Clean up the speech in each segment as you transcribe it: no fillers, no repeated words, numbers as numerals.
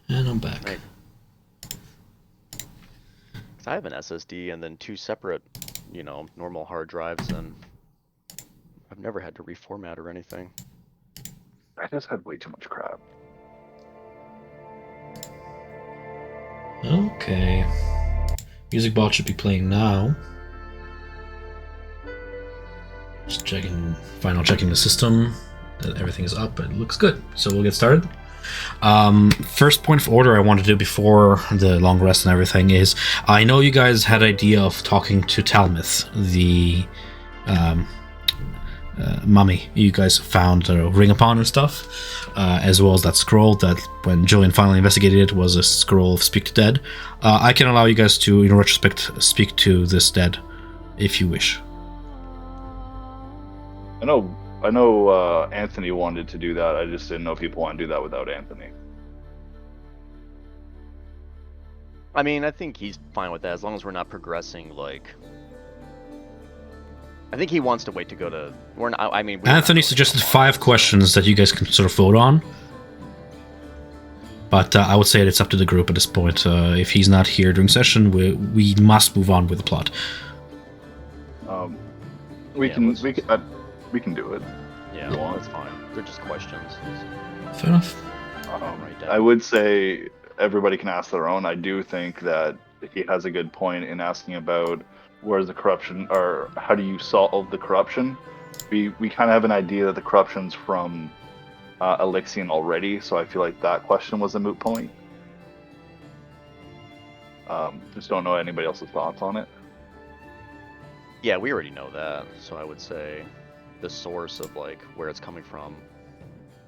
And I'm back. Right. 'Cause I have an SSD and then two separate, normal hard drives, and I've never had to reformat or anything. I just had way too much crap. Okay. Music box should be playing now. Just checking the system, that everything is up. It looks good. So we'll get started. First point of order I want to do before the long rest and everything is, I know you guys had idea of talking to Talmith, the mummy you guys found a ring upon and stuff, as well as that scroll that when Julian finally investigated it was a scroll of Speak to Dead. I can allow you guys to, in retrospect, speak to this dead if you wish. I know Anthony wanted to do that. I just didn't know if people want to do that without Anthony. I mean, I think he's fine with that as long as we're not progressing, like... I think he wants to wait to go to... We're not, I mean... Anthony suggested 5 questions that you guys can sort of vote on. But I would say it's up to the group at this point. If he's not here during session, we must move on with the plot. We can do it. Yeah, well, that's fine. They're just questions. Fair enough. I would say everybody can ask their own. I do think that he has a good point in asking about where's the corruption, or how do you solve the corruption. We kind of have an idea that the corruption's from Elixion already, so I feel like that question was a moot point. Just don't know anybody else's thoughts on it. Yeah, we already know that, so I would say the source of, like, where it's coming from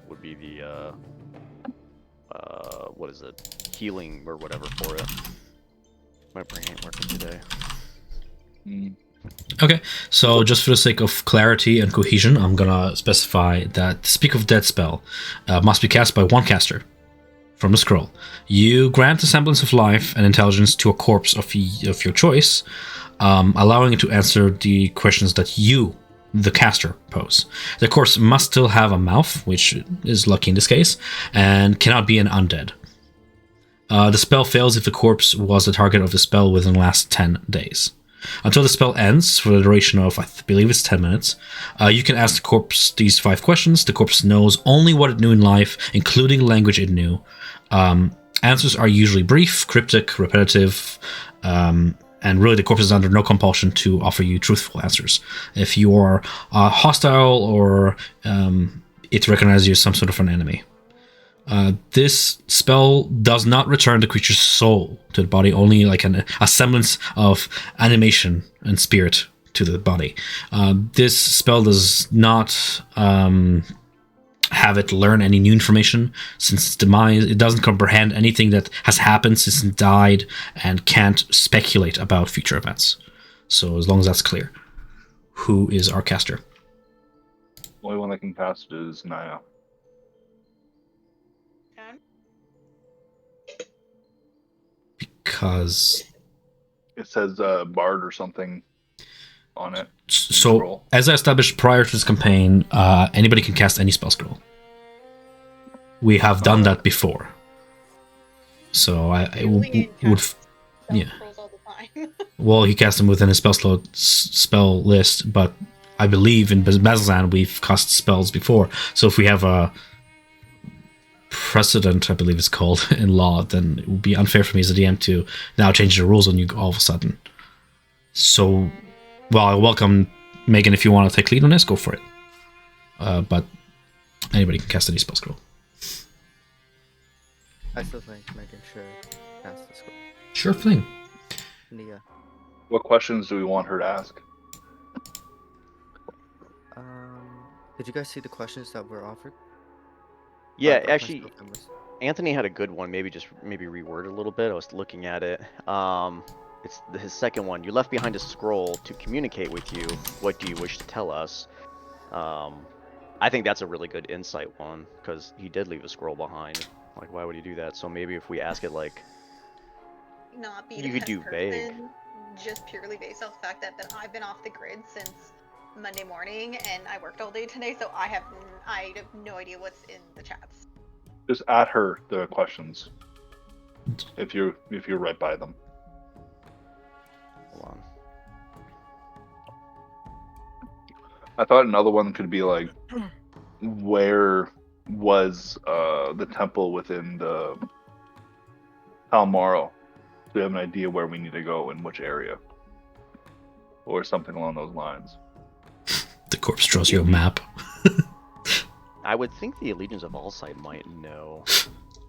would be the, what is it? Healing or whatever for it. My brain ain't working today. Okay, so just for the sake of clarity and cohesion, I'm gonna specify that the Speak of Dead spell must be cast by one caster from the scroll. You grant a semblance of life and intelligence to a corpse of your choice, allowing it to answer the questions that you, the caster, pose. The corpse must still have a mouth, which is lucky in this case, and cannot be an undead. The spell fails if the corpse was the target of the spell within the last 10 days. Until the spell ends, for the duration of, I believe it's 10 minutes, you can ask the corpse these 5 questions. The corpse knows only what it knew in life, including language it knew. Answers are usually brief, cryptic, repetitive, and really the corpse is under no compulsion to offer you truthful answers. If you are hostile or it recognizes you as some sort of an enemy. This spell does not return the creature's soul to the body, only like a semblance of animation and spirit to the body. This spell does not have it learn any new information since its demise. It doesn't comprehend anything that has happened since it died and can't speculate about future events. So as long as that's clear. Who is our caster? The only one that can cast it is Naya. Because it says Bard or something on it. So, as I established prior to this campaign, anybody can cast any spell scroll. We have done that before. So I would, yeah. Well, he cast them within his spell list, but I believe in Bazilzan we've cast spells before. So if we have a precedent, I believe it's called, in law, then it would be unfair for me as a DM to now change the rules on you all of a sudden. So, well, I welcome Megan if you want to take lead on this, go for it. But anybody can cast any spell scroll. I still think Megan should cast the scroll. Sure thing. Nia. What questions do we want her to ask? Did you guys see the questions that were offered? Yeah, actually, Anthony had a good one. Maybe reword it a little bit. I was looking at it. It's his second one. You left behind a scroll to communicate with you. What do you wish to tell us? I think that's a really good insight one, because he did leave a scroll behind. Like, why would he do that? So maybe if we ask it like, not be you could do vague. Just purely based off the fact that I've been off the grid since Monday morning and I worked all day today, so I have no idea what's in the chats. Just add her the questions. if you're right by them. Hold on. I thought another one could be like, where was the temple within the Palmaro? So we have an idea where we need to go in which area, or something along those lines. The corpse draws you a map. I would think the Allegiance of Allsight might know,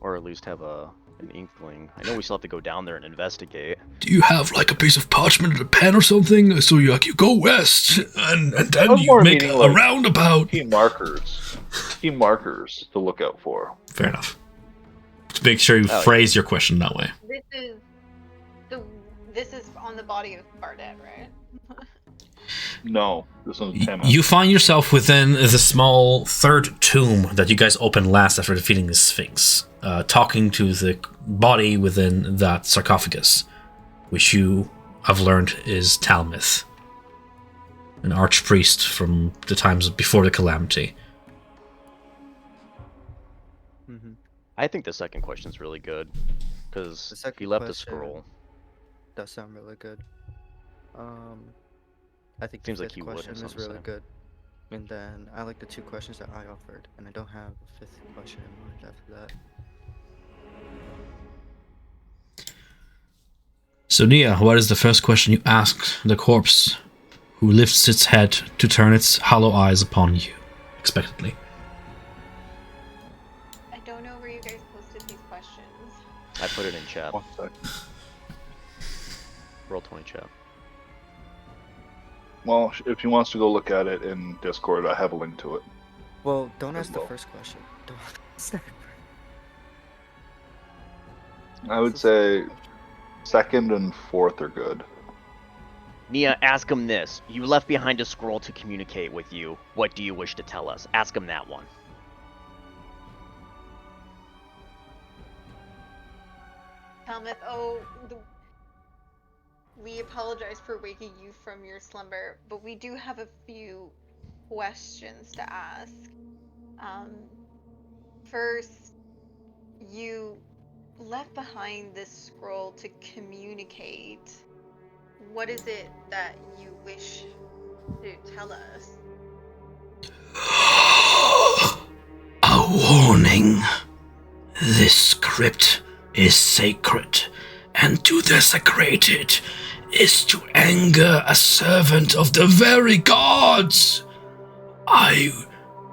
or at least have an inkling. I know we still have to go down there and investigate. Do you have like a piece of parchment and a pen or something? So you go west and then I'm you more make meaning, a like, roundabout. Key markers to look out for. Fair enough. To make sure you phrase your question that way. This is on the body of Bardet, right? No, this one's Tama. You find yourself within the small third tomb that you guys opened last after defeating the Sphinx, talking to the body within that sarcophagus, which you have learned is Talmith, an archpriest from the times before the Calamity. Mm-hmm. I think the second question's really good, because he left a scroll. Does sound really good. I think Seems the like fifth he would, question in is some really sense. good. And then I like the 2 questions that I offered, and I don't have a 5th question in mind after that. So Nia, what is the first question you ask the corpse, who lifts its head to turn its hollow eyes upon you, expectantly? I don't know where you guys posted these questions. I put it in chat. 1 sec. Roll20 chat. Well, if she wants to go look at it in Discord, I have a link to it. Well, don't As ask the well. first question. Don't ask that. I would say second and fourth are good. Nia, ask him this. You left behind a scroll to communicate with you. What do you wish to tell us? Ask him that one. Talmith, we apologize for waking you from your slumber, but we do have a few questions to ask. First, you left behind this scroll to communicate. What is it that you wish to tell us? A warning. This script is sacred, and to desecrate it is to anger a servant of the very gods. I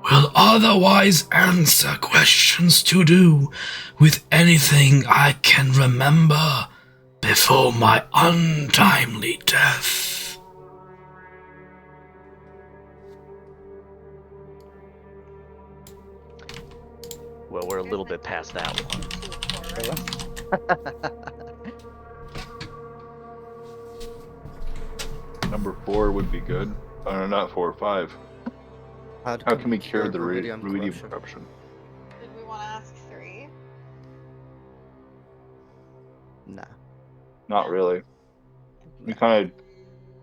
will otherwise answer questions to do with anything I can remember before my untimely death. Well, we're a little bit past that one. Number 4 would be good. Or not 4, 5. How can we cure the ruidium corruption? Did we want to ask 3? Nah. Not really. We kind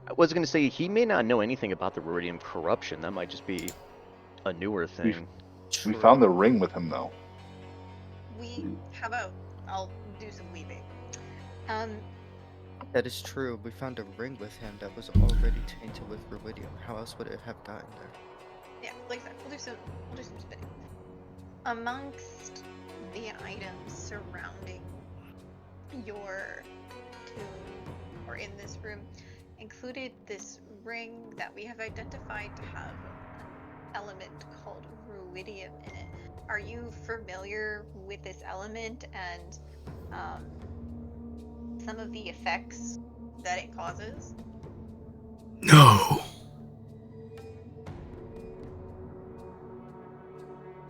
I was going to say, he may not know anything about the ruidium corruption. That might just be a newer thing. we found the ring with him though. How about I'll do some weaving. That is true. We found a ring with him that was already tainted with ruidium. How else would it have gotten there? Yeah, like I said, we'll do some spinning. Amongst the items surrounding your tomb, or in this room, included this ring that we have identified to have an element called ruidium in it. Are you familiar with this element and some of the effects that it causes? No.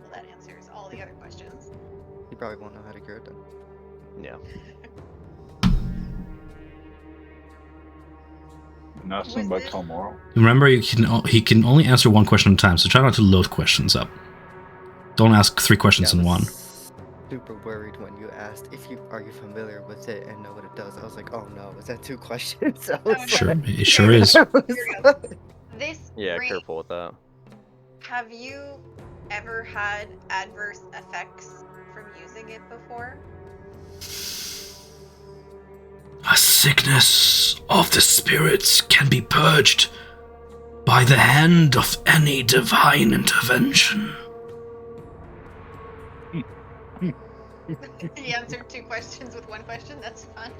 Well, that answers all the other questions. He probably won't know how to cure it then. Yeah. Nothing by tomorrow. Remember, he can only answer one question at a time, so try not to load questions up. Don't ask 3 questions in one. Super worried when you asked are you familiar with it and know what it does. I was like, oh no, is that 2 questions? Sure, it sure is. This Yeah, ring, careful with that. have you ever had adverse effects from using it before? A sickness of the spirits can be purged by the hand of any divine intervention. He answered 2 questions with 1 question. That's fun.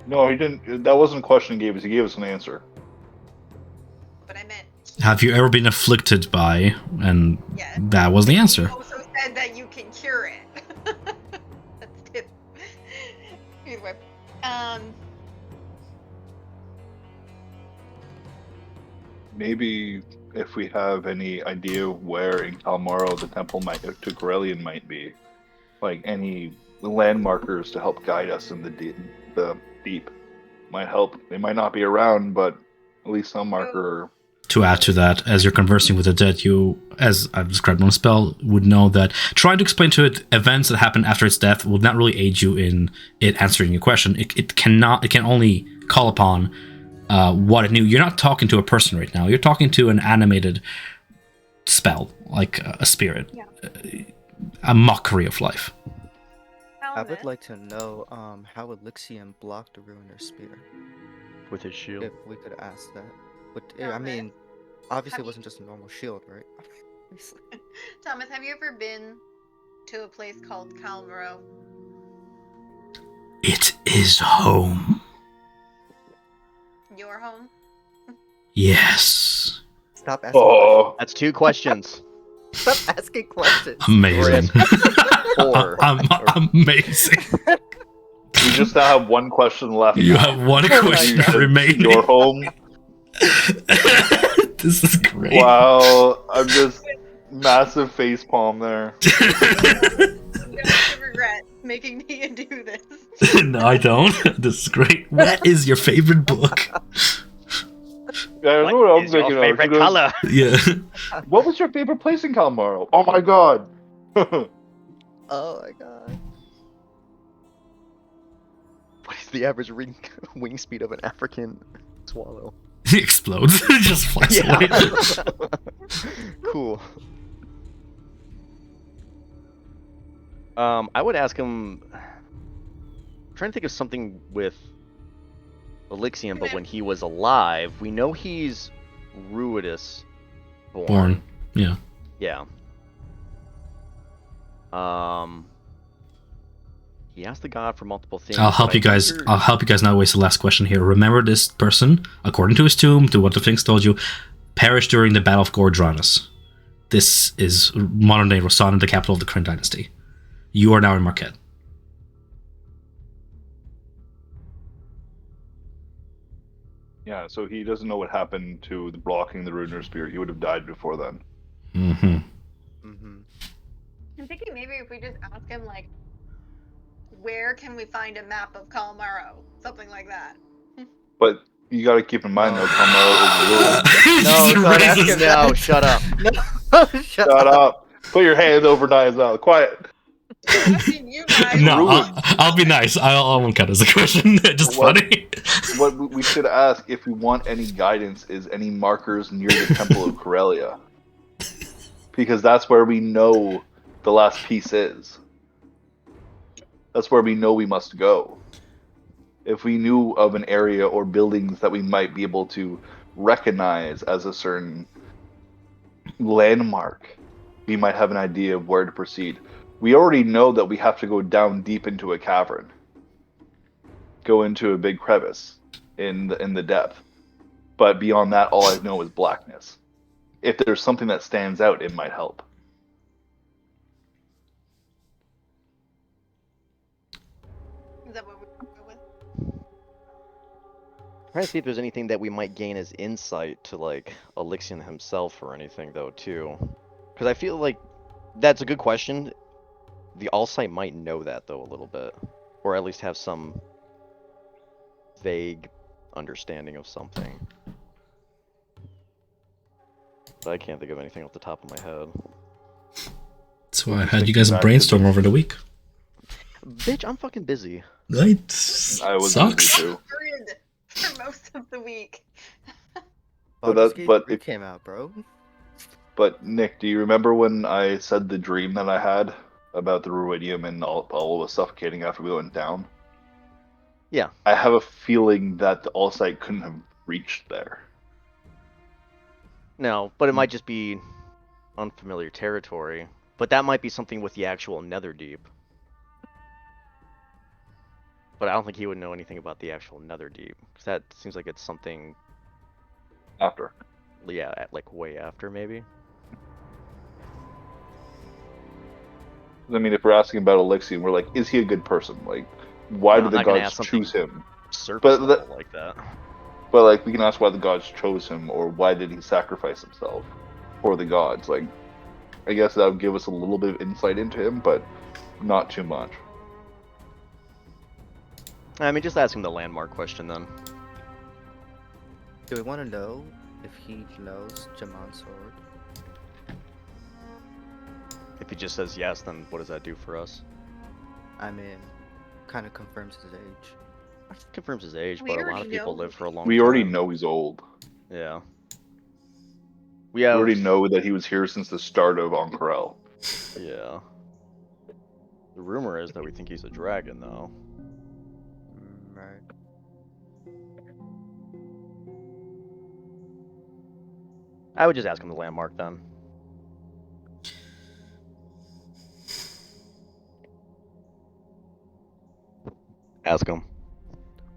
No, he didn't. That wasn't a question he gave us. He gave us an answer. But I meant. Have you ever been afflicted by? And Yeah. that was the answer. He also said that you can cure it. That's 2. Either way. Maybe if we have any idea where in Kalmaro the temple to Corellian might be, like any landmarkers to help guide us in the deep might help. They might not be around, but at least some marker. To add to that, as you're conversing with the dead, you, as I've described on the spell, would know that trying to explain to it events that happen after its death will not really aid you in it answering your question. It can only call upon what it knew. You're not talking to a person right now. You're talking to an animated spell, like a spirit, a mockery of life. I would like to know how Elixium blocked the Ruiner Spear. With his shield. If we could ask that. But I mean, obviously it wasn't just a normal shield, right? Thomas, have you ever been to a place called Kalmaro? It is home. Your home? Yes. Stop asking Oh, That's 2 questions. questions. Stop asking questions. Amazing. 4. Amazing. we just now have one question left. You have one question You said remaining. Your home. This is great. Wow, I'm just massive face palm there. You're going to regret making me do this. No, I don't. This is great. What is your favorite book? Yeah, What what I'm is your thinking of. favorite She goes, color? Yeah. What was your favorite place in Kalmaro? Oh my god. Oh my god. What is the average wing speed of an African swallow? He explodes. Just flies away. Cool. I would ask him. I'm trying to think of something with Elixium, but when he was alive, we know he's Ruidus born. Yeah. Yeah. He asked the god for multiple things. I'll help but you I guys. wonder- I'll help you guys not waste the last question here. Remember, this person, according to his tomb, to what the things told you, perished during the Battle of Gordranus. This is modern day Rosanna, the capital of the Kryn dynasty. You are now in Marquette. Yeah, so he doesn't know what happened to the blocking the Ruiner Spear. He would have died before then. Mm-hmm. I'm thinking maybe if we just ask him, like, where can we find a map of Kalmaro? Something like that. But you got to keep in mind, though, Kalmaro is No, Just don't raises ask him his now. hand. Shut up. Shut up. Put your hands over Nia's mouth. Quiet. Asking you guys. No, Ruined. I'll be nice. I won't cut as a question. Just What? funny. What we should ask, if we want any guidance, is any markers near the Temple of Corellia. Because that's where we know the last piece is. That's where we know we must go. If we knew of an area or buildings that we might be able to recognize as a certain landmark, we might have an idea of where to proceed. We already know that we have to go down deep into a cavern. Go into a big crevice in the depth. But beyond that, all I know is blackness. If there's something that stands out, it might help. Is that what we're going with? Trying to see if there's anything that we might gain as insight to like Elixion himself or anything though too, because I feel like that's a good question. The Allsight might know that though a little bit, or at least have some vague understanding of something. But I can't think of anything off the top of my head. That's why I had you guys brainstorm over the week. Bitch, I'm fucking busy. Right? I was Sucks. busy too. Period. For most of the week. But if- came out, bro. But Nick, do you remember when I said the dream that I had about the ruidium and all was suffocating after we went down. Yeah. I have a feeling that the Allsight couldn't have reached there. No, but it might just be unfamiliar territory. But that might be something with the actual Netherdeep. But I don't think he would know anything about the actual Netherdeep, because that seems like it's something. After. Yeah, like way after maybe. I mean, if we're asking about Alexian, we're like, is he a good person? Like, why No, did I'm the not gonna gods ask something choose him? surface level like that. But like, we can ask why the gods chose him, or why did he sacrifice himself for the gods? Like, I guess that would give us a little bit of insight into him, but not too much. I mean, just ask him the landmark question then. Do we want to know if he knows Jamon's sword? If he just says yes, then what does that do for us? I mean, kind of confirms his age. Confirms his age, We but a lot already of people know. live for a long time. We already know he's old. Yeah. We already know that he was here since the start of Ank'Harel. Yeah. The rumor is that we think he's a dragon, though. Right. I would just ask him the landmark then. Ask him.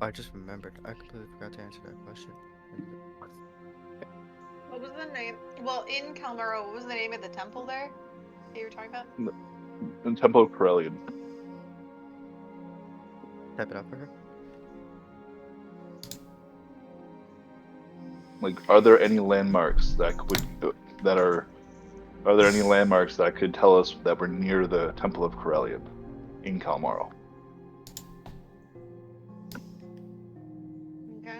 I just remembered. I completely forgot to answer that question. What was the name? Well, in Kalmaro, what was the name of the temple there that you were talking about? In Temple of Corellian. Type it out for her. Like, are there any landmarks that are there any landmarks that could tell us that we're near the Temple of Corellian in Kalmaro? Okay.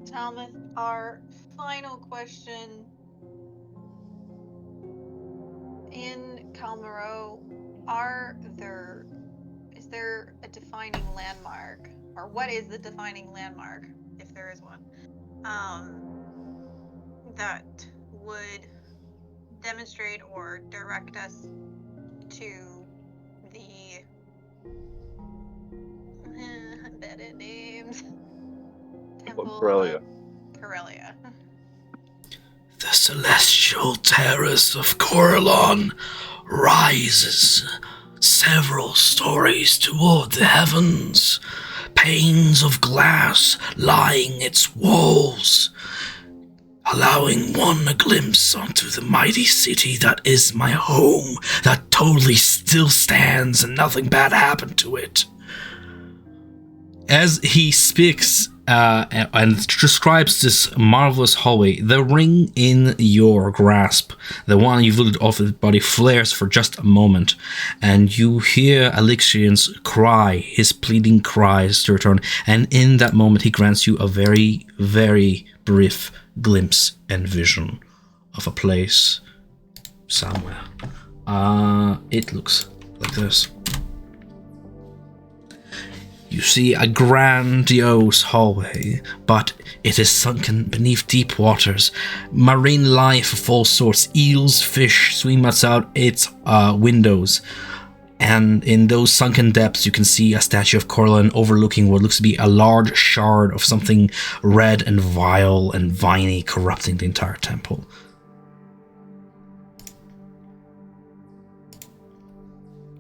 Thomas, our final question. In Kalmaro, is there a defining landmark? Or what is the defining landmark, if there is one, that would demonstrate or direct us to the embedded names Temple Corellia. of Corellia. The celestial terrace of Corellon rises several stories toward the heavens, panes of glass lining its walls, allowing one a glimpse onto the mighty city that is my home, that totally still stands and nothing bad happened to it. As he speaks and describes this marvelous hallway, the ring in your grasp, the one you've looked off the body, flares for just a moment, and you hear Alexian's cry, his pleading cries to return, and in that moment he grants you a very, very brief glimpse and vision of a place somewhere. It looks like this. You see a grandiose hallway, but it is sunken beneath deep waters. Marine life of all sorts, eels, fish, swim outside its windows. And in those sunken depths, you can see a statue of Corellon overlooking what looks to be a large shard of something red and vile and viney, corrupting the entire temple.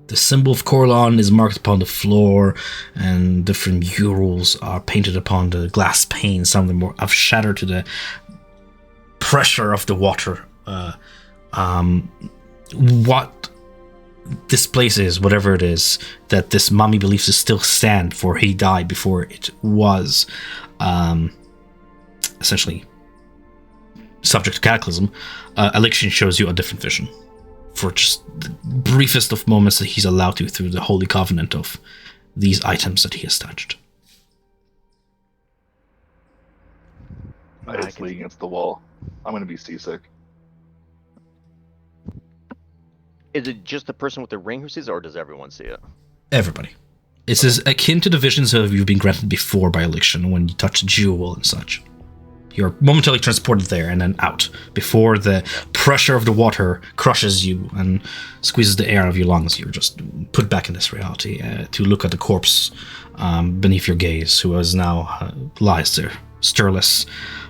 The symbol of Corellon is marked upon the floor, and different murals are painted upon the glass panes. Some of them have shattered to the pressure of the water. What this place is, whatever it is, that this mummy believes to still stand, for he died before it was essentially subject to cataclysm. Alexian shows you a different vision, for just the briefest of moments that he's allowed to through the holy covenant of these items that he has touched. My head's leaning against the wall. I'm going to be seasick. Is it just the person with the ring who sees it, or does everyone see it? Everybody. It's as akin to the visions of you've been granted before by Alexian when you touch a jewel and such. You're momentarily transported there and then out before the pressure of the water crushes you and squeezes the air out of your lungs. You're just put back in this reality to look at the corpse beneath your gaze, who is now lies there, stirless,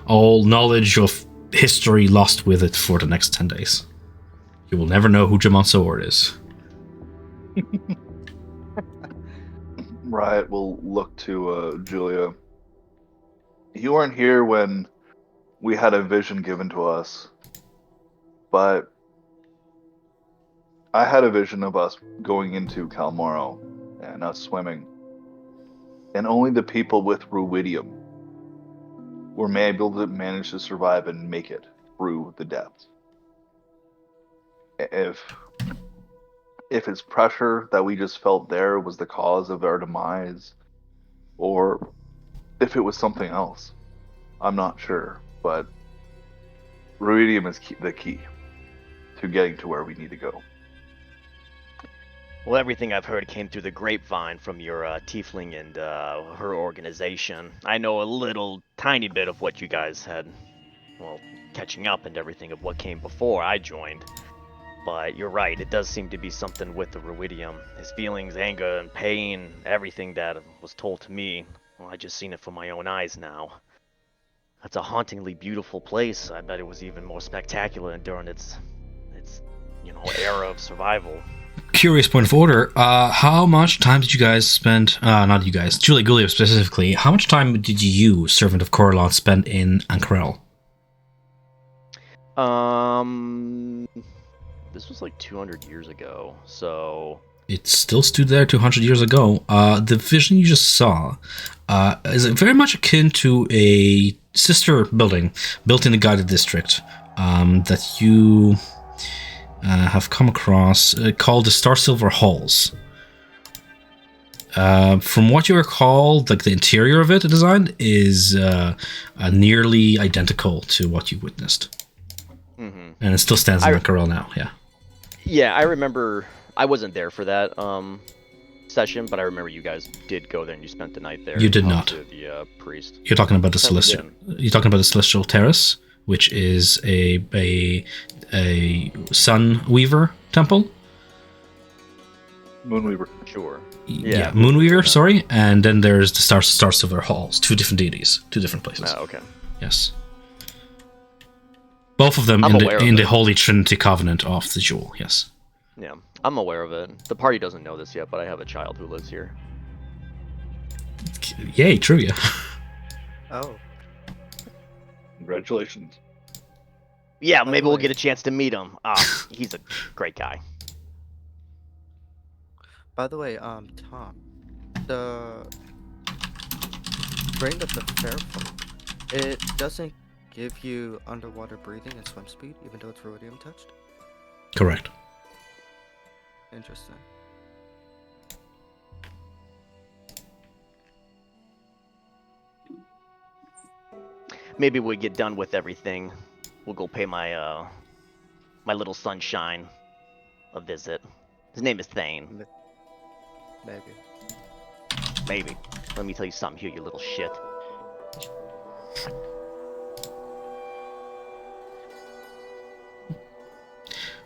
all knowledge of history lost with it for the next 10 days. You will never know who Jamon Soward is. Riot will look to Julia. You weren't here when we had a vision given to us, but I had a vision of us going into Calmoro and us swimming, and only the people with ruidium were able to manage to survive and make it through the depths. If it's pressure that we just felt there was the cause of our demise, or if it was something else, I'm not sure. But ruidium is the key to getting to where we need to go. Well, everything I've heard came through the grapevine from your tiefling and her organization. I know a little tiny bit of what you guys had, well, catching up and everything of what came before I joined. But you're right, it does seem to be something with the ruidium. His feelings, anger, and pain, everything that was told to me, well, I just seen it from my own eyes now. That's a hauntingly beautiful place. I bet it was even more spectacular during its era of survival. Curious point of order. How much time did you guys spend, not you guys, Julie Gulliv specifically, how much time did you, Servant of Coralon, spend in Ankarel? This was like 200 years ago, so... It still stood there 200 years ago. The vision you just saw is very much akin to a sister building built in the guided district that you have come across called the Star Silver Halls. From what you recall, like the interior of it, the design is nearly identical to what you witnessed. Mm-hmm. And it still stands in Ankarel now, yeah. Yeah, I remember. I wasn't there for that session, but I remember you guys did go there and you spent the night there. You did not. To the priest. You're talking about the celestial. You're talking about the Celestial Terrace, which is a Sun Weaver temple. Moonweaver. Sure. Yeah, Moonweaver. Sorry, and then there's the Star Silver Halls. Two different deities, two different places. Oh, okay. Yes. Both of them in the Holy Trinity Covenant of the Jewel, yes. Yeah, I'm aware of it. The party doesn't know this yet, but I have a child who lives here. Yay, trivia. Oh. Congratulations. Yeah, maybe we'll get a chance to meet him. He's a great guy. By the way, Tom, the Ring of the Fairfolk, it doesn't give you underwater breathing and swim speed, even though it's ruidium touched? Correct. Interesting. Maybe we get done with everything. We'll go pay my my little sunshine a visit. His name is Thane. Maybe. Let me tell you something here, you little shit.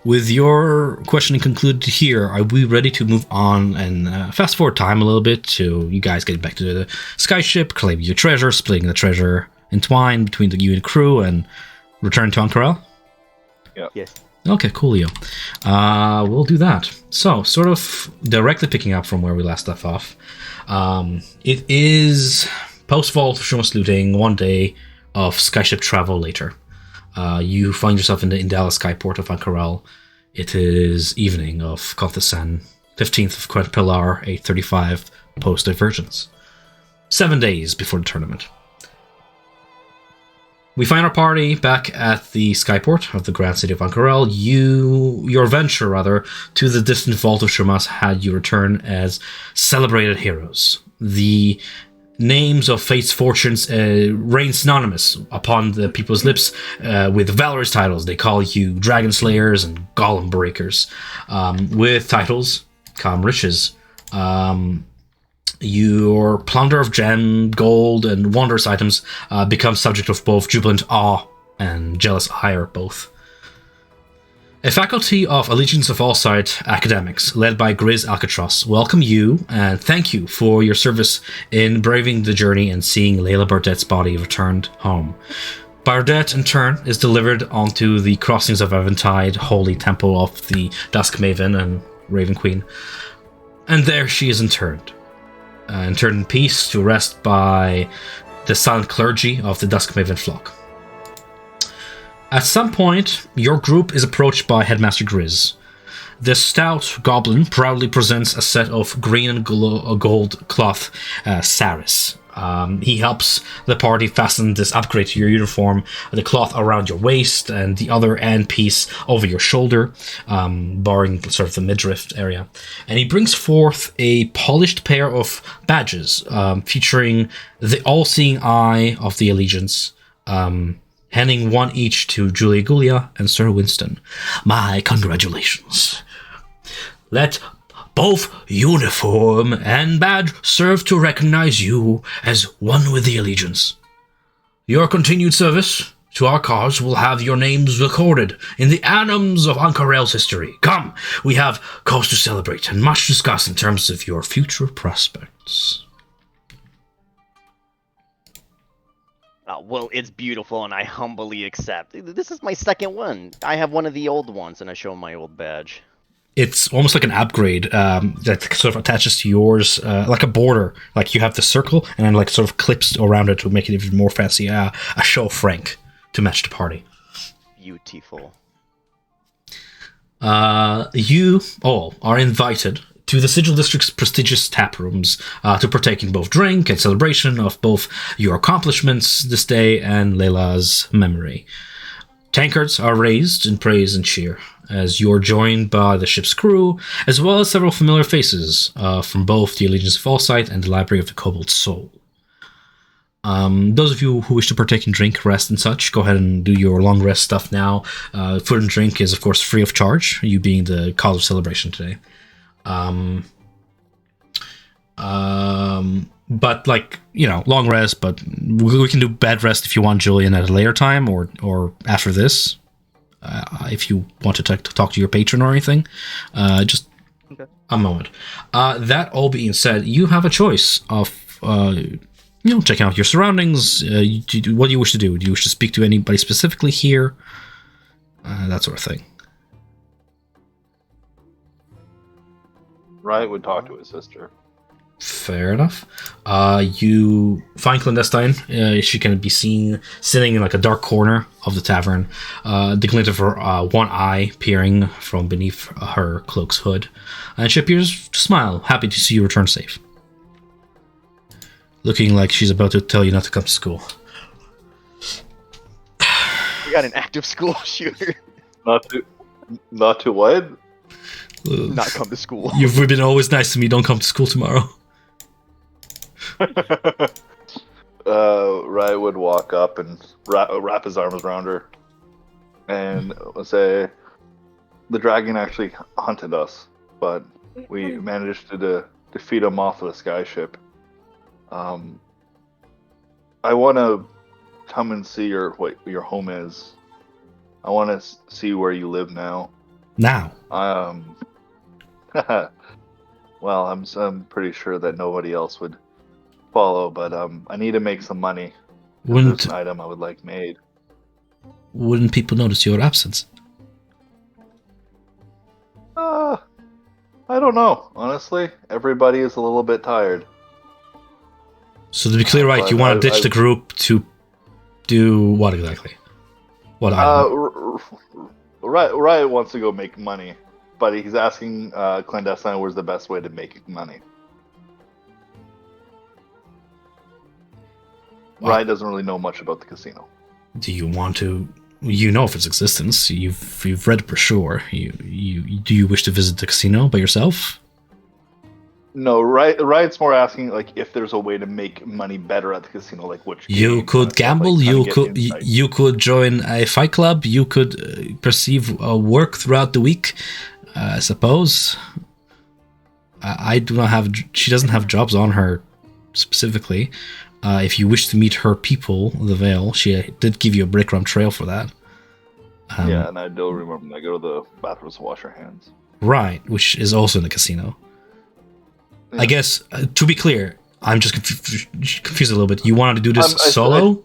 With your questioning concluded here, are we ready to move on and fast forward time a little bit to you guys getting back to the skyship, claiming your treasure, splitting the treasure entwined between you and the crew, and return to Ankarel? Yeah. Yes. Okay, coolio. We'll do that. So, sort of directly picking up from where we last left off, it is post-vault of Shuma's looting, one day of skyship travel later. You find yourself in the Indala skyport of Ankarel. It is evening of Kothasan, 15th of Quet Pilar, 835, post-divergence. 7 days before the tournament. We find our party back at the skyport of the grand city of Ankarel. Your venture, to the distant vault of Shumas had you return as celebrated heroes. The names of fate's fortunes reign synonymous upon the people's lips with valorous titles. They call you Dragon Slayers and Golem Breakers. With titles come riches. Your plunder of gem, gold, and wondrous items becomes subject of both jubilant awe and jealous ire, both. A faculty of Allegiance of All Sight academics, led by Grizz Alcatraz, welcome you and thank you for your service in braving the journey and seeing Layla Bardette's body returned home. Bardette, in turn, is delivered onto the crossings of Eventide, holy temple of the Dusk Maven and Raven Queen, and there she is interred. Interred in peace to rest by the silent clergy of the Dusk Maven flock. At some point, your group is approached by Headmaster Grizz. The stout goblin proudly presents a set of green and gold cloth saris. He helps the party fasten this upgrade to your uniform, the cloth around your waist and the other end piece over your shoulder, barring sort of the midriff area. And he brings forth a polished pair of badges featuring the all-seeing eye of the Allegiance, handing one each to Julia Gulia and Sir Winston. My congratulations. Let both uniform and badge serve to recognize you as one with the Allegiance. Your continued service to our cause will have your names recorded in the annals of Ankarel's history. Come, we have cause to celebrate and much discuss in terms of your future prospects. Well, it's beautiful, and I humbly accept. This is my second one. I have one of the old ones, and I show him my old badge. It's almost like an upgrade that sort of attaches to yours, like a border. Like you have the circle, and then like sort of clips around it to make it even more fancy. A show of rank to match the party. Beautiful. You all are invited to the Sigil District's prestigious tap rooms to partake in both drink and celebration of both your accomplishments this day and Layla's memory. Tankards are raised in praise and cheer as you're joined by the ship's crew, as well as several familiar faces from both the Allegiance of All Sight and the Library of the Cobalt Soul. Those of you who wish to partake in drink, rest, and such, go ahead and do your long rest stuff now. Food and drink is, of course, free of charge, you being the cause of celebration today. But like, you know, long rest, but we can do bed rest if you want, Julian, at a later time or after this. If you want to talk to your patron or anything, just okay. A moment. That all being said, you have a choice of, checking out your surroundings. What do you wish to do? Do you wish to speak to anybody specifically here? That sort of thing. Riot would talk to his sister. Fair enough. You find Clandestine. She can be seen sitting in like a dark corner of the tavern, the glint of her one eye peering from beneath her cloak's hood. And she appears to smile, happy to see you return safe. Looking like she's about to tell you not to come to school. We got an active school shooter. Not to what? Not come to school. You've been always nice to me. Don't come to school tomorrow. Riot would walk up and wrap his arms around her and say, the dragon actually hunted us, but we managed to defeat him off of the skyship. I want to come and see what your home is. I want to see where you live now. Now? Well, I'm pretty sure that nobody else would follow, but I need to make some money. There's an item I would like made. Wouldn't people notice your absence? I don't know. Honestly, everybody is a little bit tired. So to be clear, right, you want to ditch the group to do what exactly? What item? Riot wants to go make money, but he's asking Clandestine where's the best way to make money. Riot doesn't really know much about the casino. Do you want to? You know of its existence. You've read the brochure. Do you wish to visit the casino by yourself? No, Riot's more asking like if there's a way to make money better at the casino, like which you could gamble. Like, you could join a fight club. You could perceive work throughout the week. I suppose. I do not have. She doesn't have jobs on her specifically. If you wish to meet her people, the Vale, she did give you a breadcrumb trail for that. Yeah, and I do remember I go to the bathroom to wash our hands. Right, which is also in the casino. Yeah. I guess, to be clear, I'm just confused a little bit. You wanted to do this solo?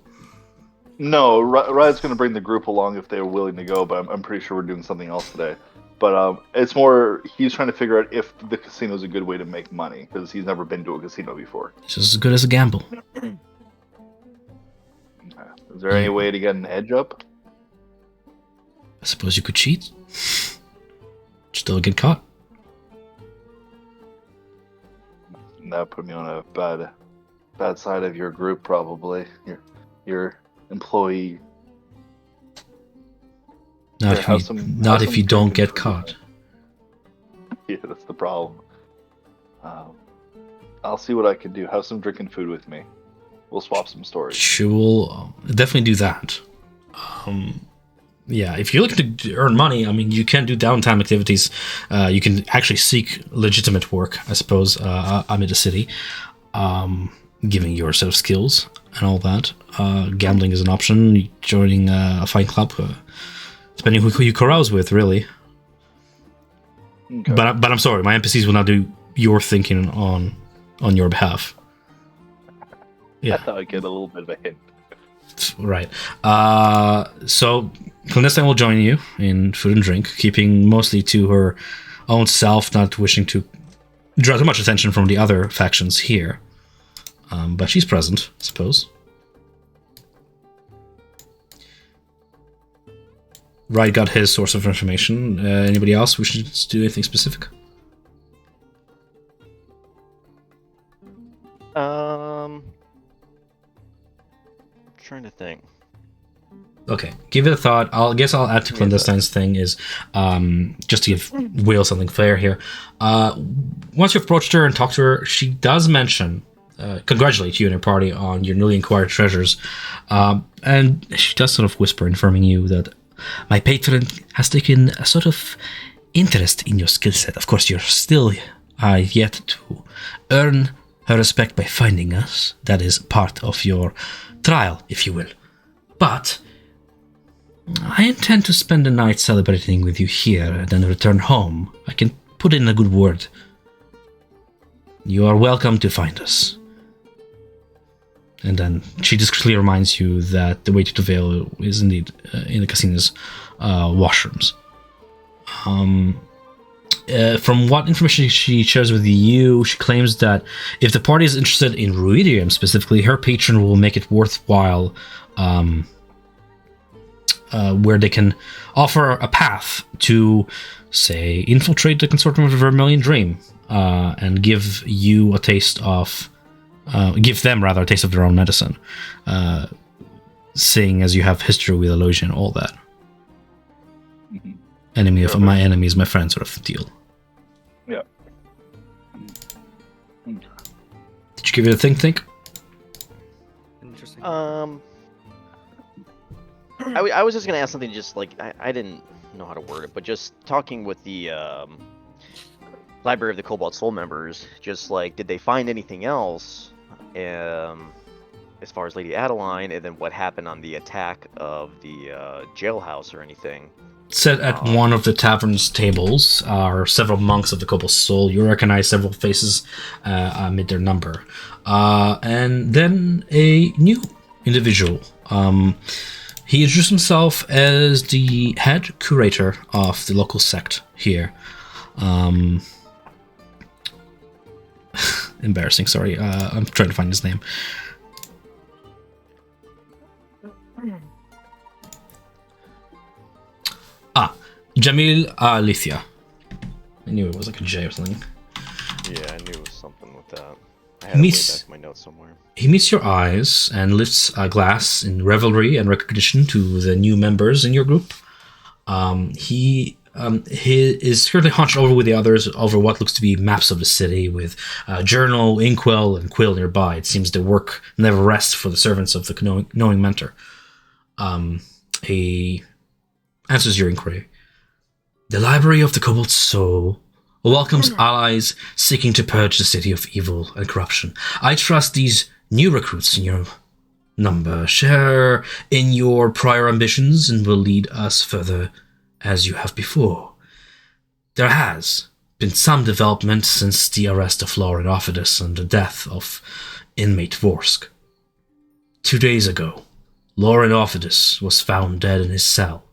No, Riot's going to bring the group along if they're willing to go, but I'm pretty sure we're doing something else today. But it's more, he's trying to figure out if the casino's a good way to make money, because he's never been to a casino before. It's just as good as a gamble. Is there any way to get an edge up? I suppose you could cheat. Still get caught. That put me on a bad side of your group, probably. Your employee. Not if you don't get caught. Yeah, that's the problem. I'll see what I can do. Have some drinking food with me. We'll swap some stories. Sure, we'll definitely do that. Yeah, if you're looking to earn money, I mean, you can do downtime activities. You can actually seek legitimate work, I suppose, amid the city, giving your set of skills and all that. Gambling is an option. Joining a fight club, depending who you carouse with, really. Okay. But I'm sorry, my NPCs will not do your thinking on your behalf. Yeah. I thought I'd get a little bit of a hint. Right. So Clandestine will join you in food and drink, keeping mostly to her own self, not wishing to draw too much attention from the other factions here. But she's present, I suppose. Right got his source of information. Anybody else wishing to do anything specific? Trying to think. Okay, give it a thought. I'll add to Clandestine's thing is just to give Will something fair here. Once you approached her and talked to her, she does mention, congratulate you and your party on your newly acquired treasures, and she does sort of whisper, informing you that my patron has taken a sort of interest in your skill set. Of course, you're still yet to earn her respect by finding us. That is part of your trial, if you will. But I intend to spend the night celebrating with you here and then return home. I can put in a good word. You are welcome to find us. And then she discreetly reminds you that the way to the Vale is indeed in the casino's washrooms. From what information she shares with you, she claims that if the party is interested in ruidium specifically, her patron will make it worthwhile, where they can offer a path to, say, infiltrate the consortium of the Vermilion Dream, and give you a taste of, give them rather a taste of their own medicine, seeing as you have history with Elosia and all that. Mm-hmm. Enemy of my enemy is my friend sort of deal. Yeah. Did you give it a think? Interesting. I was just gonna ask something. Just like I didn't know how to word it, but just talking with the Library of the Cobalt Soul members, just like, did they find anything else, as far as Lady Adeline, and then what happened on the attack of the jailhouse or anything? Set at one of the tavern's tables are several monks of the Cobalt Soul. You recognize several faces amid their number. And then a new individual. He introduced himself as the head curator of the local sect here. Embarrassing, sorry. I'm trying to find his name. Jamil Alithia. I knew it was like a J or something. Yeah, I knew it was something with that. I had it way back in my notes somewhere. He meets your eyes and lifts a glass in revelry and recognition to the new members in your group. He is currently hunched over with the others over what looks to be maps of the city with journal, inkwell, and quill nearby. It seems the work never rests for the servants of the knowing mentor. He answers your inquiry. The Library of the Cobalt Soul welcomes allies seeking to purge the city of evil and corruption. I trust these new recruits in your number share in your prior ambitions and will lead us further as you have before. There has been some development since the arrest of Lauren Offidus and the death of inmate Vorsk. 2 days ago, Lauren Offidus was found dead in his cell.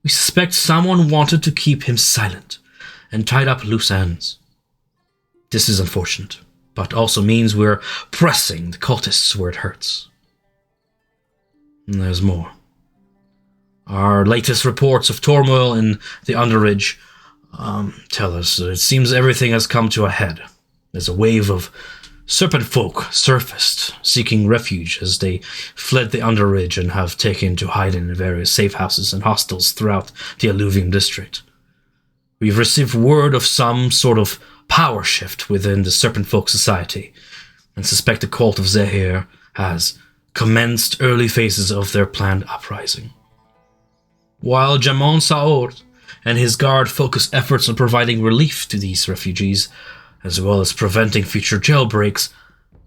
We suspect someone wanted to keep him silent and tied up loose ends. This is unfortunate, but also means we're pressing the cultists where it hurts. And there's more. Our latest reports of turmoil in the Underridge tell us that it seems everything has come to a head. There's a wave of serpent folk surfaced, seeking refuge as they fled the Underridge and have taken to hiding in various safe houses and hostels throughout the Alluvium district. We've received word of some sort of power shift within the serpent folk society, and suspect the cult of Zehir has commenced early phases of their planned uprising. While Jamon Saor and his guard focus efforts on providing relief to these refugees, as well as preventing future jailbreaks,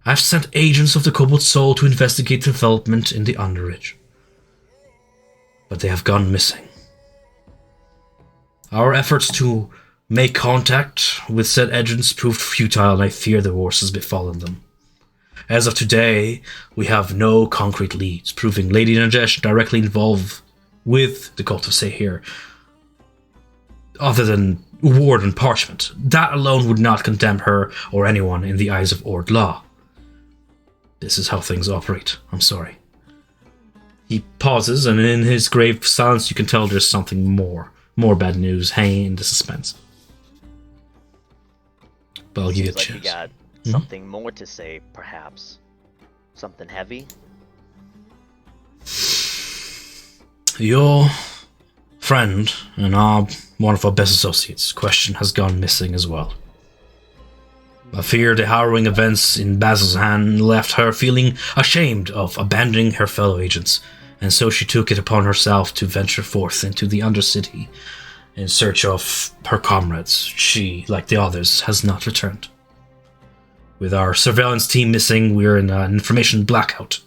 I've sent agents of the Cobalt Soul to investigate development in the Underridge. But they have gone missing. Our efforts to make contact with said agents proved futile, and I fear the worst has befallen them. As of today, we have no concrete leads proving Lady Najash directly involved with the cult of Zehir, other than ward and parchment. That alone would not condemn her or anyone in the eyes of Ord law. This is how things operate. I'm sorry. He pauses, and in his grave silence you can tell there's something more bad news hanging in the suspense. But I'll give you a chance. You got something more to say, perhaps. Something heavy? Your friend and one of our best associates, Question, has gone missing as well. I fear the harrowing events in Bazzoxan left her feeling ashamed of abandoning her fellow agents, and so she took it upon herself to venture forth into the Undercity in search of her comrades. She, like the others, has not returned. With our surveillance team missing, we're in an information blackout.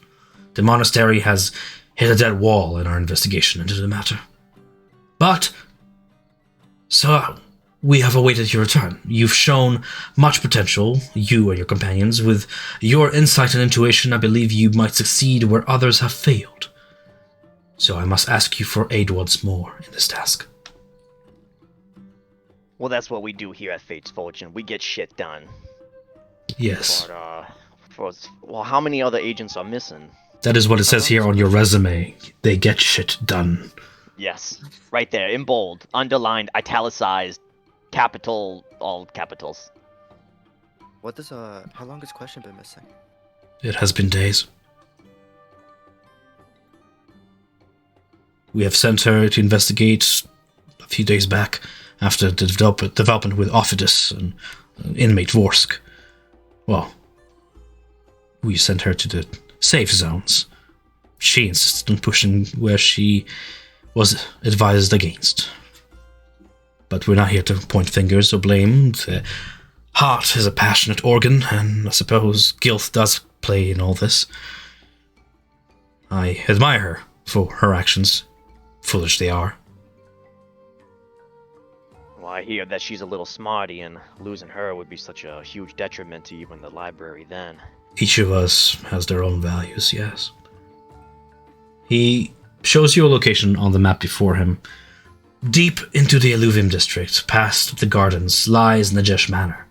The monastery has hit a dead wall in our investigation into the matter. But, so we have awaited your return. You've shown much potential, you and your companions. With your insight and intuition, I believe you might succeed where others have failed. So I must ask you for aid once more in this task. Well, that's what we do here at Fate's Fortune. We get shit done. Yes. But, well, how many other agents are missing? That is what it says here on your resume. They get shit done. Yes. Right there, in bold, underlined, italicized, capital, all capitals. What does, how long has Question been missing? It has been days. We have sent her to investigate a few days back after the development with Offidus and inmate Vorsk. Well, we sent her to the safe zones. She insisted on pushing where she was advised against. But we're not here to point fingers or blame. The heart is a passionate organ, and I suppose guilt does play in all this. I admire her for her actions, foolish they are. Well, I hear that she's a little smarty, and losing her would be such a huge detriment to even the library then. Each of us has their own values, yes. He shows you a location on the map before him. Deep into the Alluvium district, past the gardens, lies Najash Manor.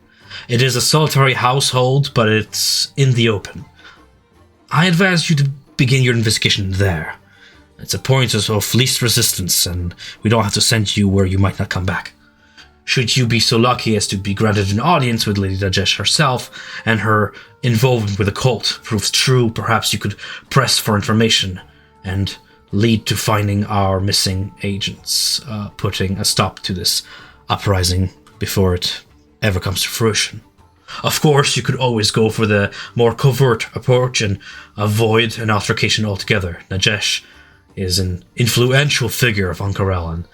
It is a solitary household, but it's in the open. I advise you to begin your investigation there. It's a point of least resistance, and we don't have to send you where you might not come back. Should you be so lucky as to be granted an audience with Lady Najash herself, and her involvement with the cult proves true, perhaps you could press for information and lead to finding our missing agents, putting a stop to this uprising before it ever comes to fruition. Of course, you could always go for the more covert approach and avoid an altercation altogether. Najash is an influential figure of Ankarel, and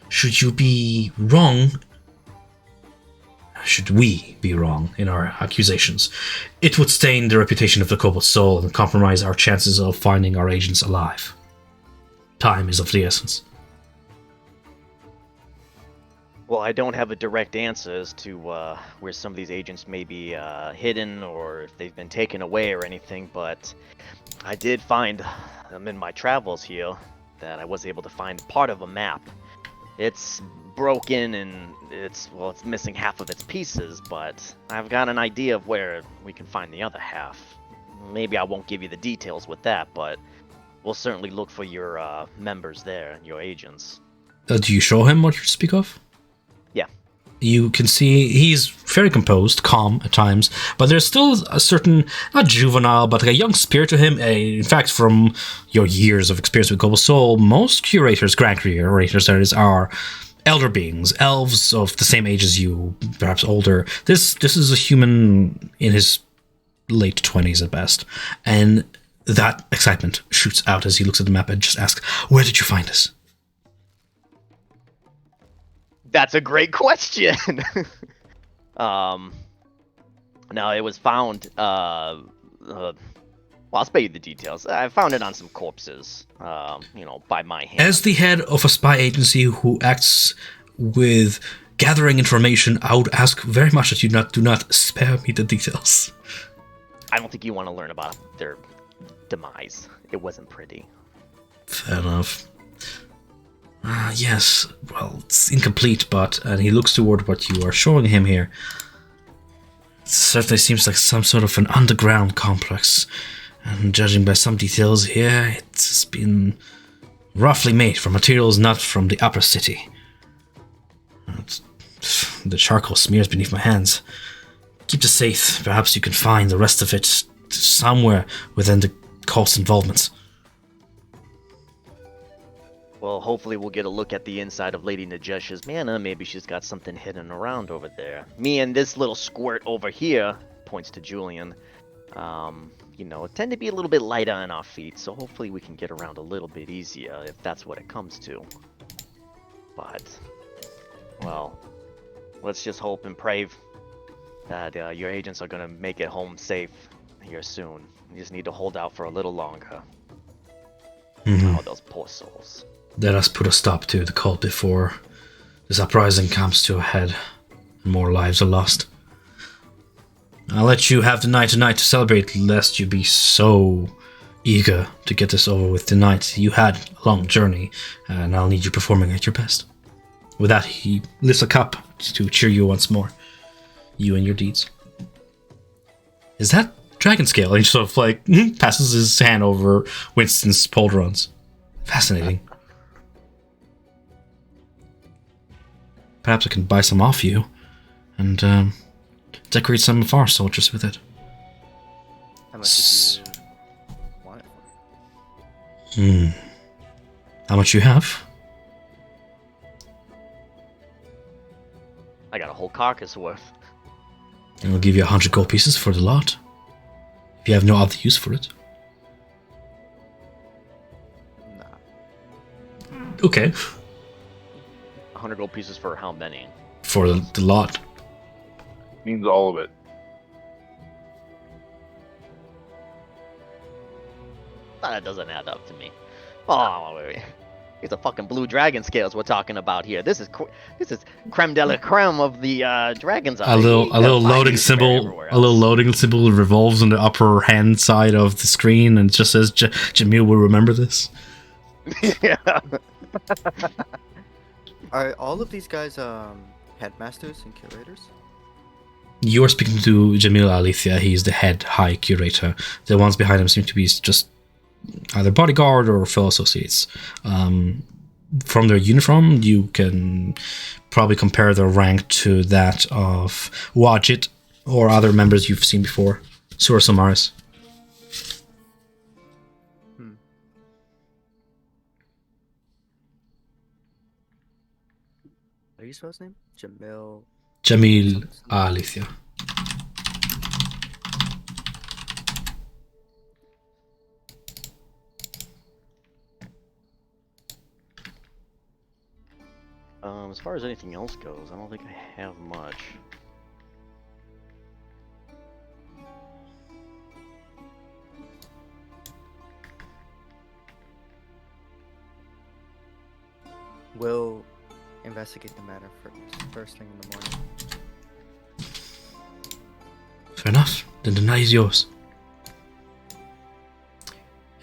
should you be wrong, should we be wrong in our accusations. It would stain the reputation of the Cobalt Soul and compromise our chances of finding our agents alive. Time is of the essence. Well, I don't have a direct answer as to where some of these agents may be hidden or if they've been taken away or anything, but I did find them in my travels here that I was able to find part of a map. It's broken and it's missing half of its pieces, but I've got an idea of where we can find the other half. Maybe I won't give you the details with that, but we'll certainly look for your members there, your agents. Do you show him what you speak of? Yeah. You can see he's very composed, calm at times, but there's still a certain, not juvenile, but like a young spirit to him. In fact, from your years of experience with Global Soul, most curators, grand curators, that is, are elder beings, elves of the same age as you, perhaps older. This is a human in his late 20s at best, and that excitement shoots out as he looks at the map and just asks, "Where did you find this?" That's a great question. Now it was found. Well, I'll spare you the details. I found it on some corpses. By my hand. As the head of a spy agency who acts with gathering information, I would ask very much that you do not spare me the details. I don't think you want to learn about their demise. It wasn't pretty. Fair enough. Yes, well, it's incomplete, and he looks toward what you are showing him here. It certainly seems like some sort of an underground complex, and judging by some details here, it's been roughly made from materials not from the upper city. The charcoal smears beneath my hands. Keep the safe, perhaps you can find the rest of it somewhere within the cult's involvement. Well, hopefully we'll get a look at the inside of Lady Najash's manor. Maybe she's got something hidden around over there. Me and this little squirt over here, points to Julian, tend to be a little bit lighter on our feet, so hopefully we can get around a little bit easier if that's what it comes to. But, well, let's just hope and pray that your agents are going to make it home safe here soon. We just need to hold out for a little longer. Mm-hmm. Oh, those poor souls. Let us put a stop to the cult before this uprising comes to a head and more lives are lost. I'll let you have the night tonight to celebrate, lest you be so eager to get this over with tonight. You had a long journey, and I'll need you performing at your best. With that, he lifts a cup to cheer you once more. You and your deeds. Is that dragon scale? And he sort of passes his hand over Winston's pauldrons. Fascinating. Perhaps I can buy some off you, and decorate some of our soldiers with it. How much did you want it for? How much you have? I got a whole carcass worth. And I'll give you 100 gold pieces for the lot. If you have no other use for it. Nah. Okay. 100 gold pieces for how many? For the lot. Means all of it. That doesn't add up to me. Oh, wait. It's a fucking blue dragon scales we're talking about here. This is creme de la creme of the dragons. A little loading symbol. A little loading symbol revolves on the upper hand side of the screen, and it just says, "Jamil will remember this." Yeah. Are all of these guys headmasters and curators? You are speaking to Jamil Alithia. He's the head high curator. The ones behind him seem to be just either bodyguard or fellow associates. From their uniform, you can probably compare their rank to that of Wajit or other members you've seen before. Sur Samaris. How do you spell his name? Jamil Alithia. As far as anything else goes, I don't think I have much. investigate the matter first thing in the morning. Fair enough. Then the night is yours.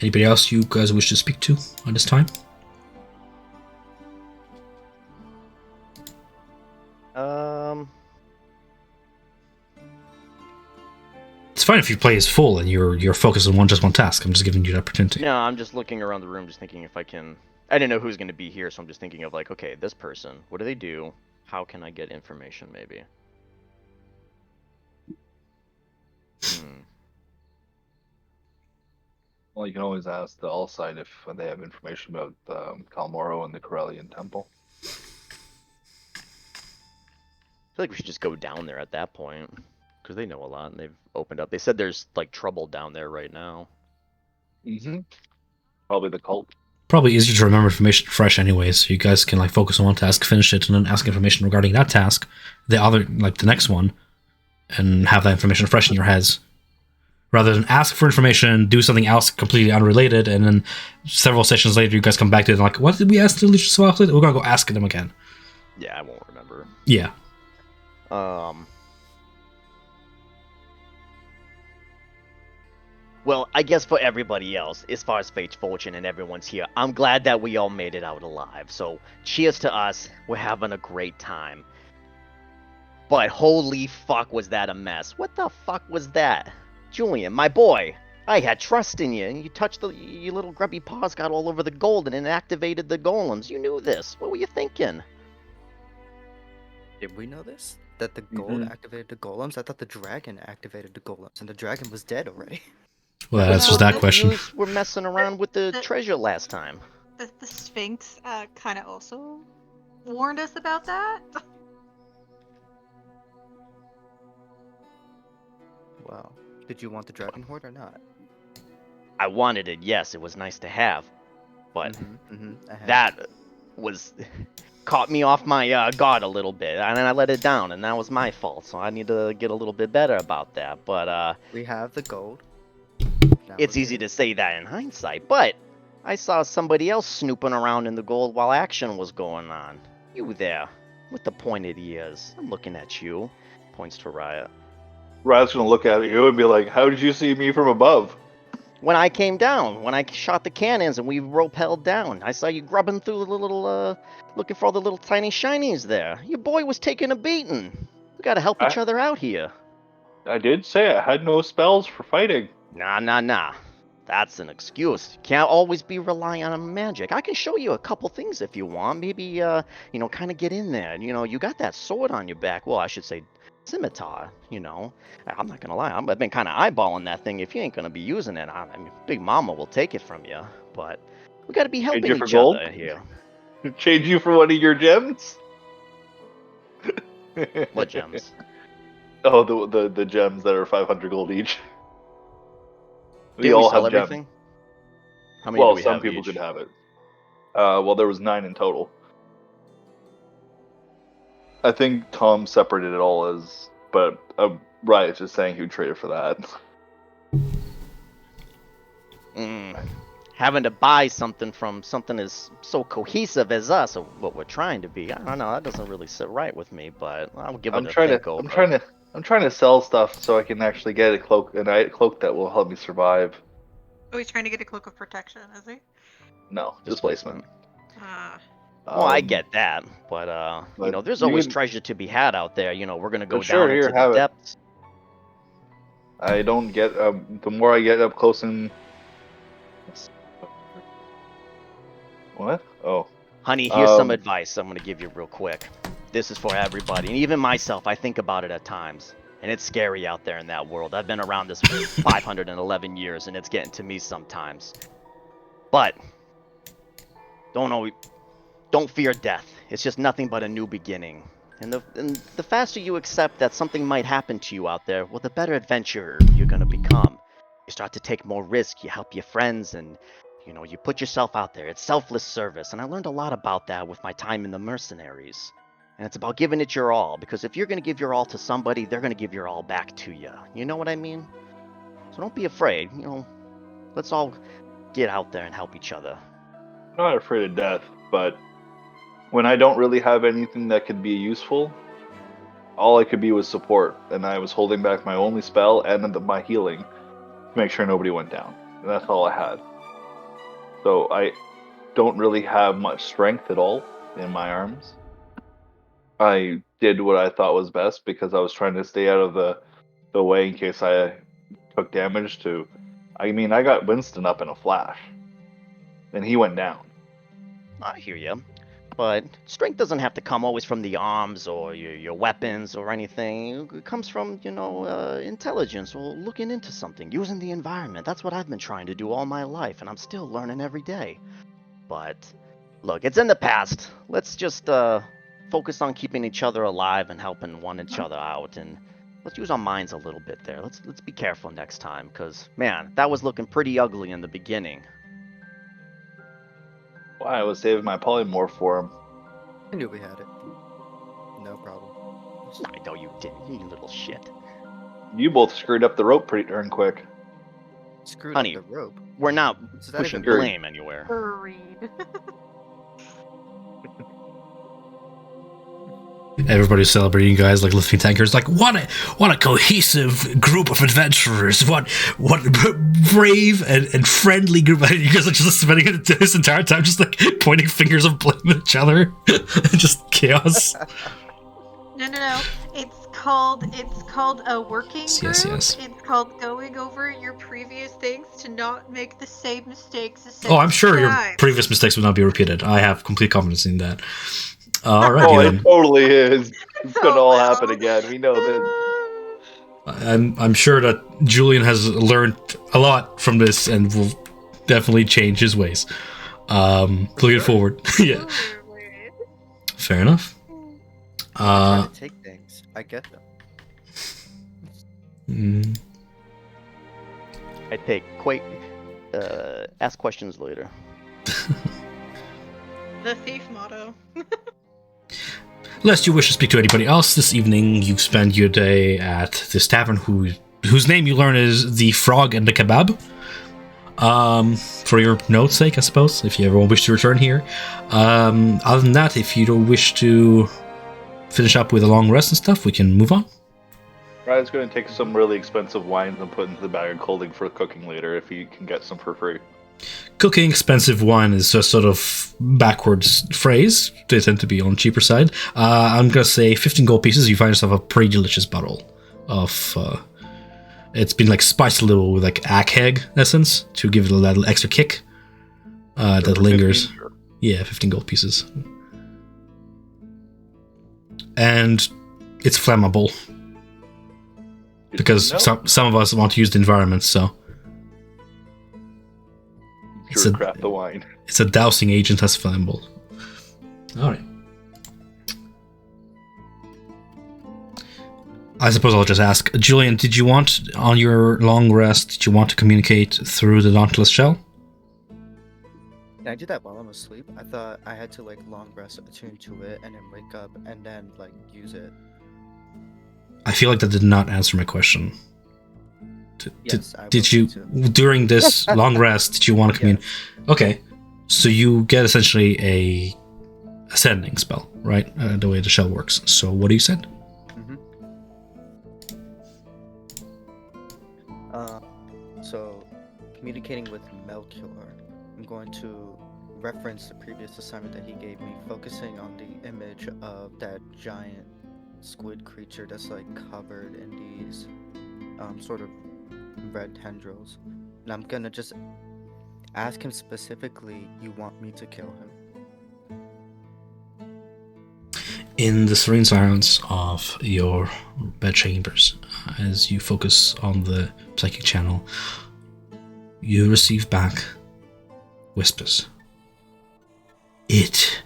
Anybody else you guys wish to speak to at this time? It's fine if your play is full and you're focused on just one task. I'm just giving you the opportunity. No, I'm just looking around the room, just thinking if I can. I didn't know who's going to be here, so I'm just thinking of like, okay, this person, what do they do? How can I get information, maybe? Well, you can always ask the All Side if they have information about Kalmoro and the Corellian Temple. I feel like we should just go down there at that point, because they know a lot and they've opened up. They said there's like trouble down there right now. Mm-hmm. Probably the cult. Probably easier to remember information fresh anyways, so you guys can like focus on one task, finish it, and then ask information regarding that task, the next one, and have that information fresh in your heads. Rather than ask for information, do something else completely unrelated, and then several sessions later you guys come back to it and like, what did we ask the Legion about? We're gonna go ask them again. Yeah, I won't remember. Yeah. Well, I guess for everybody else, as far as Fate's Fortune and everyone's here, I'm glad that we all made it out alive. So, cheers to us. We're having a great time. But holy fuck, was that a mess. What the fuck was that? Julian, my boy, I had trust in you, and you touched your little grubby paws got all over the gold and it activated the golems. You knew this. What were you thinking? Did we know this? That the gold activated the golems? I thought the dragon activated the golems, and the dragon was dead already. Well, that answers that question. You were messing around with the treasure last time. The Sphinx kind of also warned us about that. Wow. Did you want the dragon horde or not? I wanted it, yes. It was nice to have. But Uh-huh. that was... caught me off my guard a little bit, and then I let it down, and that was my fault, so I need to get a little bit better about that, but we have the gold. It's easy to say that in hindsight, but I saw somebody else snooping around in the gold while action was going on. You there, with the pointed ears. I'm looking at you. Points to Riot. Riot's gonna look at you and be like, how did you see me from above? When I came down, when I shot the cannons and we rappelled down, I saw you grubbing through the little, looking for all the little tiny shinies there. Your boy was taking a beating. We gotta help each other out here. I did say I had no spells for fighting. Nah. That's an excuse. You can't always be relying on magic. I can show you a couple things if you want. Maybe, kind of get in there. You got that sword on your back. Well, I should say scimitar, I'm not gonna lie, I've been kind of eyeballing that thing. If you ain't gonna be using it, I mean, Big Mama will take it from you, but we gotta be helping each other here. Change you for one of your gems? What gems? Oh, the gems that are 500 gold each. We all have everything? Gems. How many do we some have people each? could have it. Well, there was 9 in total. I think Tom separated it all as, but Riot's just saying he would trade it for that. Having to buy something from something as so cohesive as us, or what we're trying to be, I don't know, that doesn't really sit right with me, but I'll give it a think over. I'm trying to sell stuff so I can actually get a cloak that will help me survive. Oh, he's trying to get a cloak of protection, is he? No, displacement. Well, I get that, but there's always treasure to be had out there. We're gonna go down into the depths. I don't get the more I get up close and what? Oh, honey, here's some advice I'm gonna give you real quick. This is for everybody, and even myself. I think about it at times, and it's scary out there in that world. I've been around this for 511 years, and it's getting to me sometimes. But don't fear death. It's just nothing but a new beginning. And the faster you accept that something might happen to you out there, well, the better adventurer you're going to become. You start to take more risk, you help your friends, and, you put yourself out there. It's selfless service, and I learned a lot about that with my time in the mercenaries. And it's about giving it your all, because if you're going to give your all to somebody, they're going to give your all back to you. You know what I mean? So don't be afraid, let's all get out there and help each other. I'm not afraid of death, but when I don't really have anything that could be useful, all I could be was support, and I was holding back my only spell and my healing to make sure nobody went down. And that's all I had. So I don't really have much strength at all in my arms. I did what I thought was best because I was trying to stay out of the way in case I took damage to. I mean, I got Winston up in a flash, and he went down. I hear you. But strength doesn't have to come always from the arms or your weapons or anything. It comes from, intelligence or looking into something, using the environment. That's what I've been trying to do all my life, and I'm still learning every day. But look, it's in the past. Let's just focus on keeping each other alive and helping one each other out, and let's use our minds a little bit there. Let's be careful next time, cause man, that was looking pretty ugly in the beginning. Well, I was saving my polymorph for him. I knew we had it. No problem. I know you didn't, you little shit. You both screwed up the rope pretty darn quick. Screwed Honey, up the rope. We're not Is that pushing even- blame anywhere. Agreed. Everybody's celebrating, guys, like lifting tankers. Like, what a cohesive group of adventurers. What brave and friendly group. You guys are just spending this entire time just like pointing fingers of blame at each other. Just chaos. No. It's called a working group. Yes. It's called going over your previous things to not make the same mistakes a second Oh, I'm sure your time. previous mistakes will not be repeated. I have complete confidence in that. All right, Oh, Ian. it totally is. It's gonna Oh, all well. happen again. We know this. I'm sure that Julian has learned a lot from this and will definitely change his ways. Looking forward. Yeah, fair enough. Trying to take things. I get them. I take ask questions later. The thief motto. Lest you wish to speak to anybody else this evening, you spend your day at this tavern whose name you learn is the Frog and the Kebab. For your note's sake, I suppose, if you ever wish to return here. Other than that, if you don't wish to finish up with a long rest and stuff, we can move on. Ryan's going to take some really expensive wines and put into the bag of clothing for cooking later if he can get some for free. Cooking expensive wine is a sort of backwards phrase. They tend to be on the cheaper side. I'm going to say 15 gold pieces, you find yourself a pretty delicious bottle of... it's been like spiced a little with like ackeg essence to give it a little extra kick that lingers. 15, sure. Yeah, 15 gold pieces. And it's flammable. Because some of us want to use the environment, so... Sure, craft the wine. It's a dousing agent that's flammable. Alright. I suppose I'll just ask, Julian, did you want, on your long rest, did you want to communicate through the Dauntless Shell? Can I do that while I'm asleep? I thought I had to like long rest, attune to it, and then wake up and then like use it. I feel like that did not answer my question. Yes, I Did would you, like to. during this long rest, did you want to communicate? Okay, so you get essentially a ascending spell, right? The way the shell works. So what do you send? So, communicating with Melchior, I'm going to reference the previous assignment that he gave me, focusing on the image of that giant squid creature that's like covered in these sort of red tendrils. And I'm gonna just ask him specifically, you want me to kill him? In the serene silence of your bed chambers, as you focus on the psychic channel, you receive back whispers. It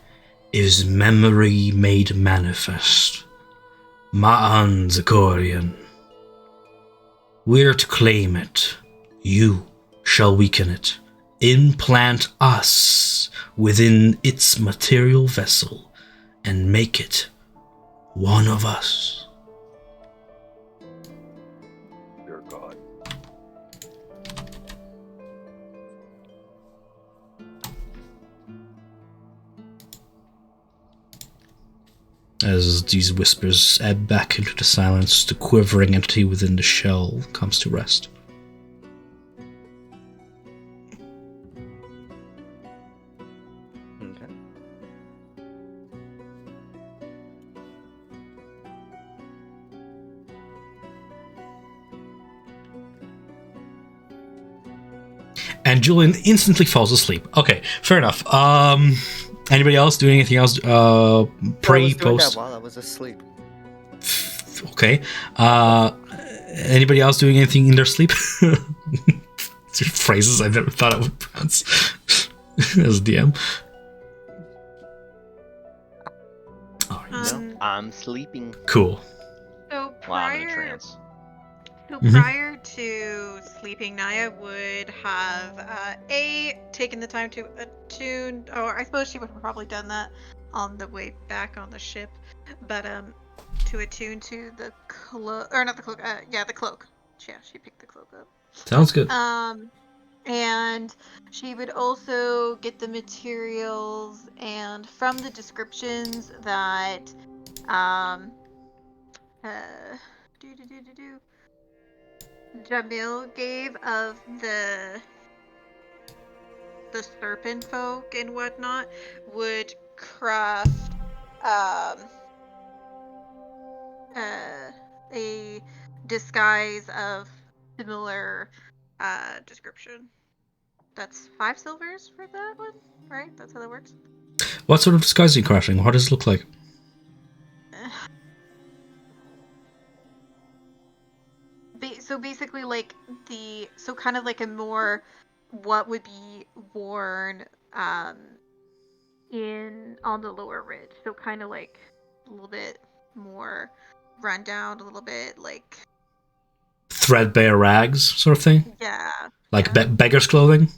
is memory made manifest. Ma'an Zagorian. We're to claim it. You shall weaken it. Implant us within its material vessel and make it one of us. Dear God. As these whispers ebb back into the silence, the quivering entity within the shell comes to rest. Okay. And Julian instantly falls asleep. Okay, fair enough. Anybody else doing anything else? Pre, I was doing post. that while I was asleep. Okay. Anybody else doing anything in their sleep? These are phrases I never thought I would pronounce as a DM. No, I'm sleeping. Cool. So Well, I'm in a prior, trance. so Mhm. prior to sleeping, Naya would have taken the time to attune, or I suppose she would have probably done that on the way back on the ship, but to attune to the cloak, or not the cloak, the cloak. Yeah, she picked the cloak up. Sounds good. And she would also get the materials and from the descriptions that do do do do do Jamil gave of the serpent folk and whatnot, would craft a disguise of similar description. That's 5 silvers for that one, right? That's how that works. What sort of disguise are you crafting? What does it look like? So basically, like kind of like a more what would be worn in on the lower ridge. So kind of like a little bit more run down, a little bit like Threadbare rags, sort of thing? yeah, Like yeah. beggar's clothing?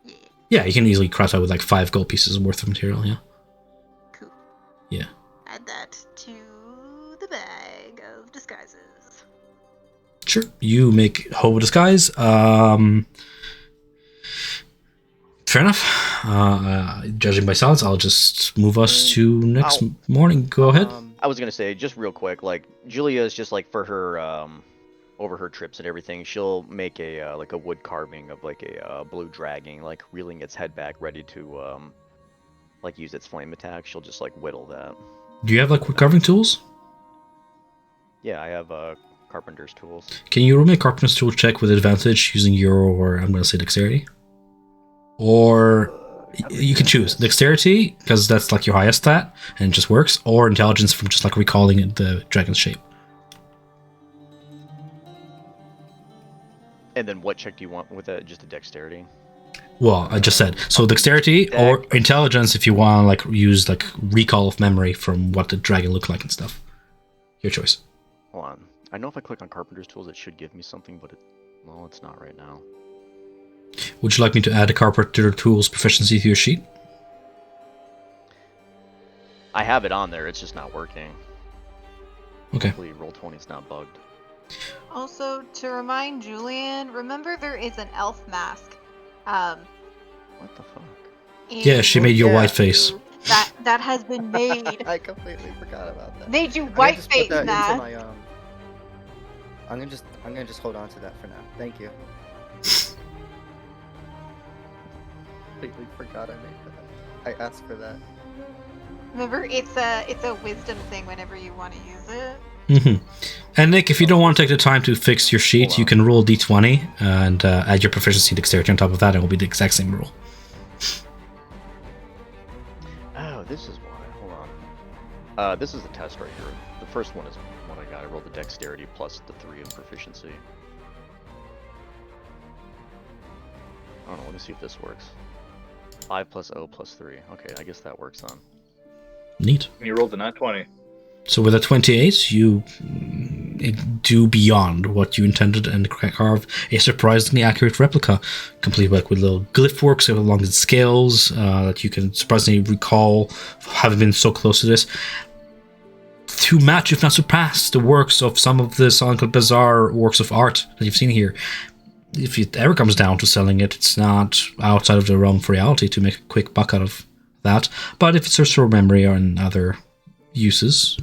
Yeah, Yeah, you can easily craft that with like 5 gold pieces worth of material, yeah. cool. Yeah. Add that to the bag of disguises. Sure. You make hobo disguise. Fair enough. Judging by silence, I'll just move us to next morning. Go ahead. I was gonna say, just real quick, like Julia is just like for her over her trips and everything, she'll make a like a wood carving of like a blue dragon, like reeling its head back, ready to like use its flame attack. She'll just like whittle that. Do you have like carving tools? Yeah, I have carpenter's tools. Can you roll me a carpenter's tool check with advantage using your, I'm going to say dexterity? Or you can choose dexterity, because that's like your highest stat, and it just works, or intelligence from just like recalling the dragon's shape. And then what check do you want with it? Just a dexterity? Well, I just said. So dexterity or intelligence if you want to like use like recall of memory from what the dragon looked like and stuff. Your choice. Hold on. I know if I click on carpenter's tools, it should give me something, but well, it's not right now. Would you like me to add a carpenter tools proficiency to your sheet? I have it on there. It's just not working. Okay. Hopefully, Roll20 is not bugged. Also, to remind Julian, remember there is an elf mask. What the fuck? Yeah, she made you a white face. That has been made. I completely forgot about that. Made you I'm gonna white just put face that mask. into my, I'm gonna just hold on to that for now. Thank you. Completely forgot I made that. I asked for that. Remember, it's a wisdom thing whenever you want to use it. Mm-hmm. And Nick, if you don't want to take the time to fix your sheet, you can roll d20 and add your proficiency dexterity on top of that, and it will be the exact same roll. Oh, this is why. Hold on. This is the test right here. The first one is what I got. I rolled the dexterity plus the 3 in proficiency. I don't know. Let me see if this works. 5 plus O plus 3. Okay, I guess that works then. Neat. And you rolled a nat 20. So with a 28, you do beyond what you intended and carve a surprisingly accurate replica, complete with little glyph works along the scales that you can surprisingly recall having been so close to this. To match, if not surpass, the works of some of the Sonic Bazaar works of art that you've seen here. If it ever comes down to selling it, it's not outside of the realm of reality to make a quick buck out of that. But if it serves for memory or in other uses,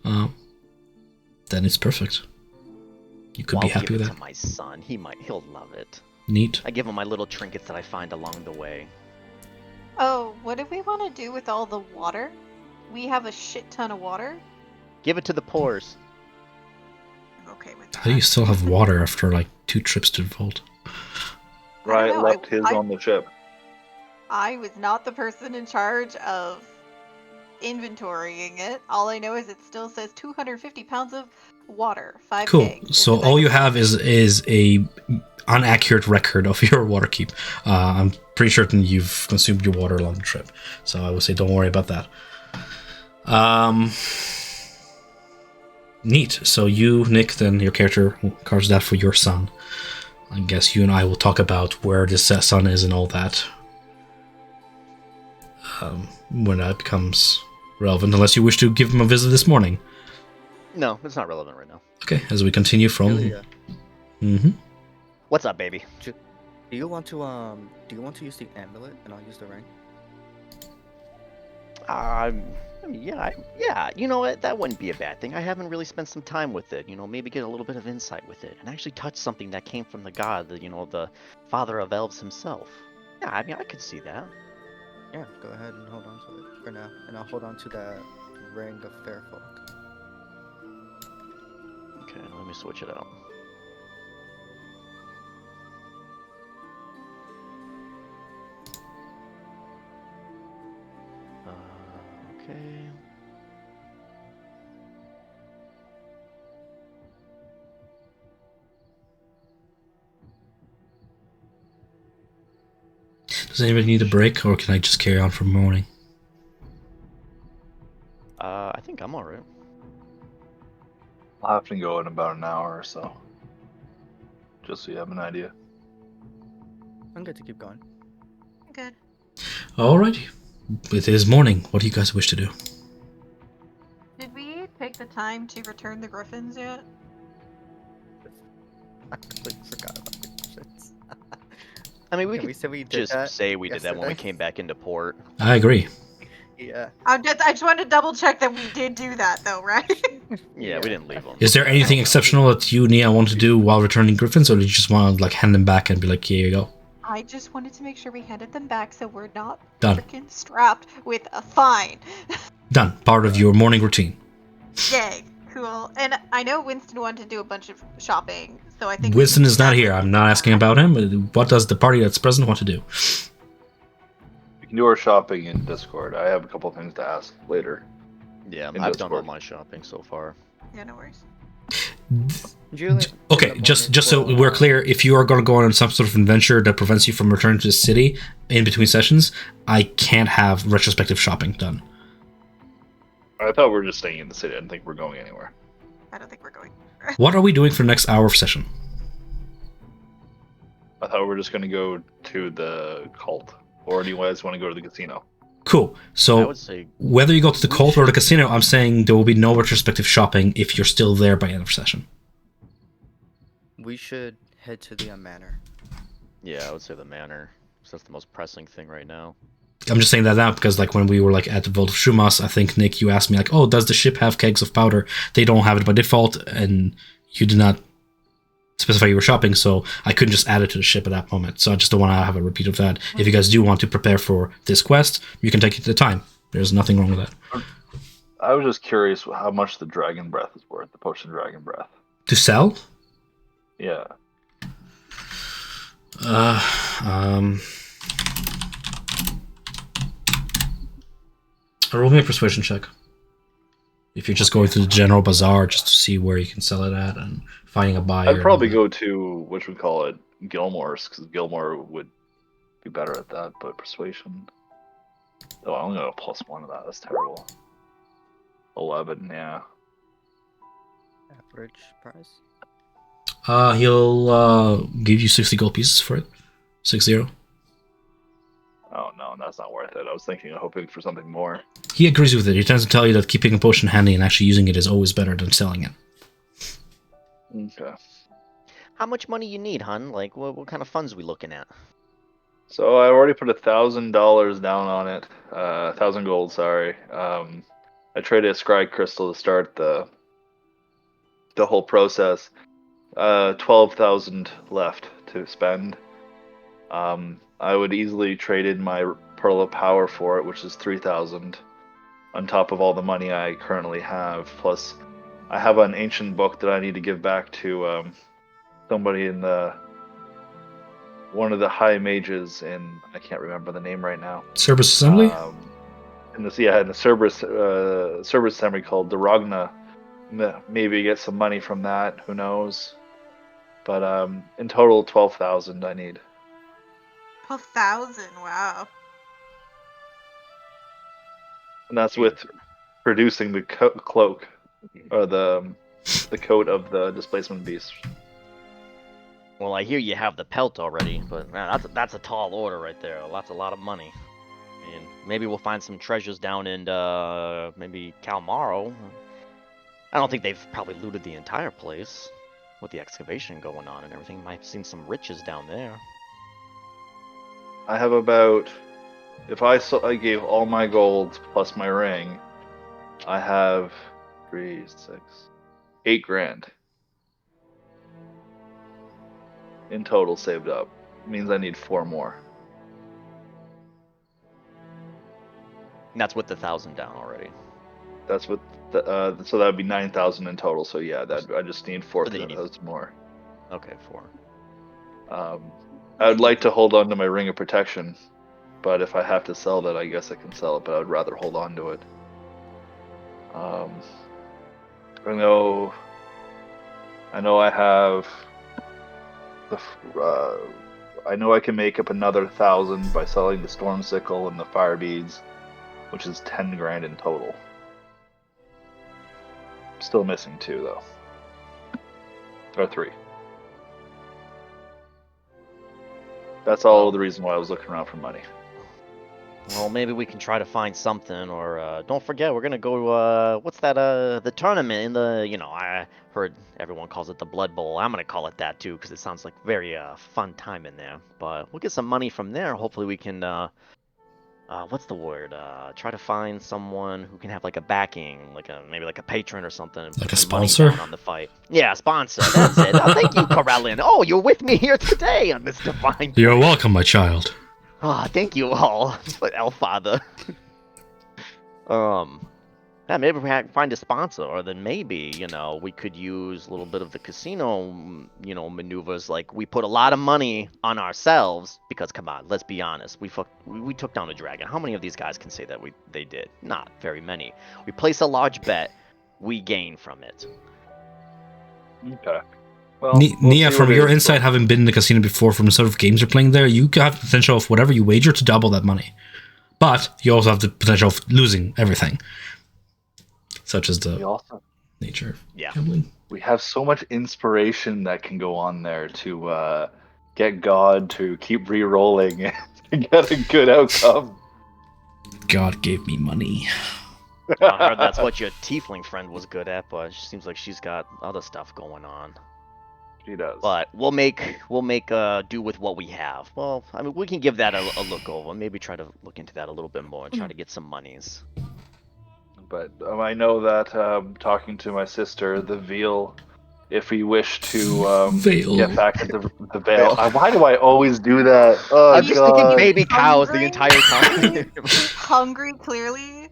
then it's perfect. You could be I'll happy give with it that. to my son. He'll love it. Neat. I give him my little trinkets that I find along the way. Oh, what do we want to do with all the water? We have a shit ton of water. Give it to the poors. I'm okay with How do you that. still have water after like 2 trips to the vault? Riot know, left his I- on the ship. I was not the person in charge of inventorying it. All I know is it still says 250 pounds of water, 5 Cool. kegs. It's So a bag all you of have water. is a inaccurate record of your water keep. I'm pretty certain you've consumed your water along the trip, so I would say don't worry about that. Neat. So you, Nick, then your character carves that for your son. I guess you and I will talk about where this son is and all that when that becomes relevant, unless you wish to give him a visit this morning. No, it's not relevant right now. Okay, as we continue from... Julia, Mm-hmm. What's up, baby? do you want to use the amulet and I'll use the ring? I mean, yeah. You know what? That wouldn't be a bad thing. I haven't really spent some time with it. You know, maybe get a little bit of insight with it, and actually touch something that came from the god, the father of elves himself. Yeah, I mean, I could see that. Yeah, go ahead and hold on to it for now, and I'll hold on to that ring of fair folk. Okay, let me switch it out. Okay. Does anybody need a break, or can I just carry on from morning? I think I'm alright. I'll have to go in about an hour or so. Just so you have an idea. I'm good to keep going. Good. Alrighty. It is morning. What do you guys wish to do? Did we take the time to return the griffins yet? I completely forgot about the questions. I mean, we Yeah, could we said we did just that say we did that when we yesterday. came back into port. I agree. Yeah. I just wanted to double check that we did do that though, right? Yeah, we didn't leave them. Is there anything exceptional that you, Nia, want to do while returning griffins, or do you just want to like hand them back and be like, here you go? I just wanted to make sure we handed them back so we're not Done. freaking strapped with a fine. Done. Part of your morning routine. Yay, cool. And I know Winston wanted to do a bunch of shopping, so I think Winston we can is do not that here. when I'm we not get asking back. about him. What does the party that's present want to do? We can do our shopping in Discord. I have a couple things to ask later. Yeah, In I've done all Discord. my shopping so far. Yeah, no worries. Julian, Okay, just so we're clear, if you are going to go on some sort of adventure that prevents you from returning to the city in between sessions, I can't have retrospective shopping done. I thought we were just staying in the city. I didn't think we're going anywhere. I don't think we're going. What are we doing for the next hour of session? I thought we were just going to go to the cult. Or do you guys want to go to the casino? Cool. I So would say whether you go to the cult or the casino, I'm saying there will be no retrospective shopping if you're still there by end of session. we should head to the manor. yeah, I would say the manor. 'Cause that's the most pressing thing right now. I'm just saying that now because like when we were like at the Vault of Shumas, I think Nick, you asked me like, oh, does the ship have kegs of powder? They don't have it by default, and you did not specify you were shopping, so I couldn't just add it to the ship at that moment. So I just don't want to have a repeat of that. If you guys do want to prepare for this quest, you can take it the time. There's nothing wrong with that. I was just curious how much the dragon breath is worth, the potion dragon breath. To sell? Yeah. Roll me a persuasion check. If you're just going through the general bazaar just to see where you can sell it at and finding a buyer. I'd probably go to, what we call it, Gilmore's, because Gilmore would be better at that, but persuasion... Oh, I'm going to +1 of that. That's terrible. 11, yeah. Average price. He'll give you 60 gold pieces for it. 60. Oh, no, that's not worth it. I was hoping for something more. He agrees with it. He tends to tell you that keeping a potion handy and actually using it is always better than selling it. Okay. How much money you need, hun? Like, what kind of funds we looking at? So I already put $1,000 down on it. 1,000 gold, sorry. I I traded a scry crystal to start the whole process. 12,000 left to spend. I would easily trade in my Pearl of Power for it, which is 3,000, on top of all the money I currently have. Plus, I have an ancient book that I need to give back to somebody in one of the high mages in, I can't remember the name right now. Service Assembly? In the Cerberus Assembly called Durogna. Maybe get some money from that. Who knows? But in total, 12,000 I need. 12,000. Wow. And that's with producing the cloak, or the coat of the displacement beast. Well, I hear you have the pelt already, but man, that's a tall order right there. A lot of money. And maybe we'll find some treasures down in maybe Calmaro. I don't think they've probably looted the entire place with the excavation going on and everything. Might have seen some riches down there. I have about, if I gave all my gold plus my ring, I have 3, 6, 8 grand in total saved up. It means I need 4 more. And that's with the 1,000 down already. That's what. So that would be 9,000 in total. So yeah, that I just need 4,000 more. Okay, 4. I would like to hold on to my ring of protection, but if I have to sell that, I guess I can sell it. But I'd rather hold on to it. I know I have I know I can make up another 1,000 by selling the storm sickle and the fire beads, which is 10 grand in total. Still missing 2 though, or 3. That's all the reason why I was looking around for money. Well, maybe we can try to find something, or don't forget, we're gonna go. What's that? The tournament in the. I heard everyone calls it the Blood Bowl. I'm gonna call it that too, because it sounds like very fun time in there. But we'll get some money from there. Hopefully, we can. What's the word? Try to find someone who can have like a backing, maybe like a patron or something. And Like put a some money sponsor? down on the fight. Yeah, sponsor. That's it. Oh, thank you, Corellin. Oh, you're with me here today on this divine. You're welcome, my child. Ah, thank you all, Elfather. Yeah, maybe we can find a sponsor, or then maybe, we could use a little bit of the casino, maneuvers. Like, we put a lot of money on ourselves, because, come on, let's be honest, we took down a dragon. How many of these guys can say that they did? Not very many. We place a large bet, we gain from it. Okay. Well, Nia, from your insight, having been in the casino before, from the sort of games you're playing there, you have the potential of whatever you wager to double that money. But you also have the potential of losing everything. Such as the nature of gambling. We have so much inspiration that can go on there to get God to keep re-rolling and get a good outcome. God gave me money. I heard that's what your tiefling friend was good at, but it seems like she's got other stuff going on. She does. But we'll make do with what we have. Well, I mean, we can give that a look over. Maybe try to look into that a little bit more and try to get some monies. But I know that talking to my sister, the veal, if we wish to get back at the veil. Why do I always do that? Oh, I'm just thinking baby cows the entire time. Hungry, clearly.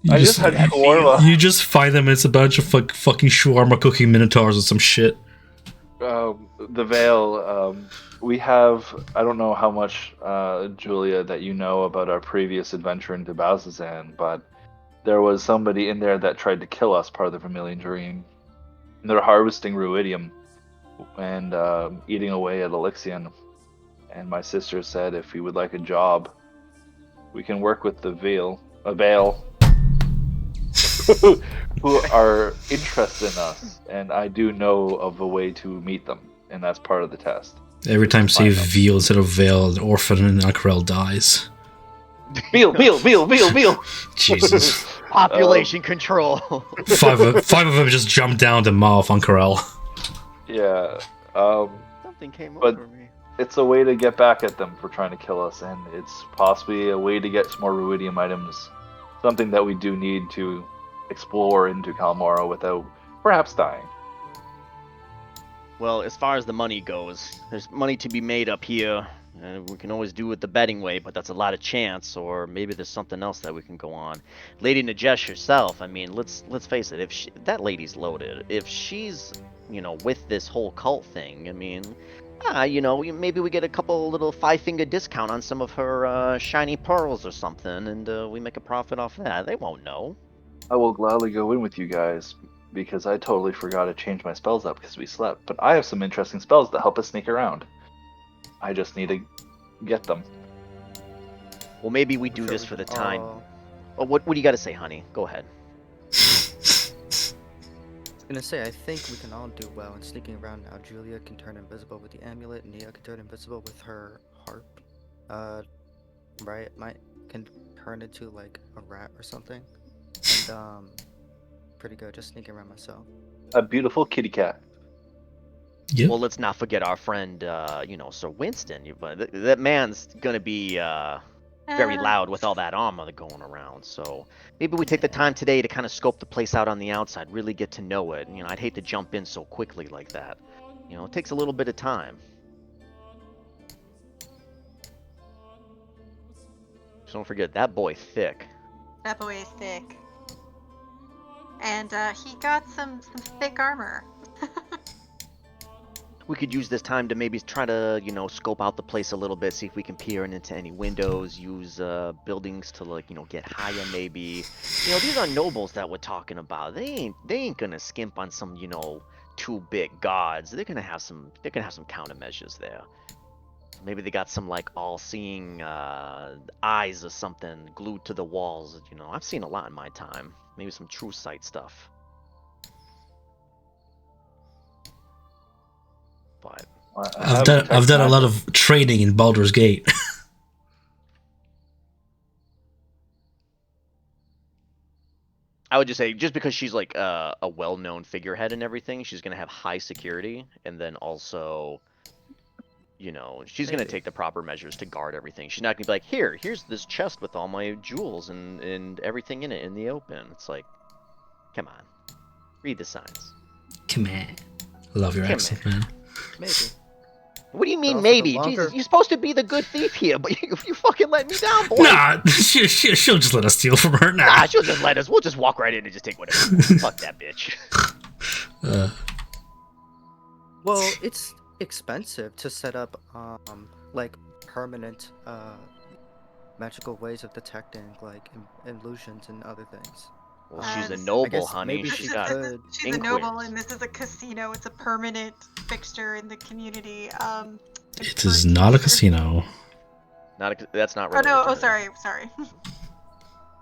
I just had shawarma. You just find them and it's a bunch of fucking shawarma cooking minotaurs or some shit. The veil, we have, I don't know how much, Julia, that you know about our previous adventure into Bazazan, but there was somebody in there that tried to kill us, part of the Vermilion Dream. And they're harvesting ruidium and eating away at Elixion. And my sister said if we would like a job, we can work with the veil, who are interested in us. And I do know of a way to meet them, and that's part of the test. Every time say veal instead of veil, an orphan in Akrel dies. Veal! Jesus. Population control. Five of them just jumped down the mouth on Corel. Yeah. Something came but over me. It's a way to get back at them for trying to kill us, and it's possibly a way to get some more ruidium items something that we do need to explore into Kalmara without perhaps dying. Well, as far as the money goes, there's money to be made up here. And we can always do it the betting way, but that's a lot of chance. Or maybe there's something else that we can go on. Lady Najash herself. I mean, let's face it. If that lady's loaded, if she's with this whole cult thing, I mean, maybe we get a couple little 5-finger discount on some of her shiny pearls or something, and we make a profit off that. They won't know. I will gladly go in with you guys, because I totally forgot to change my spells up because we slept. But I have some interesting spells that help us sneak around. I just need to get them. Well, maybe we do this for the time. Oh, what do you got to say, honey? Go ahead. I was gonna say, I think we can all do well in sneaking around now. Julia can turn invisible with the amulet, Nia can turn invisible with her harp. Right? Can turn into like a rat or something. And pretty good, just sneaking around myself. A beautiful kitty cat. Yep. Well, let's not forget our friend, Sir Winston. But that man's gonna be very loud with all that armor going around. So maybe we take the time today to kind of scope the place out on the outside, really get to know it. I'd hate to jump in so quickly like that. It takes a little bit of time. So don't forget, that boy thick. That boy is thick. And he got some thick armor. We could use this time to maybe try to, scope out the place a little bit, see if we can peer into any windows, use buildings to get higher maybe. These are nobles that we're talking about. They ain't gonna skimp on some, 2 big guards. They're gonna have some countermeasures there. Maybe they got some all-seeing eyes or something glued to the walls. I've seen a lot in my time. Maybe some true sight stuff. But I've done a lot of training in Baldur's Gate. I would just say, just because she's a well-known figurehead and everything, she's gonna have high security, and then also, she's gonna take the proper measures to guard everything. She's not gonna be like, here's this chest with all my jewels and everything in it in the open. It's like, come on, read the signs. Come on, love your accent, man. Maybe. What do you mean, maybe? Jesus, you're supposed to be the good thief here, but you fucking let me down, boy. Nah, she'll just let us steal from her. Nah, she'll just let us. We'll just walk right in and just take whatever. Fuck that bitch. Well, it's expensive to set up permanent magical ways of detecting illusions and other things. Well, she's a noble, honey. Maybe She's a noble, and this is a casino. It's a permanent fixture in the community. It is not a casino. That's not Oh related. no! To Oh, her. sorry.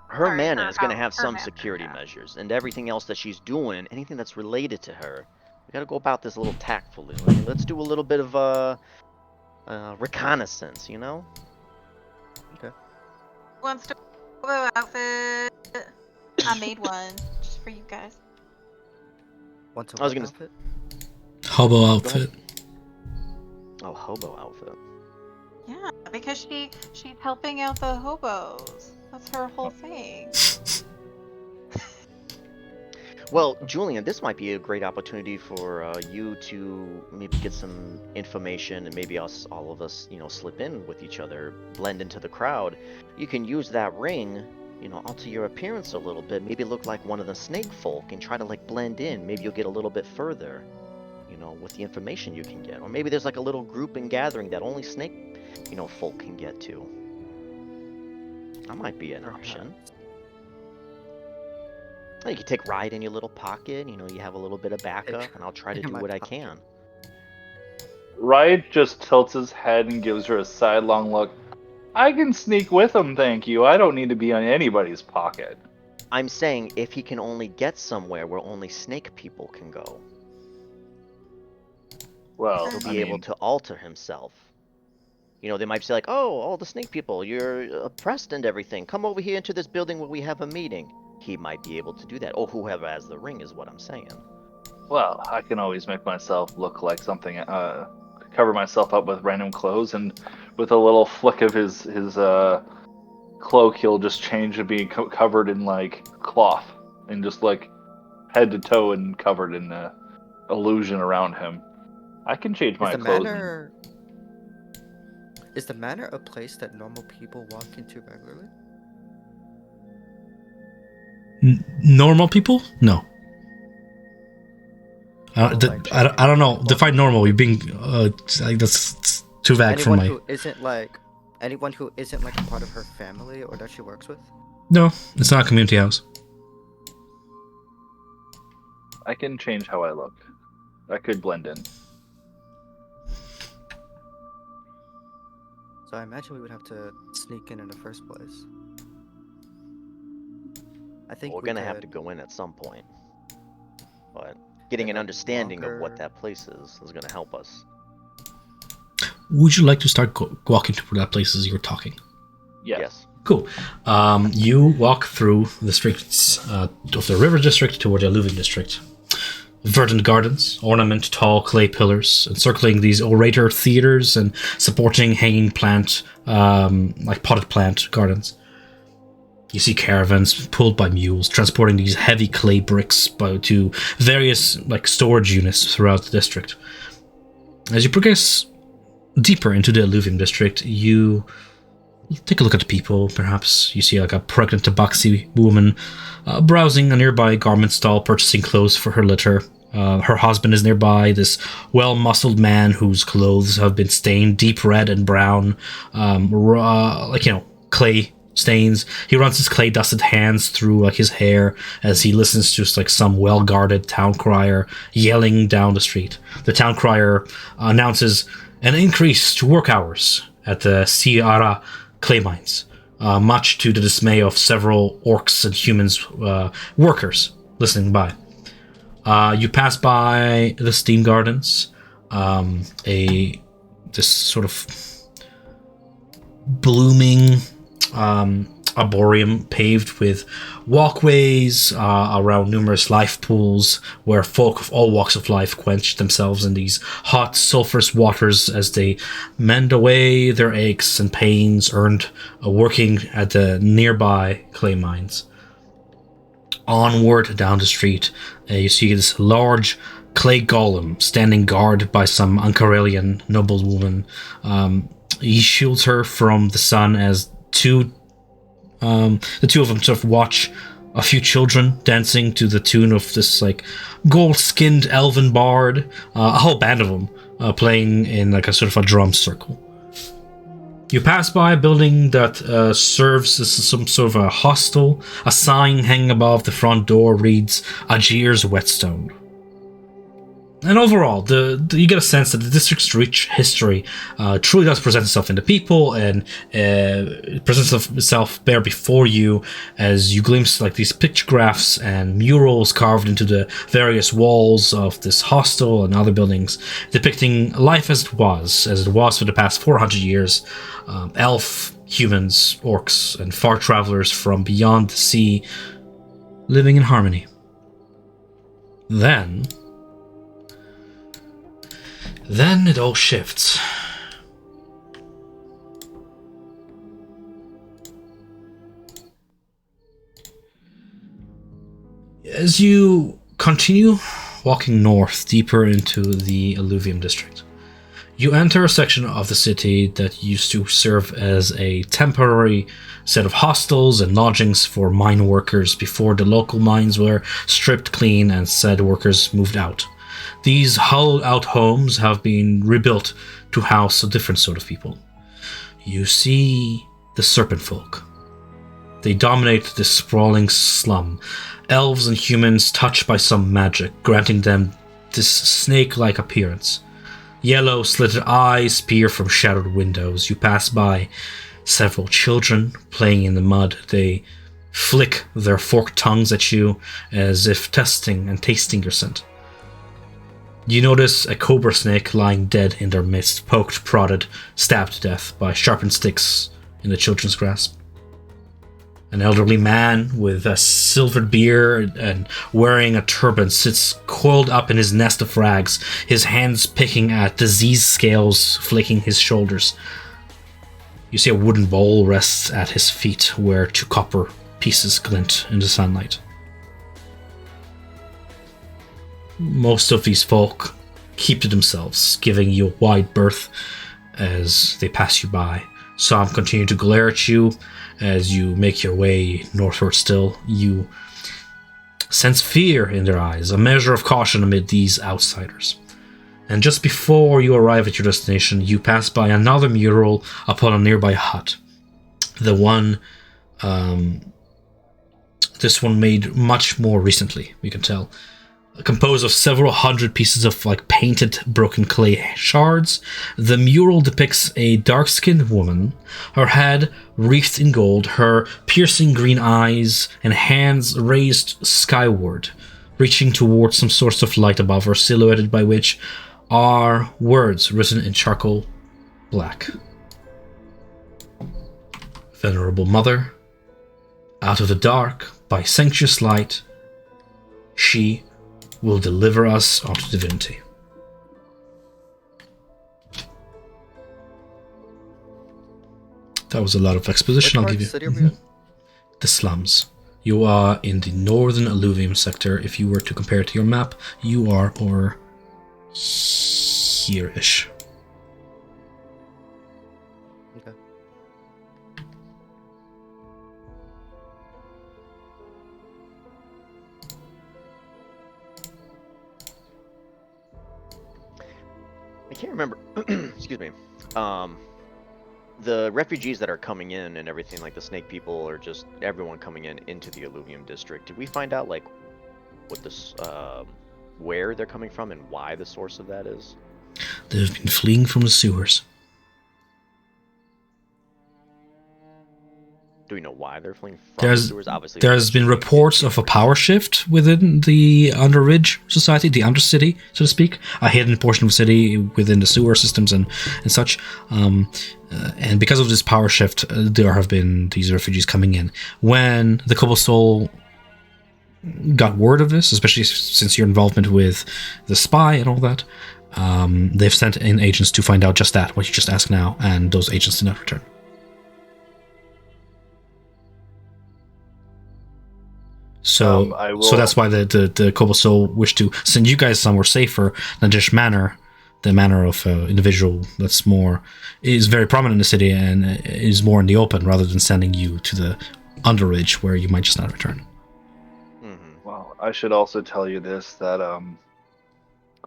Her manor is going to have her some manor, security yeah. measures, and everything else that she's doing, anything that's related to her, we got to go about this a little tactfully. Let's do a little bit of reconnaissance, Okay. Wants to hobo outfit. I made one just for you guys. I was gonna- outfit? Hobo outfit. Oh, hobo outfit. Yeah, because she's helping out the hobos. That's her whole thing. Well, Julian, this might be a great opportunity for you to maybe get some information, and maybe all of us, slip in with each other, blend into the crowd. You can use that ring, alter your appearance a little bit, maybe look like one of the snake folk and try to blend in. Maybe you'll get a little bit further, with the information you can get. Or maybe there's a little group and gathering that only snake, folk can get to. That might be an option. You can take Ride in your little pocket, you have a little bit of backup, and I'll try to In do my what I pocket. can. Riot just tilts his head and gives her a sidelong look. I can sneak with him, thank you. I don't need to be on anybody's pocket. I'm saying if he can only get somewhere where only snake people can go, Well, he'll be able to alter himself. They might say oh, all the snake people, you're oppressed and everything. Come over here into this building where we have a meeting. He might be able to do that. Or whoever has the ring is what I'm saying. Well, I can always make myself look like something, cover myself up with random clothes, and with a little flick of his cloak, he'll just change to being covered in like cloth and just like head to toe and covered in the illusion around him. I can change my clothes. Is the manor a place that normal people walk into regularly? Normal people? No. I don't know. Define normal. You're being like that's too vague for my. Anyone who isn't like a part of her family or that she works with. No, it's not a community house. I can change how I look. I could blend in. So I imagine we would have to sneak in the first place. I think we're gonna have to go in at some point, but getting an understanding of what that place is gonna help us. Would you like to start walking to that place as you're talking? Yes. Cool. You walk through the streets of the river district toward the alluvium district. Verdant gardens ornament tall clay pillars, encircling these orator theaters and supporting hanging plant, like potted plant gardens. You see caravans pulled by mules, transporting these heavy clay bricks to various like storage units throughout the district. As you progress deeper into the alluvium district, you take a look at the people. Perhaps you see like a pregnant tabaxi woman browsing a nearby garment stall, purchasing clothes for her litter. Her husband is nearby, this well-muscled man whose clothes have been stained deep red and brown, clay stains. He runs his clay-dusted hands through like his hair as he listens to like some well-guarded town crier yelling down the street. The town crier announces an increase to work hours at the Ciara clay mines, much to the dismay of several orcs and humans workers listening by. You pass by the steam gardens, this sort of blooming arboreum paved with walkways around numerous life pools where folk of all walks of life quench themselves in these hot sulphurous waters as they mend away their aches and pains earned working at the nearby clay mines. Onward down the street, you see this large clay golem standing guard by some Ankarelian noblewoman. He shields her from the sun as the two of them sort of watch a few children dancing to the tune of this like gold-skinned elven bard, a whole band of them playing in like a sort of a drum circle. You pass by a building that serves as some sort of a hostel. A sign hanging above the front door reads Ajir's Whetstone. And overall, you get a sense that the district's rich history truly does present itself in the people, and it presents itself bare before you as you glimpse like these pictographs and murals carved into the various walls of this hostel and other buildings, depicting life as it was for the past 400 years. Elf, humans, orcs, and far travelers from beyond the sea living in harmony. Then it all shifts. As you continue walking north deeper into the alluvium district, you enter a section of the city that used to serve as a temporary set of hostels and lodgings for mine workers before the local mines were stripped clean and said workers moved out. These hollowed-out homes have been rebuilt to house a different sort of people. You see the serpent folk. They dominate this sprawling slum, elves and humans touched by some magic, granting them this snake-like appearance. Yellow slitted eyes peer from shadowed windows. You pass by several children playing in the mud. They flick their forked tongues at you as if testing and tasting your scent. You notice a cobra snake lying dead in their midst, poked, prodded, stabbed to death by sharpened sticks in the children's grasp. An elderly man with a silvered beard and wearing a turban sits coiled up in his nest of rags, his hands picking at disease scales flicking his shoulders. You see a wooden bowl rests at his feet where 2 copper pieces glint in the sunlight. Most of these folk keep to themselves, giving you a wide berth as they pass you by. Some continue to glare at you as you make your way northward still. You sense fear in their eyes, a measure of caution amid these outsiders. And just before you arrive at your destination, you pass by another mural upon a nearby hut. The one, this one made much more recently, you can tell. Composed of several hundred pieces of painted broken clay shards, the mural depicts a dark-skinned woman, her head wreathed in gold, her piercing green eyes and hands raised skyward, reaching towards some source of light above her, silhouetted by which are words written in charcoal black. Venerable Mother, out of the dark, by sanctious light, she will deliver us unto divinity. That was a lot of exposition. I'll give you. City are we in? The slums. You are in the northern alluvium sector. If you were to compare it to your map, you are over here-ish. Okay. I can't remember. Excuse me. The refugees that are coming in and everything, like the snake people, or just everyone coming in into the alluvium district. Did we find out what this, where they're coming from and why the source of that is? They've been fleeing from the sewers. Do we know why they're fleeing from the sewers? Obviously, there's been reports of a power shift within the Underridge Society, the Undercity, so to speak, a hidden portion of the city within the sewer systems and such. And because of this power shift, there have been these refugees coming in. When the Cobble Soul got word of this, especially since your involvement with the spy and all that, they've sent in agents to find out just that, what you just asked now, and those agents did not return. So, so that's why the Cobble Soul wished to send you guys somewhere safer, Najash Manor, the manor of individual that's is very prominent in the city and is more in the open, rather than sending you to the Underridge where you might just not return. Mm-hmm. Well, I should also tell you this, that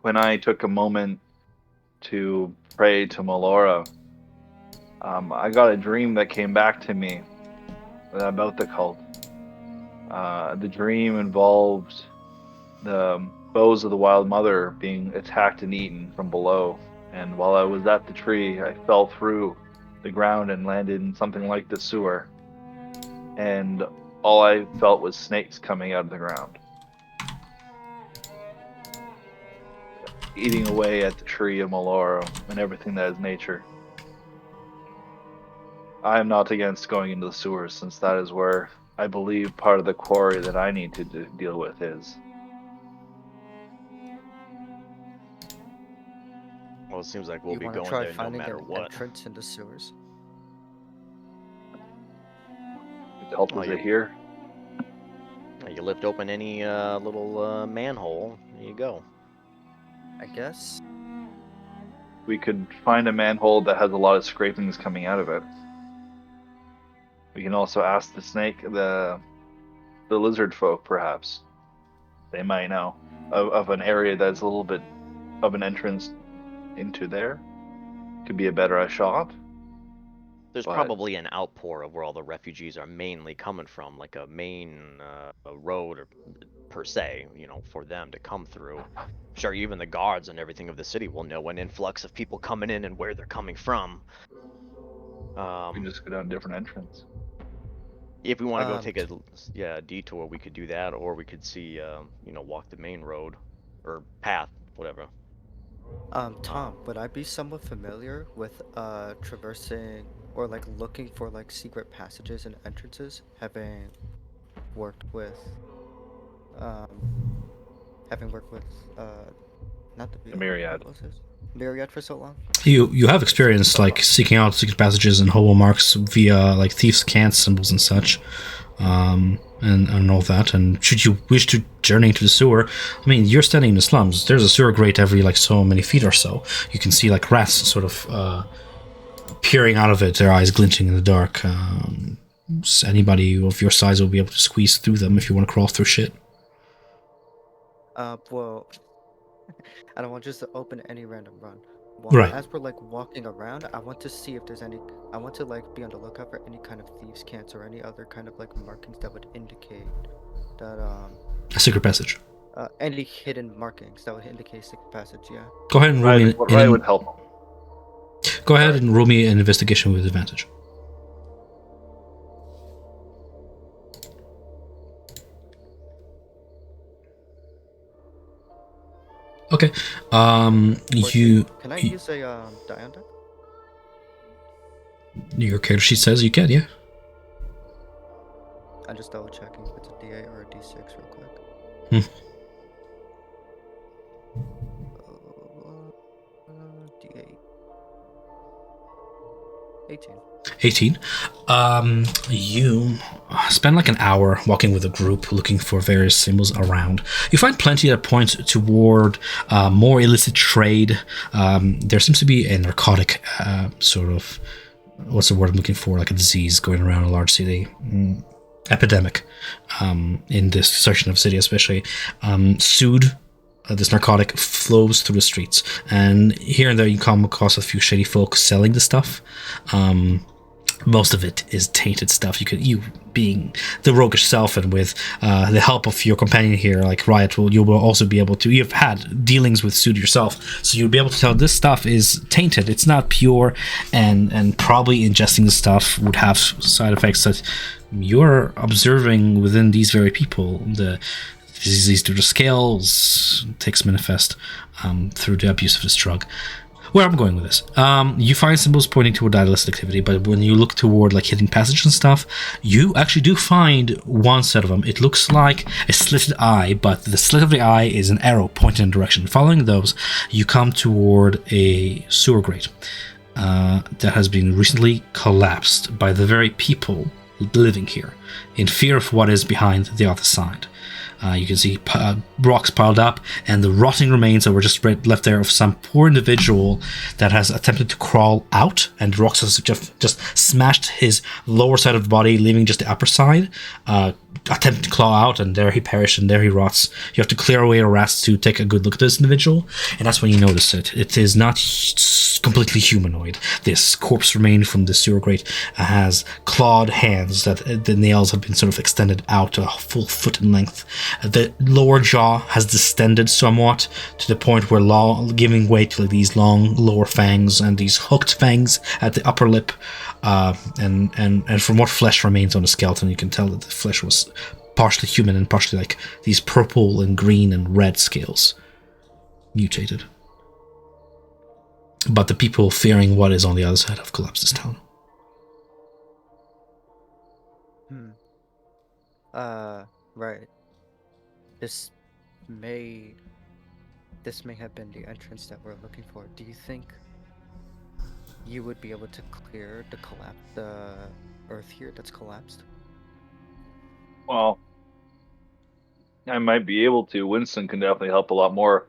when I took a moment to pray to Melora, I got a dream that came back to me about the cult. The dream involved the bows of the Wild Mother being attacked and eaten from below. And while I was at the tree, I fell through the ground and landed in something like the sewer. And all I felt was snakes coming out of the ground, eating away at the tree of Melora and everything that is nature. I am not against going into the sewers, since that is where I believe part of the quarry that I need to deal with is. Well, it seems like we'll be You want to going try there no finding matter an what. entrance into sewers? Help is it here? You lift open any little manhole, there you go. I guess. We could find a manhole that has a lot of scrapings coming out of it. We can also ask the snake, the lizard folk, perhaps. They might know of an area that's a little bit of an entrance into there. Could be a better shot. There's probably an outpour of where all the refugees are mainly coming from, like a main road or, per se, for them to come through. Sure, even the guards and everything of the city will know an influx of people coming in and where they're coming from. We can just go down a different entrance. If we want to go take a detour, we could do that, or we could see, walk the main road or path, whatever. Tom, would I be somewhat familiar with traversing or looking for secret passages and entrances, having worked with Not the The Myriad. What was this? Myriad for so long. You have experience like seeking out secret passages and hobo marks via like thieves' cant symbols and such, and all that. And should you wish to journey into the sewer, I mean, you're standing in the slums. There's a sewer grate every like so many feet or so. You can see like rats sort of peering out of it, their eyes glinting in the dark. Anybody of your size will be able to squeeze through them if you want to crawl through shit. Well, I don't want just to open any random run. Right. As we're like walking around, I want to see if there's any. I want to like be on the lookout for any kind of thieves' cants or any other kind of like markings that would indicate that A secret passage. Any hidden markings that would indicate secret passage. Yeah. Go ahead and roll me. Right would help. Go ahead and roll me an investigation with advantage. Okay. You. Can I use a die on deck? Your character sheet says you can, yeah. I'm just double checking if it's a D8 or a D6 real quick. D8. 18. 18. You spend like an hour walking with a group looking for various symbols around. You find plenty that point toward more illicit trade. There seems to be a narcotic sort of, what's the word I'm looking for, like a disease going around a large city. Epidemic in this section of city especially. Sood, this narcotic, flows through the streets, and here and there you come across a few shady folk selling the stuff. Most of it is tainted stuff. You being the roguish self, and with the help of your companion here, like Riot, you will also be able to. You've had dealings with Sood yourself, so you'll be able to tell this stuff is tainted. It's not pure, and probably ingesting the stuff would have side effects that you're observing within these very people. The disease through the scales takes manifest through the abuse of this drug. Where I'm going with this, you find symbols pointing toward illicit activity, but when you look toward like hidden passages and stuff, you actually do find one set of them. It looks like a slitted eye, but the slit of the eye is an arrow pointing in a direction. Following those, you come toward a sewer grate that has been recently collapsed by the very people living here, in fear of what is behind the other side. You can see rocks piled up and the rotting remains that were just left there of some poor individual that has attempted to crawl out, and rocks has just smashed his lower side of the body, leaving just the upper side. Attempted to claw out, and there he perished, and there he rots. You have to clear away a rats to take a good look at this individual, and that's when you notice it. It is not completely humanoid. This corpse remain from the sewer grate has clawed hands that the nails have been sort of extended out a full foot in length. The lower jaw has distended somewhat to the point where giving way to these long lower fangs and these hooked fangs at the upper lip. And from what flesh remains on the skeleton, you can tell that the flesh was partially human and partially like these purple and green and red scales mutated. But the people fearing what is on the other side have collapsed this town. Right. This may have been the entrance that we're looking for. Do you think you would be able to clear the earth here that's collapsed? Well, I might be able to. Winston can definitely help a lot more.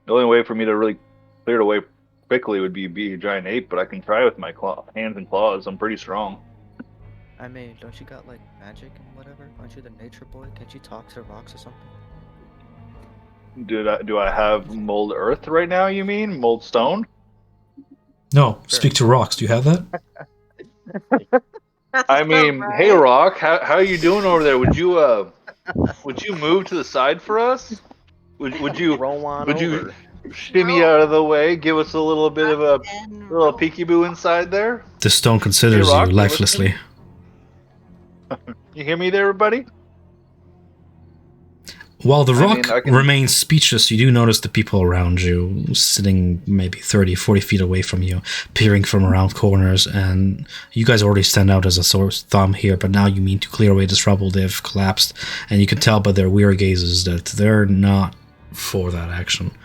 The only way for me to really clear it away quickly would be a giant ape, but I can try with my hands and claws. I'm pretty strong. I mean, don't you got like magic and whatever? Aren't you the nature boy? Can't you talk to the rocks or something? Do I have mold earth right now, you mean? Mold stone? No, speak to rocks. Do you have that? I mean, hey Rock, how you doing over there? Would you move to the side for us? Would you shimmy out of the way? Give us a little bit of a little peekaboo inside there? The stone considers Rock, you lifelessly. You hear me there, everybody? While the rock remains speechless, you do notice the people around you sitting maybe 30, 40 feet away from you, peering from around corners, and you guys already stand out as a sore thumb here, but now you mean to clear away this rubble. They've collapsed, and you can tell by their weary gazes that they're not for that action.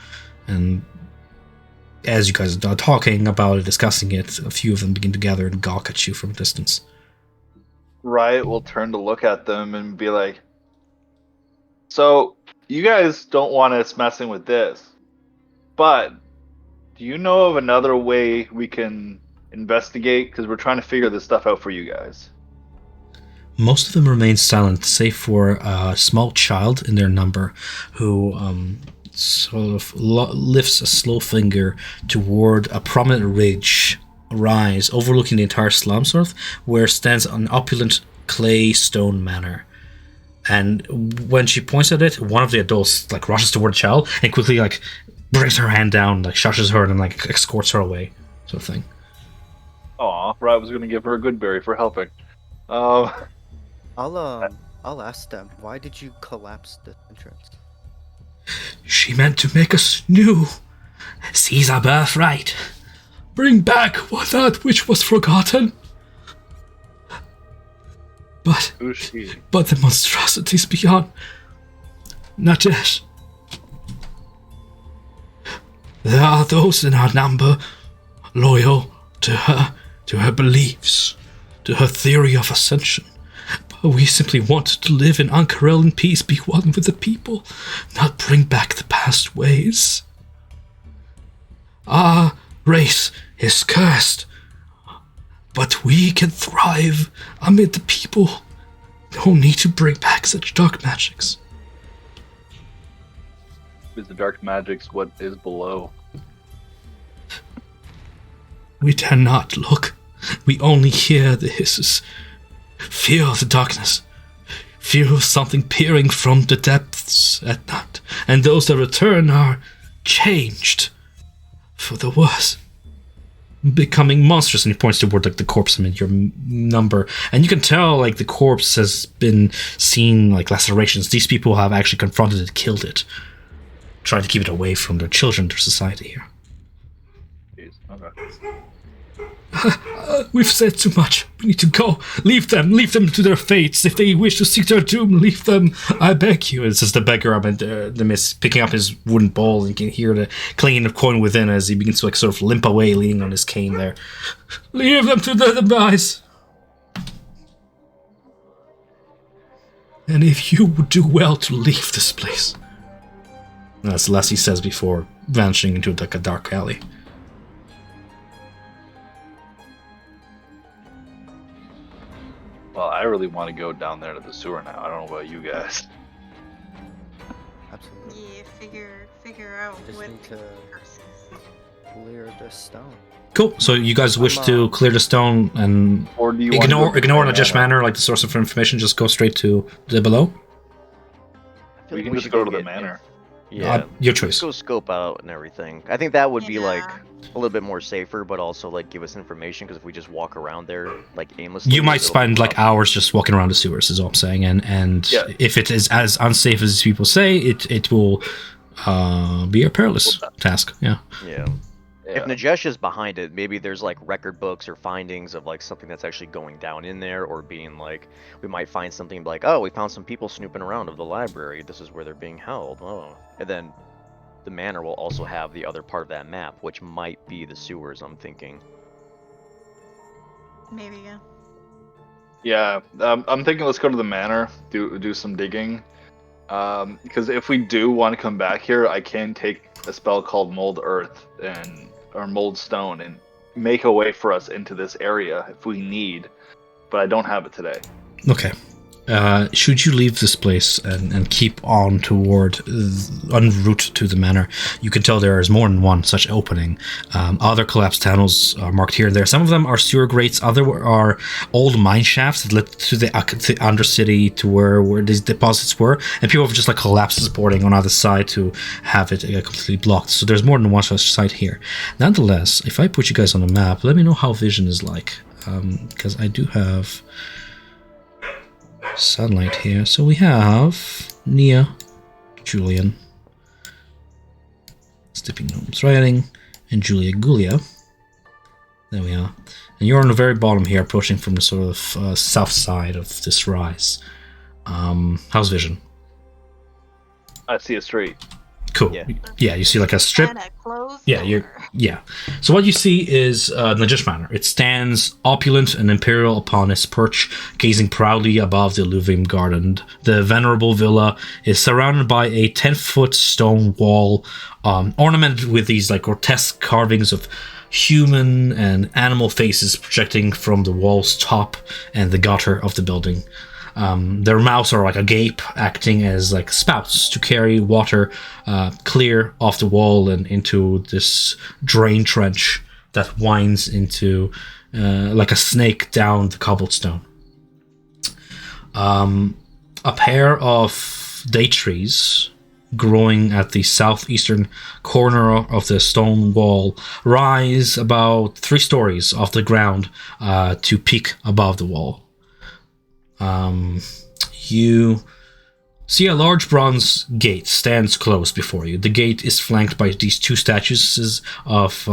And as you guys are talking about it, discussing it, a few of them begin to gather and gawk at you from a distance. Riot will turn to look at them and be like, so, you guys don't want us messing with this, but do you know of another way we can investigate? Because we're trying to figure this stuff out for you guys. Most of them remain silent, save for a small child in their number who sort of lifts a slow finger toward a prominent rise overlooking the entire slum, sort of, where stands an opulent clay stone manor. And when she points at it, one of the adults like rushes toward the child and quickly like brings her hand down, like shushes her and like escorts her away, sort of thing. Aw, Riot was going to give her a good berry for helping. I'll ask them. Why did you collapse the entrance? She meant to make us new, seize our birthright, bring back that which was forgotten. But the monstrosities beyond. Najash. There are those in our number loyal to her beliefs, to her theory of ascension. But we simply wanted to live in unquarreled peace, be one with the people, not bring back the past ways. Our race is cursed, but we can thrive amid the people. No need to bring back such dark magics. With the dark magics, what is below? We dare not look. We only hear the hisses. Feel the darkness. Feel something peering from the depths at night. And those that return are changed for the worse. Becoming monstrous. And he points toward like the corpse in your number. And you can tell like the corpse has been seen like lacerations. These people have actually confronted it, killed it. Trying to keep it away from their children, their society here. Jeez, okay. We've said too much. We need to go. Leave them to their fates. If they wish to seek their doom, leave them. I beg you. It says the beggar up in the mist, picking up his wooden bowl, and you can hear the clanging of coin within as he begins to like sort of limp away, leaning on his cane there. Leave them to their demise. And if you would do well to leave this place. That's the last he says before vanishing into like a dark alley. Well, I really want to go down there to the sewer now. I don't know about you guys. Absolutely. Yeah, figure out Just what need to clear the stone. Cool. So you guys wish to clear the stone and Or do you ignore want to Najash Manor, like the source of information, just go straight to the below? I feel We like can just should go to the get- manor. Yeah, Your let's choice. go scope out and everything. I think that would be like Yeah. a little bit more safer, but also like give us information because if we just walk around there like aimlessly, You might it'll spend be like rough. hours just walking around the sewers, is all I'm saying. And Yeah. if it is as unsafe as people say, it will be a perilous task. Yeah. Yeah. Yeah. If Najash is behind it, maybe there's like record books or findings of like something that's actually going down in there, or being like, we might find something like, oh, we found some people snooping around of the library. This is where they're being held. Oh, and then the manor will also have the other part of that map, which might be the sewers. I'm thinking. Maybe, yeah. Yeah, I'm thinking let's go to the manor, do some digging. Because if we do want to come back here, I can take a spell called Mold Earth or Mold Stone and make a way for us into this area if we need. But I don't have it today. Okay. Should you leave this place and keep on toward en route to the manor, you can tell there is more than one such opening. Other collapsed tunnels are marked here and there. Some of them are sewer grates. Other are old mine shafts that led to the undercity, to where these deposits were, and people have just like collapsed supporting on either side to have it completely blocked. So there's more than one such site here. Nonetheless, if I put you guys on the map, let me know how vision is like, because I do have sunlight here. So we have Nia, Julian, Stepping Gnomes Riding, and Julia Gulia. There we are. And you're on the very bottom here, approaching from the sort of south side of this rise. How's vision? I see a street. Cool. Yeah. Yeah, you see like a strip. And a closed Yeah, door. yeah. So what you see is Najash Manor. It stands opulent and imperial upon its perch, gazing proudly above the alluvium garden. The venerable villa is surrounded by a 10-foot stone wall, ornamented with these like grotesque carvings of human and animal faces projecting from the wall's top and the gutter of the building. Their mouths are like agape, acting as like spouts to carry water clear off the wall and into this drain trench that winds into like a snake down the cobblestone. A pair of date trees growing at the southeastern corner of the stone wall rise about 3 stories off the ground to peak above the wall. You see a large bronze gate stands close before you. The gate is flanked by these 2 statues of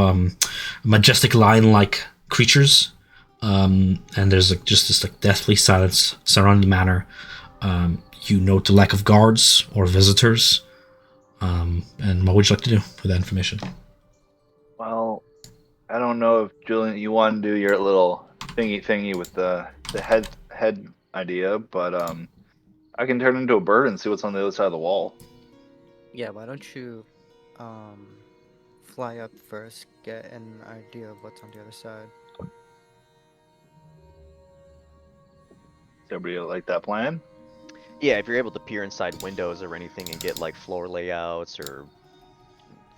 majestic lion-like creatures, and there's like just this like deathly silence surrounding the manor. You note the lack of guards or visitors. And what would you like to do with that information? Well, I don't know if Julian, you want to do your little thingy with the head idea, but I can turn into a bird and see what's on the other side of the wall. Yeah, why don't you fly up first, get an idea of what's on the other side. Does everybody like that plan? Yeah, if you're able to peer inside windows or anything and get like floor layouts or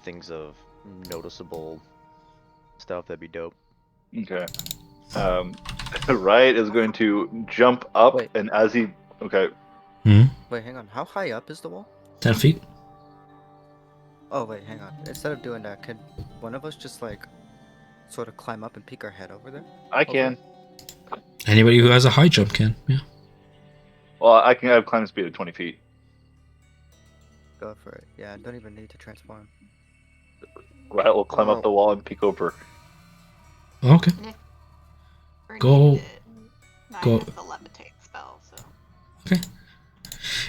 things of noticeable stuff, that'd be dope. Okay. Riot is going to jump up, Wait. and as he... Okay. Wait, hang on. How high up is the wall? 10 feet? Oh, wait, hang on. Instead of doing that, could one of us just, like, sort of climb up and peek our head over there? I can. Anybody who has a high jump can, yeah. Well, I can have climb speed of 20 feet. Go for it. Yeah, I don't even need to transform. Riot will climb up the wall and peek over. Okay. Go- Go. go- The levitate spell, so. Okay.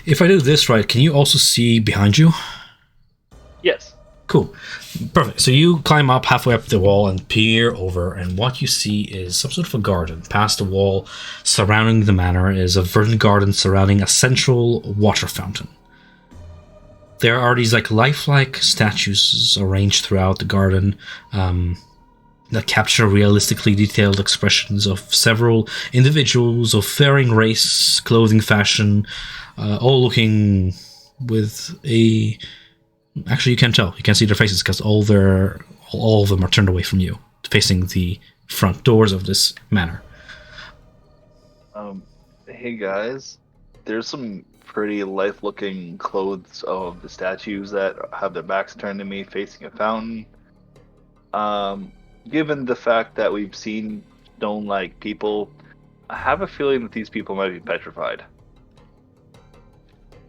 If I do this right, can you also see behind you? Yes. Cool. Perfect. So you climb up halfway up the wall and peer over, and what you see is some sort of a garden. Past the wall surrounding the manor is a verdant garden surrounding a central water fountain. There are these like lifelike statues arranged throughout the garden that capture realistically detailed expressions of several individuals of varying race, clothing, fashion, all looking with a... Actually, you can't tell. You can't see their faces because all of them are turned away from you, facing the front doors of this manor. Hey guys, there's some pretty life-looking clothes of the statues that have their backs turned to me, facing a fountain. Given the fact that we've seen stone-like people, I have a feeling that these people might be petrified.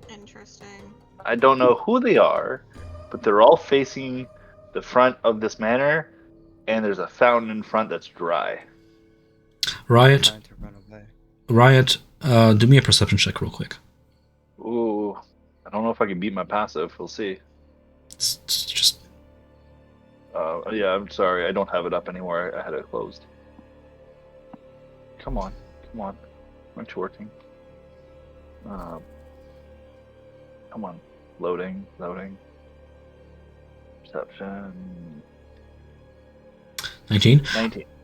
Interesting. I don't know who they are, but they're all facing the front of this manor, and there's a fountain in front that's dry. Riot, Trying to run away. Riot, do me a perception check real quick. Ooh, I don't know if I can beat my passive. We'll see. It's just... Yeah, I'm sorry. I don't have it up anymore. I had it closed. Come on. Aren't you working? Come on. Loading. Perception. 19.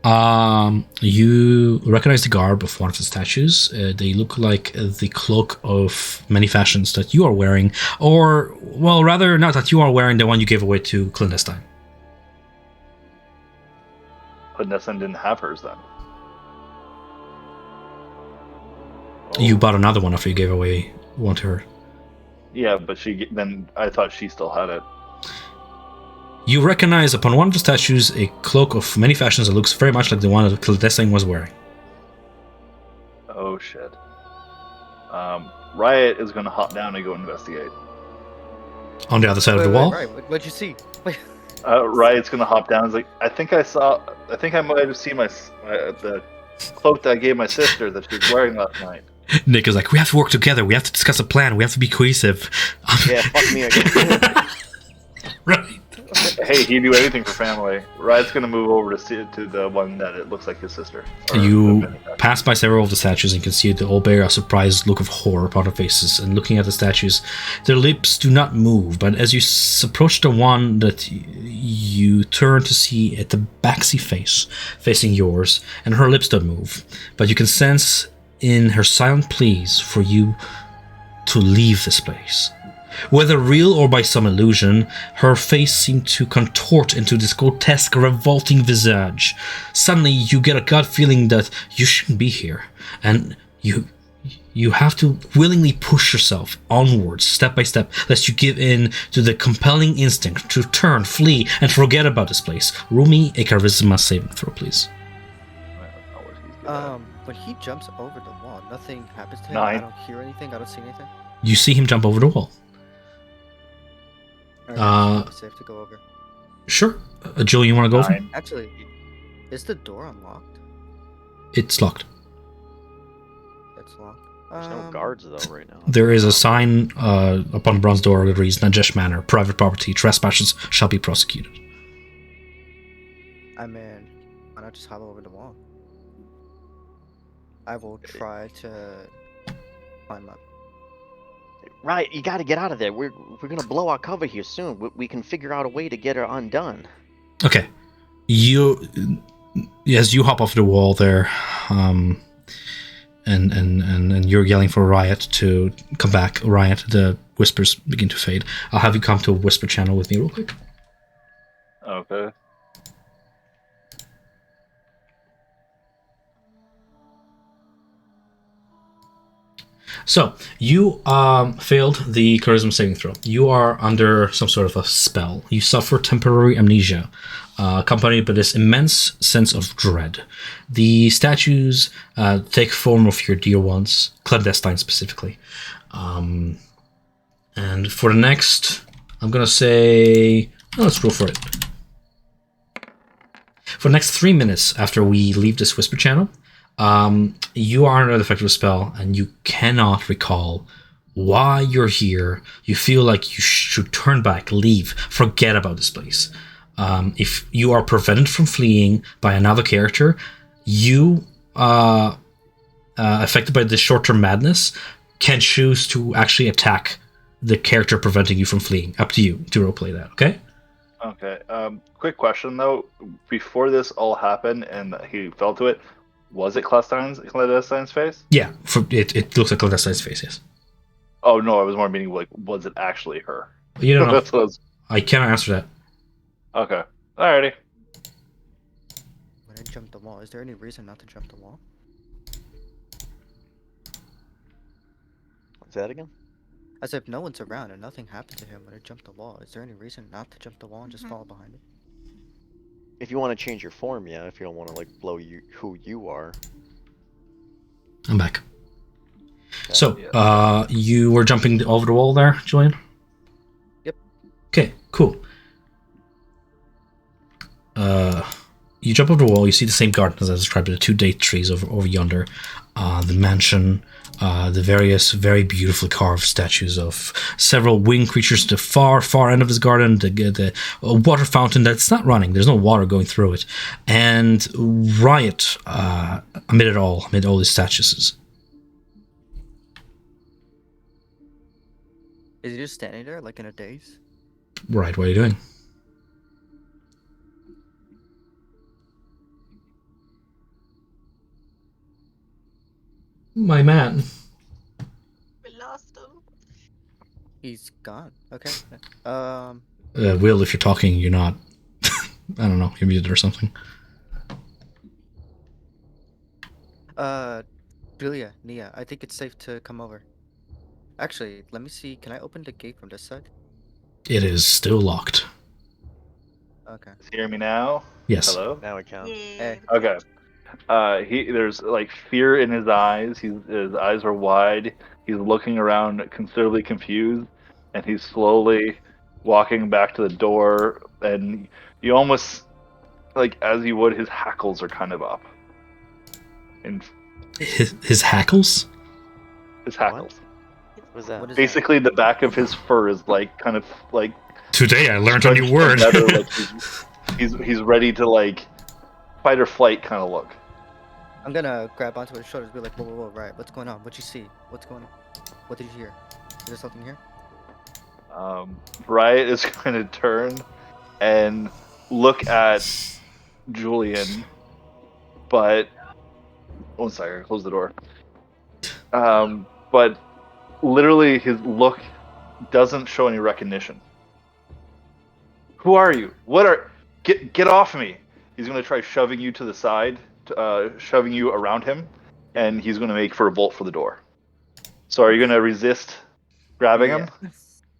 19. You recognize the garb of one of the statues. They look like the cloak of many fashions that you are wearing, or, well, rather not that you are wearing, the one you gave away to Clandestine. But Nessun didn't have hers then. You bought another one after you gave away one to her. Yeah, but then I thought she still had it. You recognize upon one of the statues a cloak of many fashions that looks very much like the one that Clandestine was wearing. Oh shit. Riot is gonna hop down and go investigate. On the other side of the wall? Right, what'd you see? Wait. Riot's gonna hop down. He's like, I think I might have seen the cloak that I gave my sister that she was wearing last night. Nick is like, we have to work together. We have to discuss a plan. We have to be cohesive. Yeah, fuck me again. Right. Hey, he'd do anything for family. Riot's gonna move over to see to the one that it looks like his sister. Or You the- pass by several of the statues and can see they all bear a surprised look of horror upon their faces. And looking at the statues, their lips do not move. But as you approach the one that you turn to see at the backsy face facing yours, and her lips don't move, but you can sense in her silent pleas for you to leave this place. Whether real or by some illusion, her face seemed to contort into this grotesque, revolting visage. Suddenly, you get a gut feeling that you shouldn't be here, and you have to willingly push yourself onwards, step by step, lest you give in to the compelling instinct to turn, flee, and forget about this place. Roll me a charisma saving throw, please. When he jumps over the wall, nothing happens to him. 9. I don't hear anything. I don't see anything. You see him jump over the wall. Alright, it's safe to go over. Sure. Joe, you want to go over? 9. Actually, is the door unlocked? It's locked. It's locked. There's no guards though right now. There is a sign upon the bronze door that reads Najash Manor, private property, trespassers shall be prosecuted. I mean, why not just hop over the wall? I will try to climb up. Right, you got to get out of there. We're gonna blow our cover here soon. We can figure out a way to get her undone. Okay. As you hop off the wall there, and you're yelling for Riot to come back. Riot, the whispers begin to fade. I'll have you come to a whisper channel with me real quick. Okay. So, you failed the charisma saving throw. You are under some sort of a spell. You suffer temporary amnesia, accompanied by this immense sense of dread. The statues take form of your dear ones, clandestine specifically. And for the next, I'm going to say, let's roll for it. For the next 3 minutes after we leave this whisper channel, you are under the effect of a spell and you cannot recall why you're here. You feel like you should turn back, leave, forget about this place. If you are prevented from fleeing by another character, you, affected by this short-term madness, can choose to actually attack the character preventing you from fleeing. Up to you to roleplay that, okay? Okay. Quick question though. Before this all happened and he fell to it, was it clandestine's face? Yeah, it looks like clandestine's face, yes. Oh no, I was more meaning like, was it actually her? You don't know. That's what I was... I cannot answer that. Okay. Alrighty. When I jump the wall, is there any reason not to jump the wall? Say that again? As if no one's around and nothing happened to him when I jumped the wall. Is there any reason not to jump the wall and just follow behind it? If you want to change your form, yeah. If you don't want to like blow who you are. I'm back. So, you were jumping over the wall there, Julian? Yep. Okay, cool. You jump over the wall, you see the same garden as I described, the 2 date trees over yonder, the mansion, the various very beautifully carved statues of several winged creatures at the far end of this garden, the water fountain that's not running, there's no water going through it, and Riot amid all these statues. Is he just standing there like in a daze? Right, what are you doing? My man. We lost him. He's gone. Okay. Will, if you're talking, you're not. I don't know, you're muted or something. Julia, Nia, I think it's safe to come over. Actually, let me see. Can I open the gate from this side? It is still locked. Okay. You hear me now? Yes. Hello? Now it counts. Hey. Okay. There's like fear in his eyes. His eyes are wide. He's looking around, considerably confused, and he's slowly walking back to the door. And you almost, like as you would, his hackles are kind of up. And His hackles? his hackles. What was that? What is Basically, the back of his fur is like kind of like Today I learned a new word. Together, like, he's ready to like fight or flight kind of look. I'm gonna grab onto his shoulders, be like, whoa, right? What's going on? What you see? What's going on? What did you hear? Is there something here? Riot is going to turn and look at Julian, but one second, close the door. But literally, his look doesn't show any recognition. Who are you? Get off me! He's going to try shoving you to the side, shoving you around him, and he's going to make for a bolt for the door. So, are you going to resist grabbing him?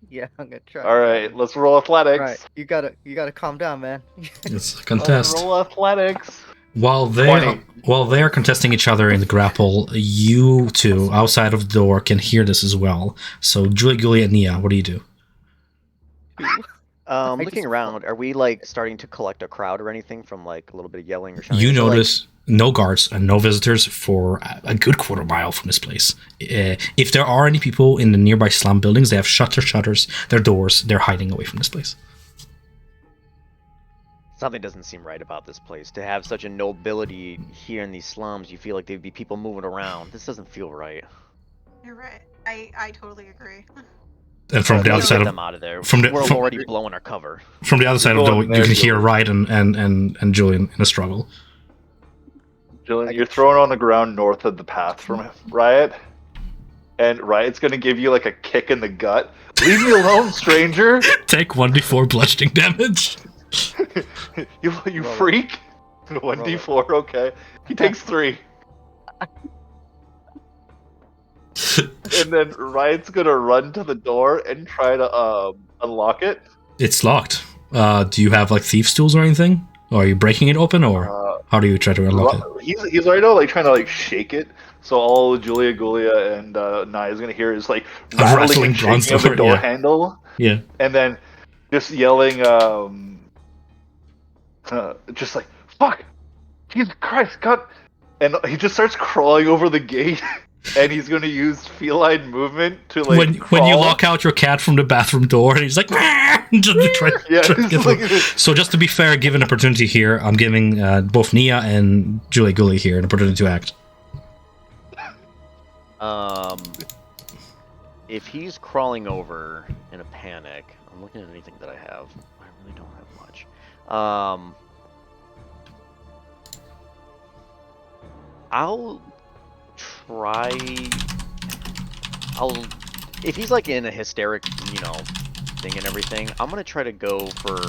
Yeah, I'm gonna try. All right, let's roll athletics. Right, you gotta calm down, man. It's a contest. Let's roll athletics. While they're contesting each other in the grapple, you two outside of the door can hear this as well. So Julie, Gully, and Nia, what do you do? Looking around, are we like starting to collect a crowd or anything from like a little bit of yelling or something? You notice no guards and no visitors for a good quarter mile from this place. If there are any people in the nearby slum buildings, they have shut their shutters, their doors, they're hiding away from this place. Something doesn't seem right about this place. To have such a nobility here in these slums, you feel like there'd be people moving around. This doesn't feel right. You're right. I totally agree. And from the other side them out of there. We're from, already blowing our cover. From the other side of the door, you can hear Riot and Julian in a struggle. Julian, you're thrown on the ground north of the path from Riot, and Riot's gonna give you like a kick in the gut. Leave me alone, stranger! Take 1d4 bludgeoning damage. you freak! 1d4, okay. He takes 3. And then Riot's gonna run to the door and try to unlock it. It's locked. Do you have like thieves' tools or anything? Or are you breaking it open, or how do you try to unlock it? He's right now like trying to like shake it. So all Julia, Gulia, and Naya's gonna hear is like rattling and shaking of the door handle. Yeah. And then just yelling, just like, fuck! Jesus Christ, God! And he just starts crawling over the gate. And he's going to use feline movement to like when you lock out your cat from the bathroom door, and he's like, just to try to get through. So just to be fair, given an opportunity here, I'm giving both Nia and Julie Gully here an opportunity to act. If he's crawling over in a panic, I'm looking at anything that I have. I really don't have much. If he's like in a hysteric, thing and everything, I'm gonna try to go for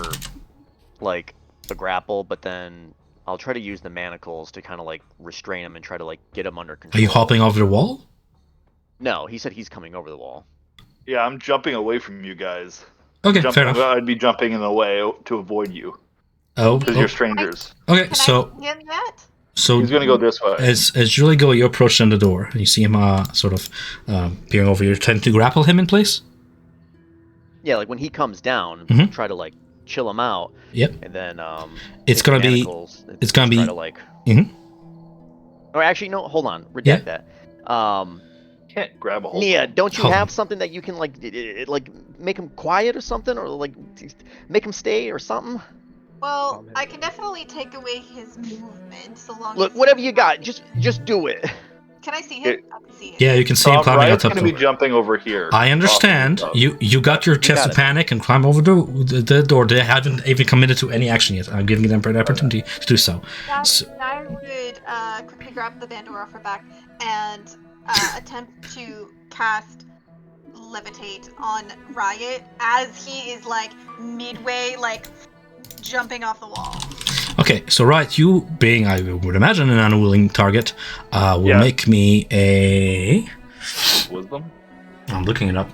like the grapple, but then I'll try to use the manacles to kind of like restrain him and try to like get him under control. Are you hopping over the wall? No, he said he's coming over the wall. Yeah, I'm jumping away from you guys. Okay, fair enough. I'd be jumping in the way to avoid you. Oh, because you're strangers. Okay, so I him yet? So he's gonna go this way. As Julie Go, you approach the door, and you see him sort of peering over. You're trying to grapple him in place. Yeah, like when he comes down, try to like chill him out. Yep. And then it's gonna be. It's gonna be. Try to, like. Or actually, no. Hold on. Reject that. Can't grab a hold. Nia, don't you have something that you can like make him quiet or something, or like make him stay or something? Well, I can definitely take away his movement so long. Look, whatever you got, just do it. Can I see him? I can see him. Yeah, you can see him climbing Riot's up. Gonna be jumping over here. I understand. You got your chest of panic and climb over the door. They haven't even committed to any action yet. I'm giving them an opportunity to do so. I would quickly grab the bandor off her back and attempt to cast levitate on Riot as he is like midway, like jumping off the wall. Okay, so Riot, you being, I would imagine, an unwilling target, will make me a wisdom. I'm looking it up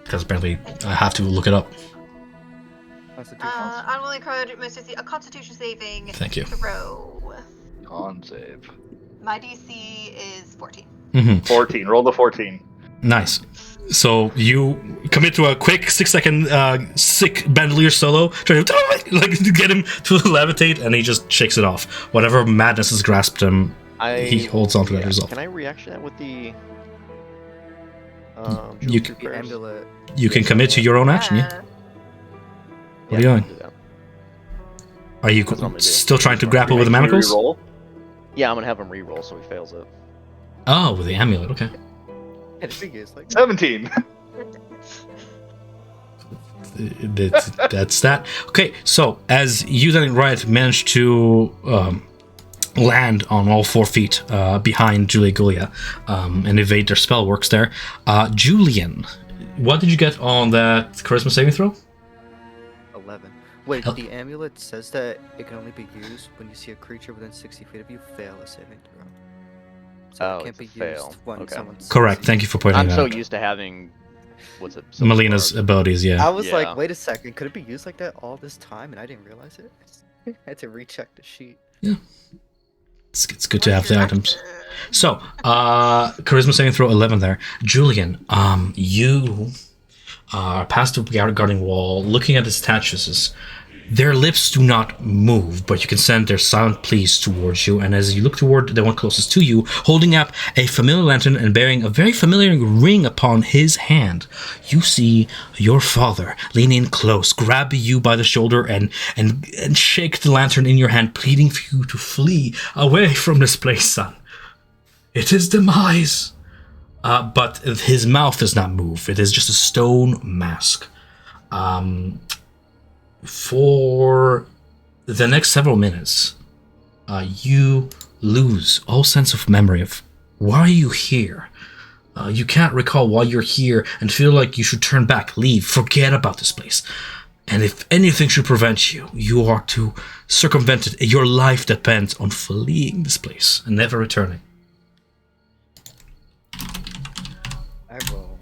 because apparently I have to look it up. Unwilling target must succeed a Constitution saving throw. Con save. My DC is 14. 14. Roll the 14. Nice. So you commit to a quick 6-second sick bandolier solo, trying to get him to levitate, and he just shakes it off. Whatever madness has grasped him, he holds on to that result. Can I reaction that with the? You can commit to your own action, yeah. Where are you I can going? do that. Are you That's what I'm gonna do. still trying to grapple with the Make sure you manacles? roll. Yeah, I'm gonna have him re-roll so he fails it. Oh, with the amulet. Okay. And the thing is, like, 17. That's that. Okay, so as you then manage to land on all 4 feet behind Julia Gulia and evade their spell works there. Julian, what did you get on that charisma saving throw? 11. Wait, Hell. the amulet says that it can only be used when you see a creature within 60 feet of you fail a saving throw. So Oh, it can't it's be a fail. used when Okay. someone's Correct. 60. Thank you for pointing I'm that so out. used to having what's it? Silver Melina's Barbs. abilities, yeah. I was Yeah. like, wait a second, could it be used like that all this time and I didn't realize it? I had to recheck the sheet. It's good to have the items. So, charisma saving throw 11 there. Julian, you are past the guarding wall, looking at the statues. Their lips do not move, but you can sense their silent pleas towards you. And as you look toward the one closest to you, holding up a familiar lantern and bearing a very familiar ring upon his hand, you see your father leaning close, grab you by the shoulder and shake the lantern in your hand, pleading for you to flee away from this place, son. It is demise. But his mouth does not move. It is just a stone mask. For the next several minutes, you lose all sense of memory of why you here. You can't recall why you're here and feel like you should turn back, leave, forget about this place. And if anything should prevent you, you are to circumvent it. Your life depends on fleeing this place and never returning. I will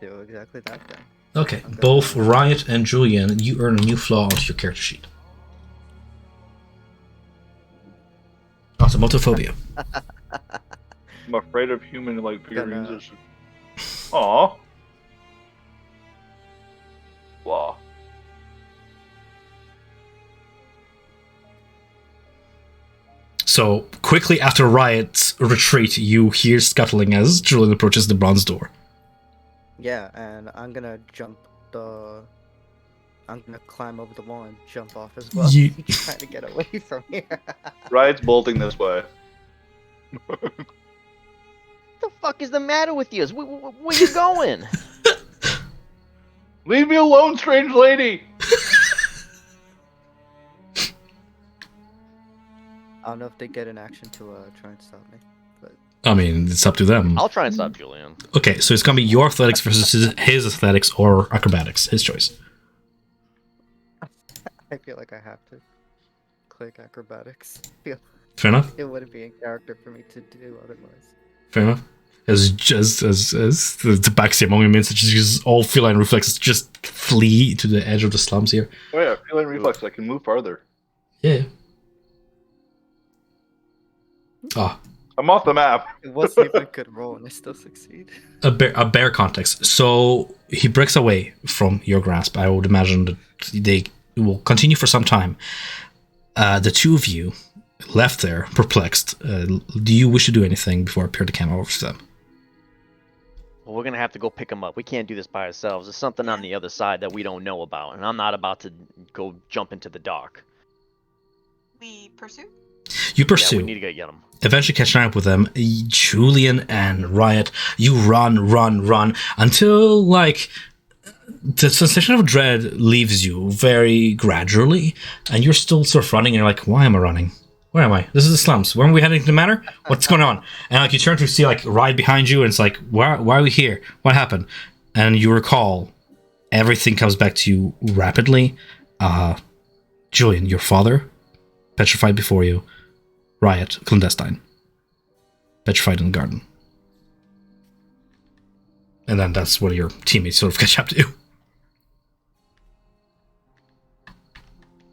do exactly that then. Okay, both Riot and Julian, you earn a new flaw onto your character sheet. Automotophobia. I'm afraid of human-like figurines. Gonna- Aw. Wow. So, quickly after Riot's retreat, you hear scuttling as Julian approaches the bronze door. Yeah, and I'm gonna I'm gonna climb over the wall and jump off as well. You- Trying to get away from here. Riot's bolting this way. What the fuck is the matter with you? Where you going? Leave me alone, strange lady! I don't know if they get an action to try and stop me. I mean, it's up to them. I'll try and stop Julian. Okay, so it's gonna be your athletics versus his athletics or acrobatics. His choice. I feel like I have to click acrobatics. I feel Fair enough. it wouldn't be in character for me to do otherwise. Fair enough. As the Tabaxi among means that just all feline reflexes just flee to the edge of the slums here. Oh yeah, feline reflex, I can move farther. Yeah. Ah, I'm off the map. It wasn't even a good roll and I still succeed. a bear context. So he breaks away from your grasp. I would imagine that they will continue for some time. The two of you left there, perplexed. Do you wish to do anything before I appear to camera over to them? Well, we're gonna have to go pick him up. We can't do this by ourselves. There's something on the other side that we don't know about, and I'm not about to go jump into the dark. We pursue? You Yeah, pursue. we need to go get him. Eventually catching up with them, Julian and Riot, you run until like the sensation of dread leaves you very gradually, and you're still sort of running. And you're like, "Why am I running? Where am I? This is the slums. Where are we heading to the manor? What's going on?" And like you turn to see like Riot behind you, and it's like, "Why are we here? What happened?" And you recall everything comes back to you rapidly. Julian, your father, petrified before you. Riot, clandestine. Petrified in the garden. And then that's what your teammates sort of catch up to.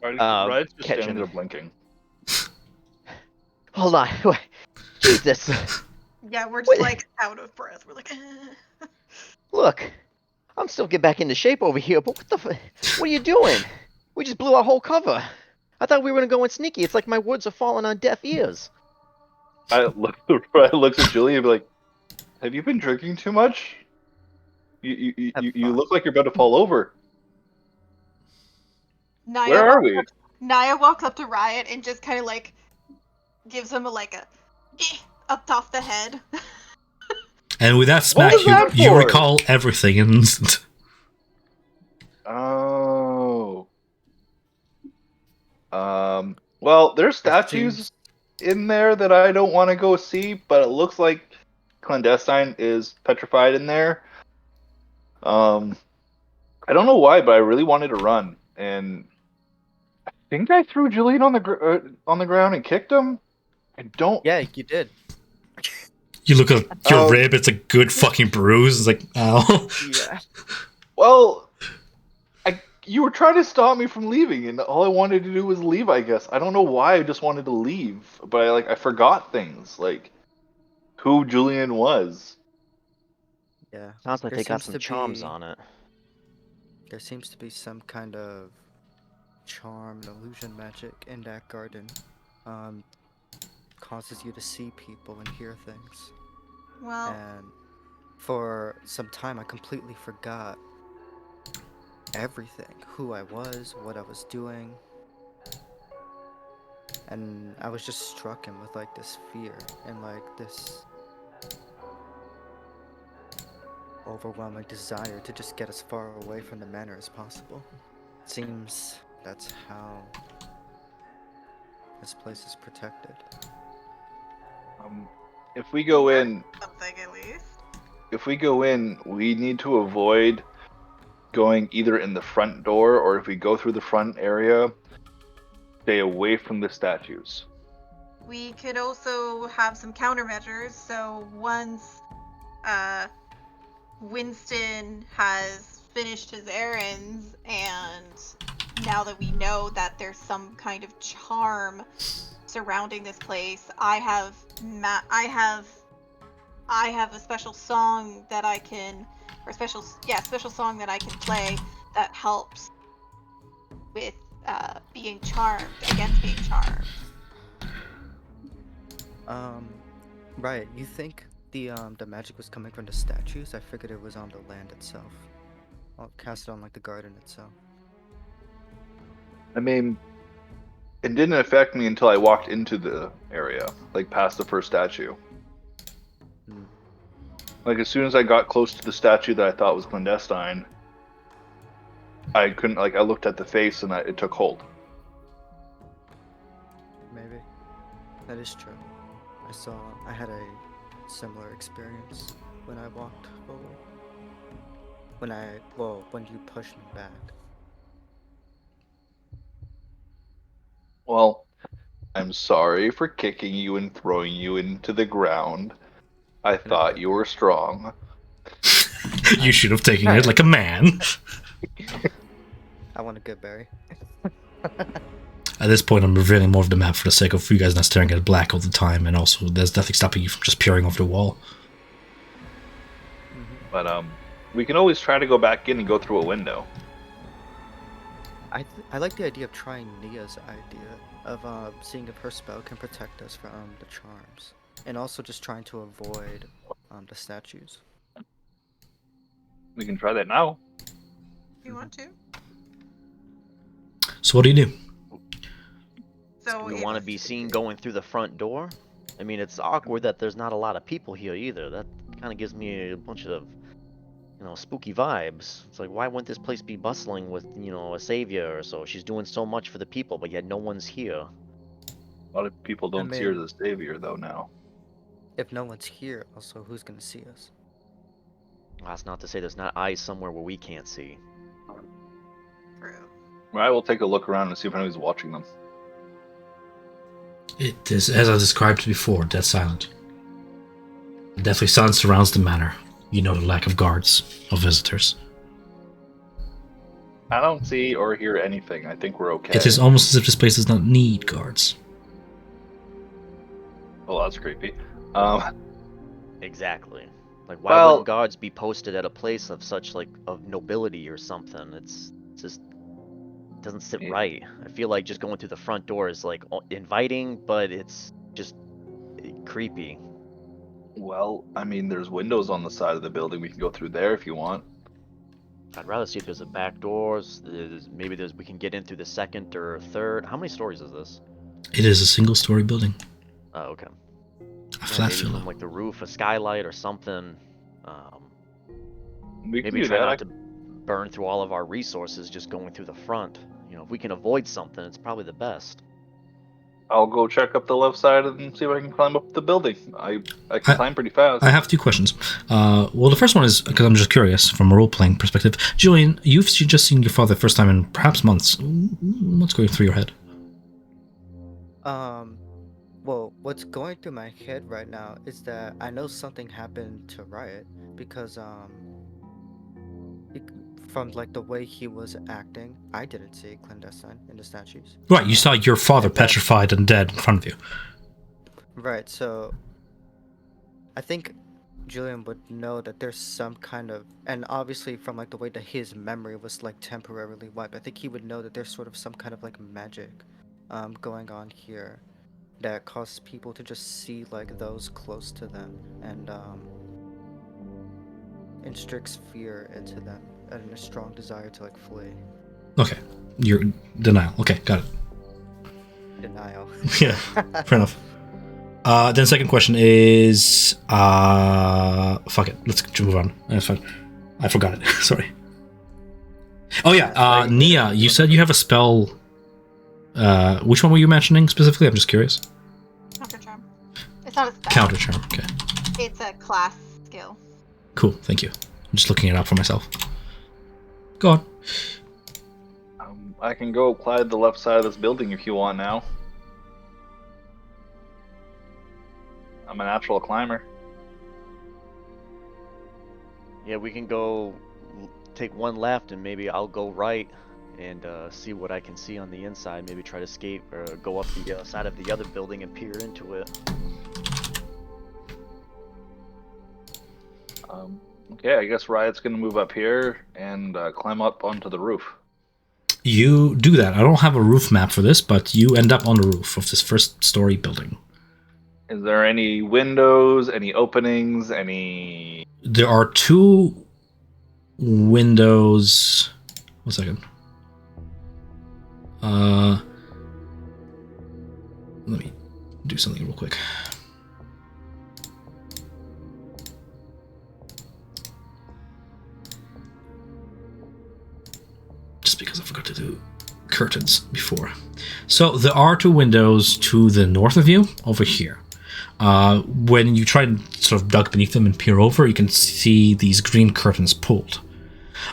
Riot's just catch standing him. there blinking. Hold on. Jesus. Yeah, we're just Wait. like out of breath. We're like, Look, I'm still getting back into shape over here, but what are you doing? We just blew our whole cover. I thought we were gonna go in sneaky. It's like my words are falling on deaf ears. Riot looks at Julie and be like, "Have you been drinking too much? You look like you're about to fall over." Where are we? Naya walks up to Riot and just kind of like gives him a up off the head. And with that What smack, was that you for? recall everything in an instant. Oh. Well, there's statues in there that I don't want to go see, but it looks like Clandestine is petrified in there. I don't know why, but I really wanted to run, and I think I threw Julian on the ground and kicked him. I don't. Yeah, you did. You look at your Um, rib, it's a good fucking bruise. It's like, ow. Yeah. Well, you were trying to stop me from leaving, and all I wanted to do was leave. I guess I don't know why. I just wanted to leave, but I forgot things like who Julian was. Yeah. Sounds like There they got seems some to charms be- on it. There seems to be some kind of charm and illusion magic in that garden. Causes you to see people and hear things. Well, And for some time, I completely forgot everything. Who I was, what I was doing. And I was just struck with like this fear and like this overwhelming desire to just get as far away from the manor as possible. It seems that's how this place is protected. If we go in, something at least. if we go in, we need to avoid going either in the front door or if we go through the front area, stay away from the statues. We could also have some countermeasures. So once Winston has finished his errands, and now that we know that there's some kind of charm surrounding this place, I have a special song that I can, or special song that I can play that helps with being charmed, against being charmed. Right, you think the magic was coming from the statues? I figured it was on the land itself. I'll cast it on like the garden itself. I mean, it didn't affect me until I walked into the area, like past the first statue. Like as soon as I got close to the statue that I thought was clandestine, I couldn't. Like I looked at the face and it took hold. Maybe. That is true. I had a similar experience when I walked forward. When you pushed me back. Well, I'm sorry for kicking you and throwing you into the ground. I thought you were strong. You should have taken it like a man. I want a good berry. At this point, I'm revealing more of the map for the sake of you guys not staring at black all the time, and also there's nothing stopping you from just peering over the wall. But we can always try to go back in and go through a window. I like the idea of trying Nia's idea of seeing if her spell can protect us from the charms, and also just trying to avoid the statues. We can try that now. If you want to. So what do you do? So You want to be seen going through the front door? I mean, it's awkward that there's not a lot of people here either. That kind of gives me a bunch of, spooky vibes. It's like, why wouldn't this place be bustling with, a savior or so? She's doing so much for the people, but yet no one's here. A lot of people don't see her as a savior, though, now. If no one's here, also, who's gonna see us? That's not to say there's not eyes somewhere where we can't see. True. Right, we'll take a look around and see if anybody's watching them. It is, as I described before, dead silent. A deathly silence surrounds the manor. You know the lack of guards, of visitors. I don't see or hear anything. I think we're okay. It is almost as if this place does not need guards. Well, that's creepy. Exactly. Like, why wouldn't guards be posted at a place of such, of nobility or something? It's just doesn't sit right. I feel like just going through the front door is, inviting, but it's just creepy. Well, I mean, there's windows on the side of the building. We can go through there if you want. I'd rather see if there's a back doors. Maybe we can get in through the second or third. How many stories is this? It is a single-story building. Oh, okay. A flat maybe villa. from like the roof, a skylight or something. We can Maybe do try that. not to burn through all of our resources just going through the front. You know, if we can avoid something, it's probably the best. I'll go check up the left side and see if I can climb up the building. I can climb pretty fast. I have two questions. Well, the first one is, because I'm just curious from a role-playing perspective. Julian, you've just seen your father the first time in perhaps months. What's going through your head? Well, what's going through my head right now is that I know something happened to Riot because from like the way he was acting, I didn't see clandestine in the statues. Right, you saw your father petrified and dead in front of you. Right, so I think Julian would know that there's some kind of, and obviously from like the way that his memory was like temporarily wiped, I think he would know that there's sort of some kind of like magic going on here that causes people to just see like those close to them and instricts fear into them and a strong desire to like flee. Okay, your denial. Okay, got it. Denial. Yeah, fair enough. Then second question is, fuck it, let's move on. That's fine. I forgot it. Sorry. Oh yeah, Nia, you said you have a spell. Which one were you mentioning specifically? I'm just curious. Counter charm. It's not a spell. Counter charm. Okay. It's a class skill. Cool. Thank you. I'm just looking it up for myself. Go on. I can go climb the left side of this building if you want now. I'm a natural climber. Yeah, we can go take one left and maybe I'll go right and see what I can see on the inside. Maybe try to escape or go up the side of the other building and peer into it. Okay, I guess Riot's gonna move up here and climb up onto the roof. You do that. I don't have a roof map for this, but you end up on the roof of this first-story building. Is there any windows, any openings, any... There are two windows. 1 second. Let me do something real quick. Just because I forgot to do curtains before. So there are two windows to the north of you over here. When you try and sort of duck beneath them and peer over, you can see these green curtains pulled.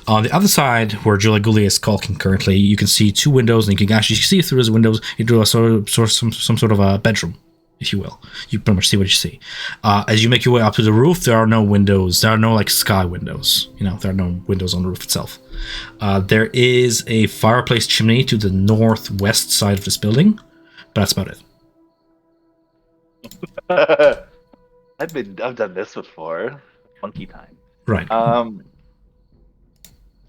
On the other side, where Julia Goulier is caulking currently, you can see two windows, and you can actually see through those windows into a some sort of a bedroom, if you will. You pretty much see what you see. As you make your way up to the roof, there are no windows. There are no like sky windows. You know, there are no windows on the roof itself. There is a fireplace chimney to the northwest side of this building, but that's about it. I've done this before. Monkey time. Right.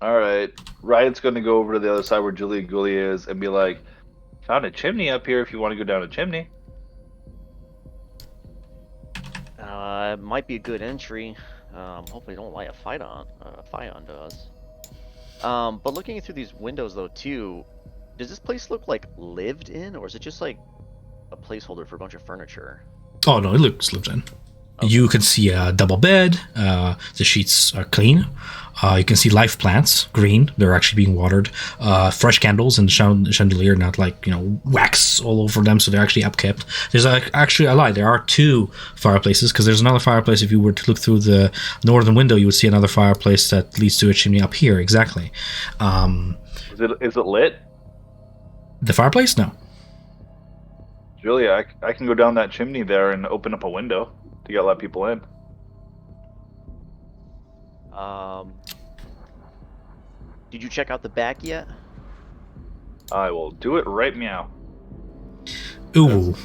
All right. Riot's going to go over to the other side where Julia Goulier is and be like, "Found a chimney up here. If you want to go down a chimney." It might be a good entry. Hopefully, don't light a fire onto us. But looking through these windows though too, does this place look like lived in, or is it just like a placeholder for a bunch of furniture? Oh no, it looks lived in. Okay. You can see a double bed. The sheets are clean. You can see live plants, green. They're actually being watered. Fresh candles in the chandelier, not like, wax all over them, so they're actually upkept. There's actually a lie. There are two fireplaces, because there's another fireplace. If you were to look through the northern window, you would see another fireplace that leads to a chimney up here. Exactly. Is it lit? The fireplace? No. Julia, I can go down that chimney there and open up a window to let people in. Did you check out the back yet? I will do it right meow. Ooh.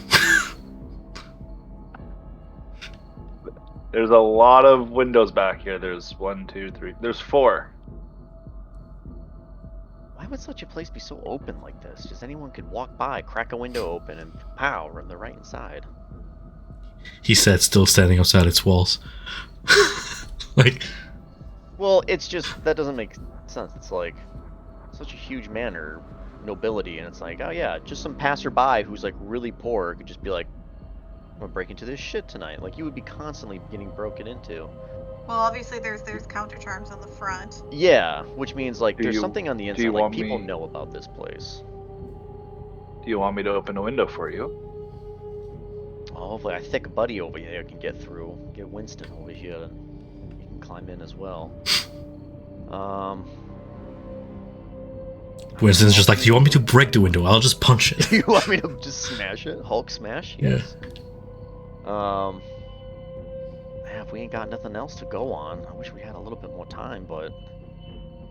There's a lot of windows back here. There's 1, 2, 3. There's 4. Why would such a place be so open like this? Just anyone could walk by, crack a window open, and pow, run the right inside. He said, still standing outside its walls. Like, Well, it's just that doesn't make sense. It's like such a huge manor, nobility, and it's like, oh yeah, just some passerby who's like really poor could just be like, I'm gonna break into this shit tonight. Like you would be constantly getting broken into. Well, obviously there's counter charms on the front. Yeah, which means like Do there's you- something on the do inside. you Like want people me- know about this place. Do you want me to open a window for you? Oh, hopefully a thick buddy over here can get through. Get Winston over here, and he can climb in as well. Winston's just like, do you want me to break the window? I'll just punch it. You want me to just smash it? Hulk smash? Yes. Man, if we ain't got nothing else to go on, I wish we had a little bit more time, but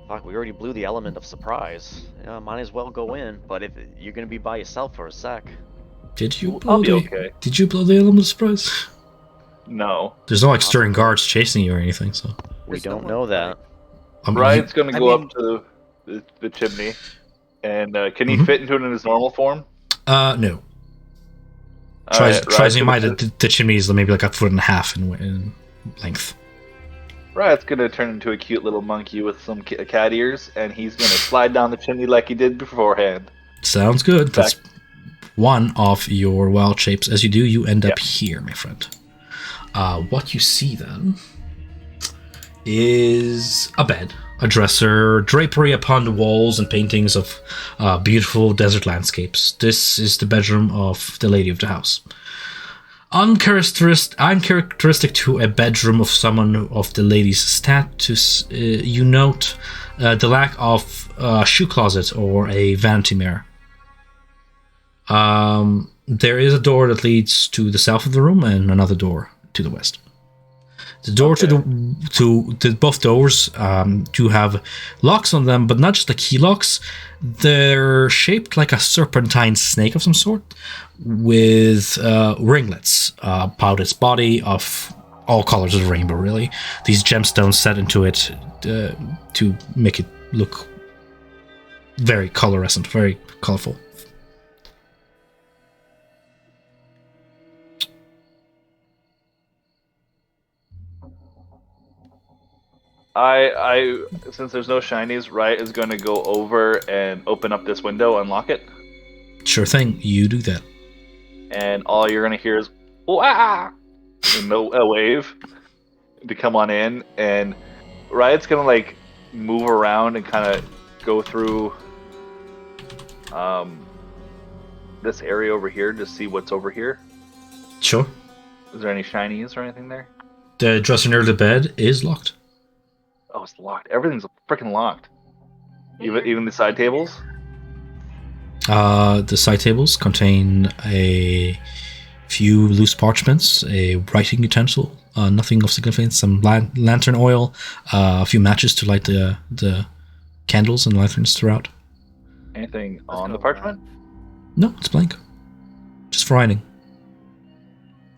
fuck, we already blew the element of surprise. Yeah, might as well go in. But if you're gonna be by yourself for a sec, Did you I'll blow be the? okay. Did you blow the element of surprise? No. There's no like stirring guards chasing you or anything, so. we There's no don't one, know that. Riot's gonna I go mean- up to the chimney, and can he Mhm. fit into it in his normal form? No. Alright, Tries Riot's to gonna mind the chimney is maybe like a foot and a half in length. Riot's gonna turn into a cute little monkey with some cat ears, and he's gonna slide down the chimney like he did beforehand. Sounds good. That's one of your wild shapes. As you do, you end up here, my friend. What you see then is a bed, a dresser, drapery upon the walls, and paintings of beautiful desert landscapes. This is the bedroom of the lady of the house. Uncharacteristic to a bedroom of someone of the lady's status, you note the lack of a shoe closet or a vanity mirror. There is a door that leads to the south of the room and another door to the west. The door to both doors do have locks on them, but not just the key locks. They're shaped like a serpentine snake of some sort, with ringlets about its body of all colors of the rainbow. Really, these gemstones set into it to make it look very colorescent, very colorful. I since there's no shinies, Riot is going to go over and open up this window, unlock it, Sure thing, you do that. and all you're going to hear is "Wah!" and a wave to come on in, and Riot's going to like move around and kind of go through this area over here to see what's over here. Sure. Is there any shinies or anything there? The dresser near the bed is locked. Oh, it's locked. Everything's freaking locked. Even the side tables. The side tables contain a few loose parchments, a writing utensil, nothing of significance, some lantern oil, a few matches to light the candles and lanterns throughout. Anything I was on the gonna parchment? No, it's blank. Just for writing.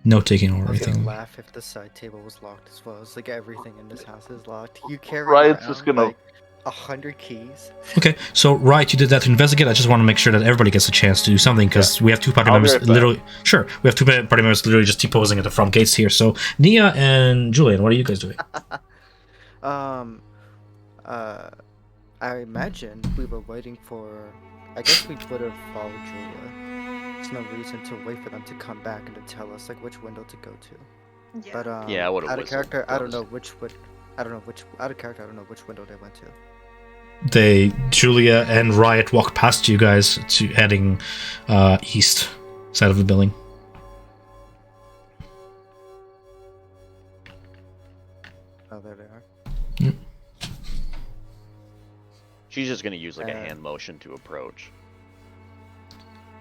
No taking or I was gonna anything. laugh if the side table was locked as well. It's like everything in this house is locked. You carry Riot's around just gonna- like 100 keys. Okay, so right, you did that to investigate. I just want to make sure that everybody gets a chance to do something because we have two party I'll be members right back. literally. Sure, we have two party members literally just T-posing at the front gates here. So Nia and Julian, what are you guys doing? I imagine we were waiting for. I guess we would have followed Julia. There's no reason to wait for them to come back and to tell us like which window to go to. Yeah. But Yeah, I would've out of whistled, character, I don't know honest. which would. I don't know which out of character. I don't know which window they went to. Julia and Riot walk past you guys to heading east side of the building. Oh, there they are. She's just gonna use like a Uh, hand motion to approach.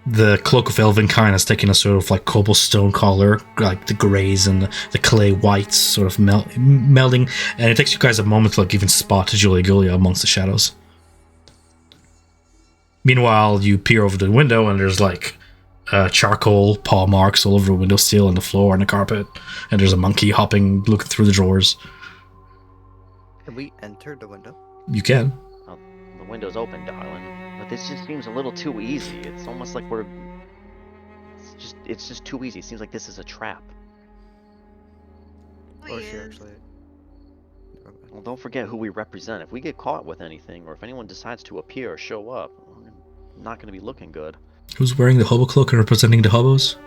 The cloak of elven kind has taken a sort of like cobblestone color, like the grays and the clay whites sort of melding, and it takes you guys a moment to like even spot Julia amongst the shadows. Meanwhile, you peer over the window and there's like charcoal paw marks all over the windowsill and the floor and the carpet, and there's a monkey hopping, looking through the drawers. Can we enter the window? You can. The window's open, darling. But this just seems a little too easy. It's almost like we're. It's just too easy. It seems like this is a trap. Or is she Please. actually? Well, don't forget who we represent. If we get caught with anything, or if anyone decides to appear or show up, we're not going to be looking good. Who's wearing the hobo cloak and representing the hobos?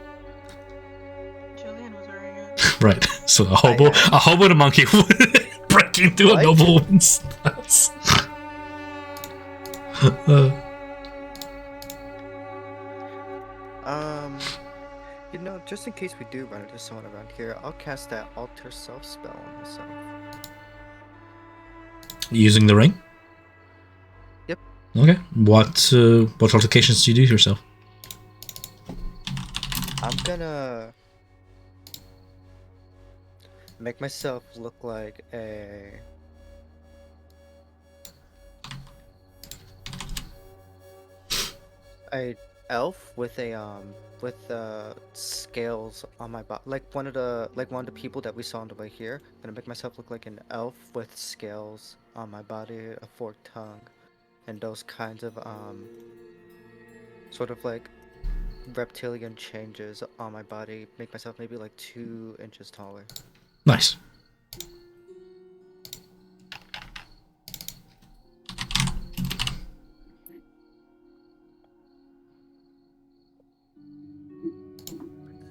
Julian was wearing it. Right. So a hobo and a monkey breaking into a What? nobleman's house. You know, just in case we do run into someone around here, I'll cast that Alter Self spell on myself. Using the ring? Yep. Okay. What altercations do you do to yourself? I'm gonna make myself look like a elf with scales on my body, like one of the people that we saw on the way here. I'm gonna make myself look like an elf with scales on my body, a forked tongue, and those kinds of sort of like reptilian changes on my body. Make myself maybe like 2 inches taller. Nice.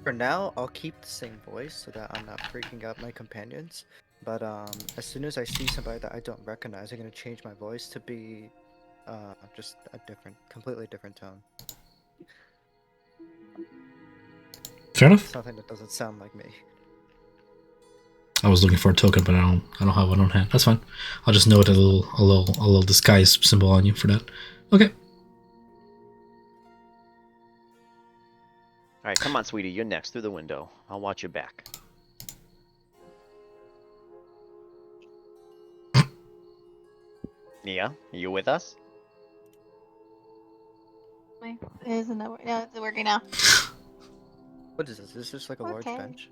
For now, I'll keep the same voice so that I'm not freaking out my companions. But as soon as I see somebody that I don't recognize, I'm gonna change my voice to be just a completely different tone. Fair enough. Something that doesn't sound like me. I was looking for a token, but I don't have one on hand. That's fine. I'll just note a little disguise symbol on you for that. Okay. All right, come on, sweetie. You're next. Through the window. I'll watch your back. Nia, are you with us? Isn't that no, it's working now. What is this? Is this just like a large Okay. bench?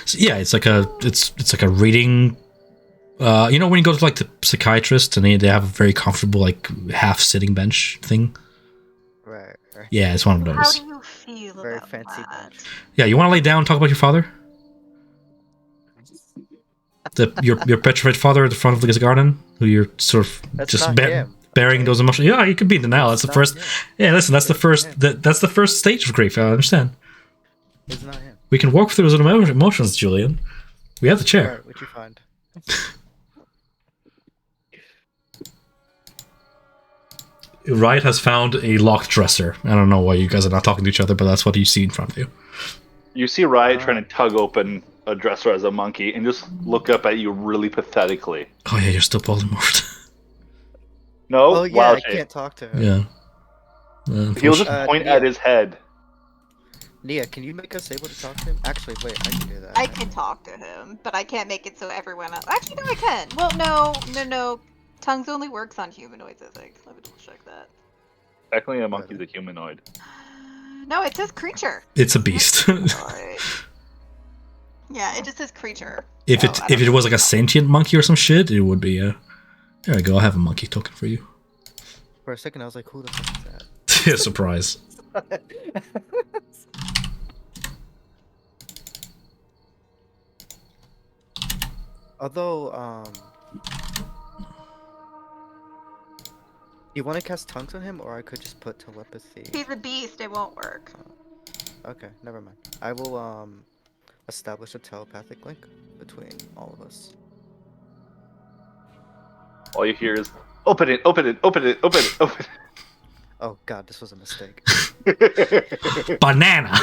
So, yeah, it's like a reading. You know when you go to like the psychiatrist and they have a very comfortable like half sitting bench thing. Right. Yeah, it's one of How those. do you feel Very about fancy that? bench. Yeah, you want to lay down and talk about your father? Your petrified father at the front of the garden, who you're sort of That's just not him, bearing okay? those emotions. Yeah, you could be in denial. That's the Not first. him. Yeah, listen, that's the It's first. him. That's the first stage of grief. I understand. It's not him. We can walk through those emotions, Julian. We have the chair. Right, what'd you find? Riot has found a locked dresser. I don't know why you guys are not talking to each other, but that's what you see in front of you. You see Riot trying to tug open a dresser as a monkey and just look up at you really pathetically. Oh yeah, you're still Voldemort. No, Oh yeah, wow, I can't talk to him. yeah. He'll just point Nia. at his head. Nia, can you make us able to talk to him? Actually, wait, I can do that. I can talk to him, but I can't make it so everyone else. Actually, no, I can. Well, no. Tongues only works on humanoids, I think. Let me double check that. Technically, a monkey's a humanoid. No, it says creature. It's a beast. Alright. Yeah, it just says creature. if so it I don't if it know. was like a sentient monkey or some shit, it would be. There we go. I have a monkey token for you. For a second, I was like, who the fuck is that? Yeah, surprise. Although, you want to cast tongues on him, or I could just put telepathy. He's a beast, it won't work. Okay, never mind. I will establish a telepathic link between all of us. All you hear is, open it, open it, open it, open it, open Oh god, this was a mistake. it. Banana.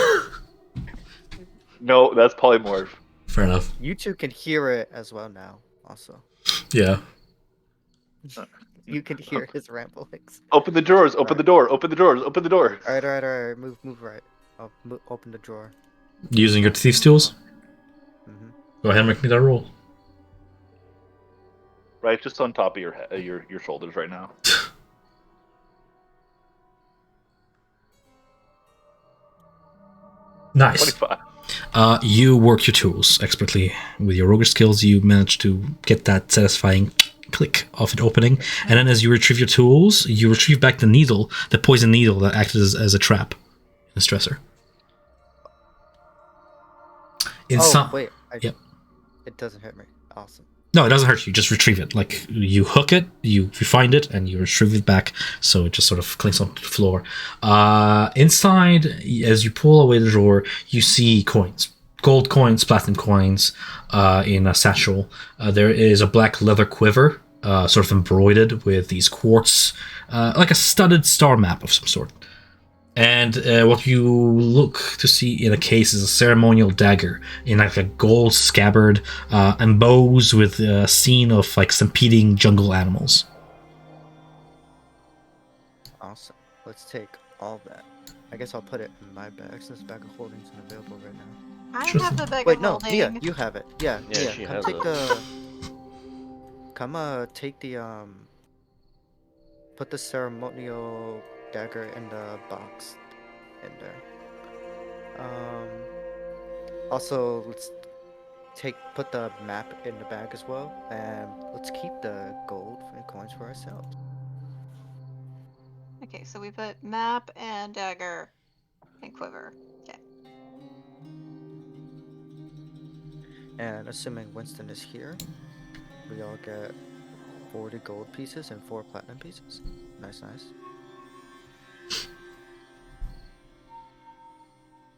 No, that's polymorph. Fair enough. You two can hear it as well now, also. Yeah. You can hear his ramblings. Open the drawers, open the door, open the doors, open the door. Alright, move right. I'll open the drawer. Using your thieves' tools. Mm-hmm. Go ahead and make me that roll. Right, just on top of your head, your shoulders right now. Nice. 25. You work your tools expertly. With your roguish skills, you manage to get that satisfying click of it opening. And then as you retrieve your tools, you retrieve back the needle, the poison needle that acted as a trap in the stressor. Wait. Yep. It doesn't hurt me. Awesome. No, it doesn't hurt you. Just retrieve it. Like, you hook it, you find it, and you retrieve it back, so it just sort of clinks onto the floor. Inside, as you pull away the drawer, you see coins. Gold coins, platinum coins, in a satchel. There is a black leather quiver, sort of embroidered with these quartz, like a studded star map of some sort. And what you look to see in a case is a ceremonial dagger in like a gold scabbard, and bows with a scene of like stampeding jungle animals. Awesome. Let's take all that. I guess I'll put it in my bag since bag of holding isn't available right now. I Sure have thing. the bag Wait, of no, holding. Mia, you have it. Yeah, Yeah, she come has take it. take the put the ceremonial dagger in the box in there. Also, let's put the map in the bag as well, and let's keep the gold and coins for ourselves. Okay, so we put map and dagger and quiver. Okay. And assuming Winston is here, we all get 40 gold pieces and 4 platinum pieces. Nice.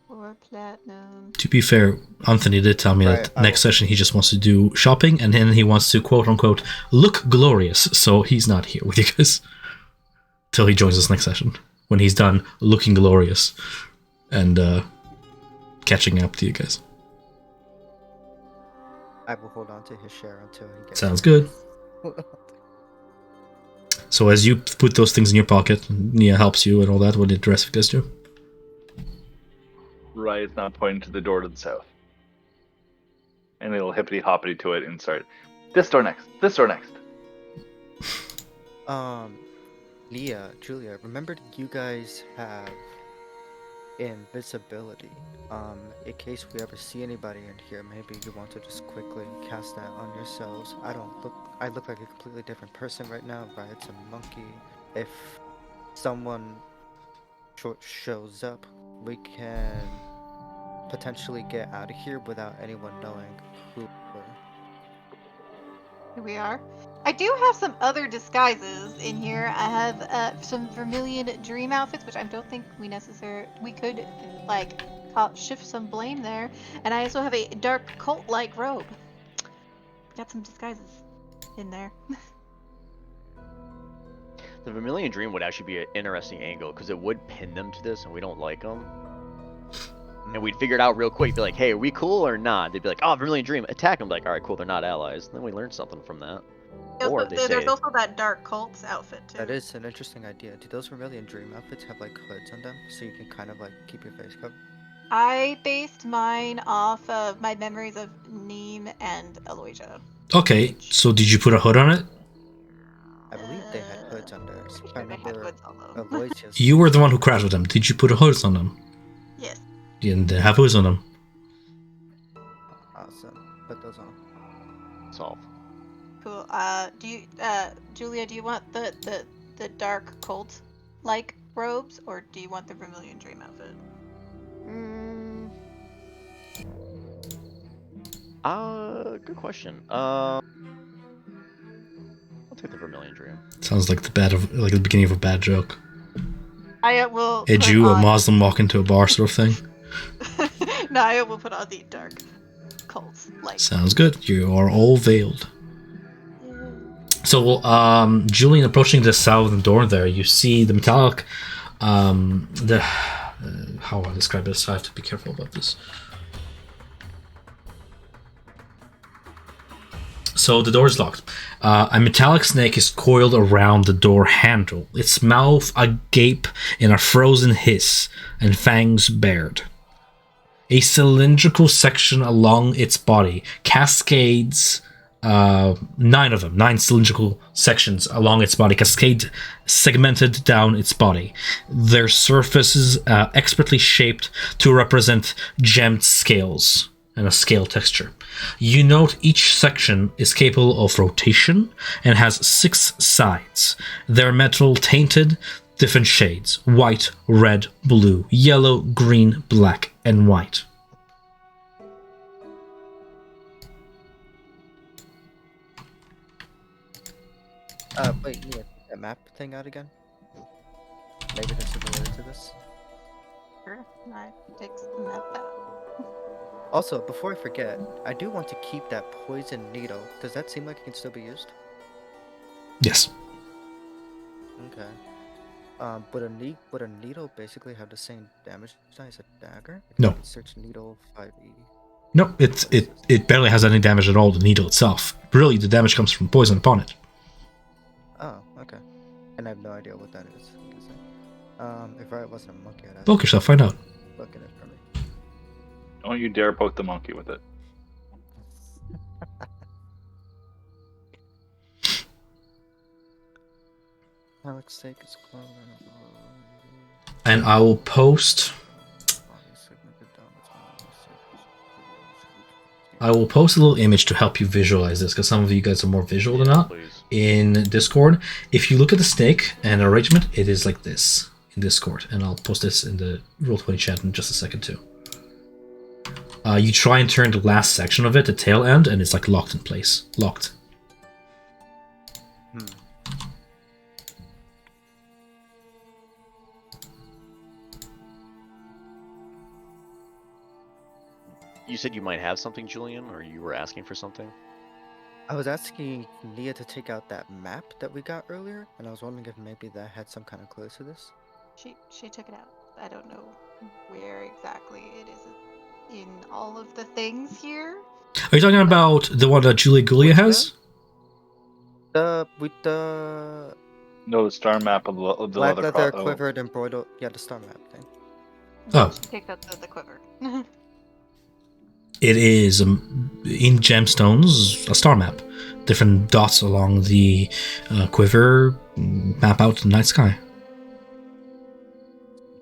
4 platinum. To be fair, Anthony did tell me Right, that next session he just wants to do shopping, and then he wants to quote unquote look glorious. So he's not here with you guys till he joins us next session when he's done looking glorious and catching up to you guys. I will hold on to his share until he gets. Sounds good. So as you put those things in your pocket, Nia helps you and all that. What did the rest of you guys do? Riot's now pointing to the door to the south. And it'll hippity hoppity to it and start. This door next. This door next. Leah, Julia, remember you guys have invisibility. In case we ever see anybody in here, maybe you want to just quickly cast that on yourselves. I look like a completely different person right now. Riot's a monkey. If someone shows up, we can potentially get out of here without anyone knowing who we were. Here we are. I do have some other disguises in here. I have some Vermilion Dream outfits, which I don't think we could like shift some blame there. And I also have a dark cult-like robe. Got some disguises in there. The Vermilion Dream would actually be an interesting angle because it would pin them to this, and we don't like them. And we'd figure it out real quick. Be like, hey, are we cool or not? They'd be like, oh, Vermilion Dream, attack them. Like, all right, cool, they're not allies. And then we learn something from that. Or they There's say, also that dark cult's outfit too. That is an interesting idea. Do those Vermilion Dream outfits have like hoods on them so you can kind of like keep your face covered? I based mine off of my memories of Neem and Aloysia. Okay, so did you put a hood on it? I believe they had hoods on theirs. Pretty I sure they had remember hoods on them. Aloysia's. You were the one who crashed with them. Did you put a hood on them? Yes. And they have hoods on them. Awesome. Put those on. solve. Cool. Julia, do you want the dark cult like robes, or do you want the Vermilion Dream outfit? Good question. I'll take the Vermilion Dream. Sounds like the beginning of a bad joke. I will. A Jew, a Muslim walk into a bar sort of thing. No, I will put on the dark cult like. Sounds good. You are all veiled. So, Julian, approaching the southern door there, you see the metallic, how do I describe this? I have to be careful about this. So the door is locked. A metallic snake is coiled around the door handle, its mouth agape in a frozen hiss and fangs bared. A cylindrical section along its body cascades, 9 of them, 9 cylindrical sections along its body, cascade segmented down its body. Their surfaces expertly shaped to represent gemmed scales and a scale texture. You note each section is capable of rotation and has 6 sides. They're metal tainted, different shades: white, red, blue, yellow, green, black, and white. Wait, yeah, that map thing out again. Maybe this is related to this. Sure. I takes the map out. Also, before I forget, I do want to keep that poison needle. Does that seem like it can still be used? Yes. Okay. Would a needle basically have the same damage as a dagger? No. I can search needle 5e. No, it barely has any damage at all, the needle itself. Really, the damage comes from poison upon it. Oh, okay. And I have no idea what that is. I'm guessing. If I wasn't a monkey, I'd have Poke yourself, find out. look at it for me. Don't you dare poke the monkey with it. Alex sake is clone. And I will post a little image to help you visualize this, because some of you guys are more visual than not. Please. In Discord, if you look at the snake and arrangement, it is like this in Discord, and I'll post this in the Roll20 chat in just a second too. You try and turn the last section of it, the tail end, and it's like locked in place. Locked. You said you might have something, Julian, or you were asking for something? I was asking Nia to take out that map that we got earlier, and I was wondering if maybe that had some kind of clue to this. She took it out. I don't know where exactly it is in all of the things here. Are you talking about the one that Julia Gulia has? With the No, the star map of the black leather leather cross. quivered embroidered, yeah, the star map thing. Oh. She picked up the quiver. It is in gemstones, a star map. Different dots along the quiver map out the night sky.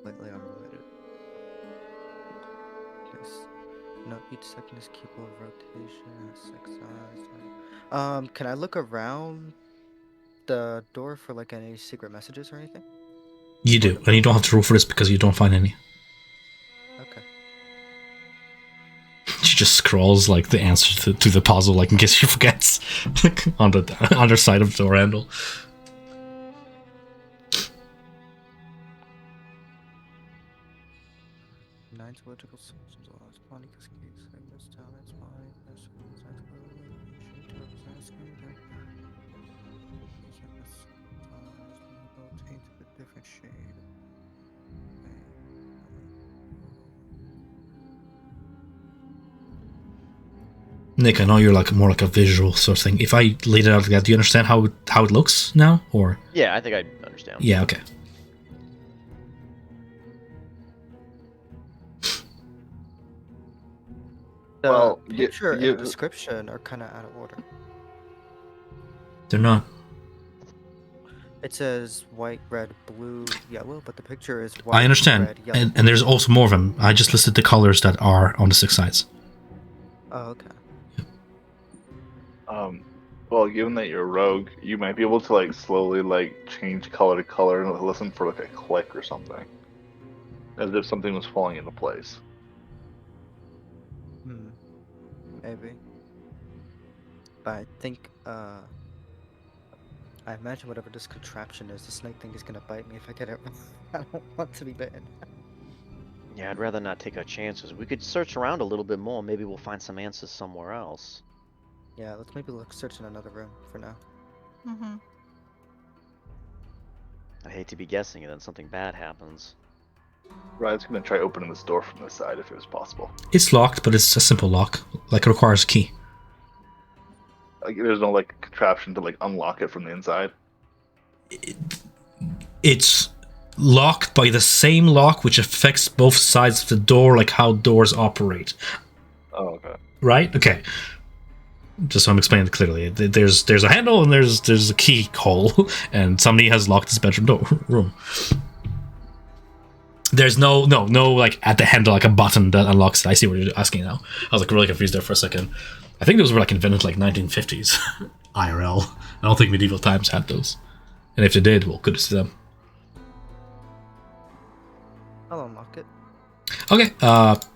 Completely unrelated. Yes. No, each second is capable of rotation at 6 size. Can I look around the door for like any secret messages or anything? You do, and you don't have to roll for this because you don't find any. Okay. She just scrolls like the answer to the puzzle, like in case she forgets, like on the underside of the door handle. Nine political systems allows body cascades segments down its body. Rotate to a different shade. Nick, I know you're like more like a visual sort of thing. If I laid it out like that, do you understand how it looks now, or? Yeah, I think I understand. Yeah, okay. The Well, picture you- and description are kind of out of order. They're not. It says white, red, blue, yellow, but the picture is white, I understand, red, yellow. and there's also more of them. I just listed the colors that are on the 6 sides. Oh, okay. Well, given that you're a rogue, you might be able to like slowly like change color to color and listen for like a click or something, as if something was falling into place. Maybe. But I think, I imagine whatever this contraption is, the snake thing is gonna bite me if I get it wrong. I don't want to be bitten. Yeah, I'd rather not take our chances. We could search around a little bit more. Maybe we'll find some answers somewhere else. Yeah, let's maybe search in another room for now. Mm-hmm. I hate to be guessing and then something bad happens. Ryan's gonna try opening this door from this side if it was possible. It's locked, but it's a simple lock. Like, it requires a key. Like, there's no like contraption to like unlock it from the inside. It's locked by the same lock which affects both sides of the door, like how doors operate. Oh, okay. Right? Okay. Just so I'm explaining it clearly. There's a handle and there's a key hole, and somebody has locked his bedroom room. There's no like at the handle like a button that unlocks it. I see what you're asking now. I was like really confused there for a second. I think those were like invented like 1950s IRL. I don't think medieval times had those. And if they did, well, kudos to them. I'll unlock it. Okay,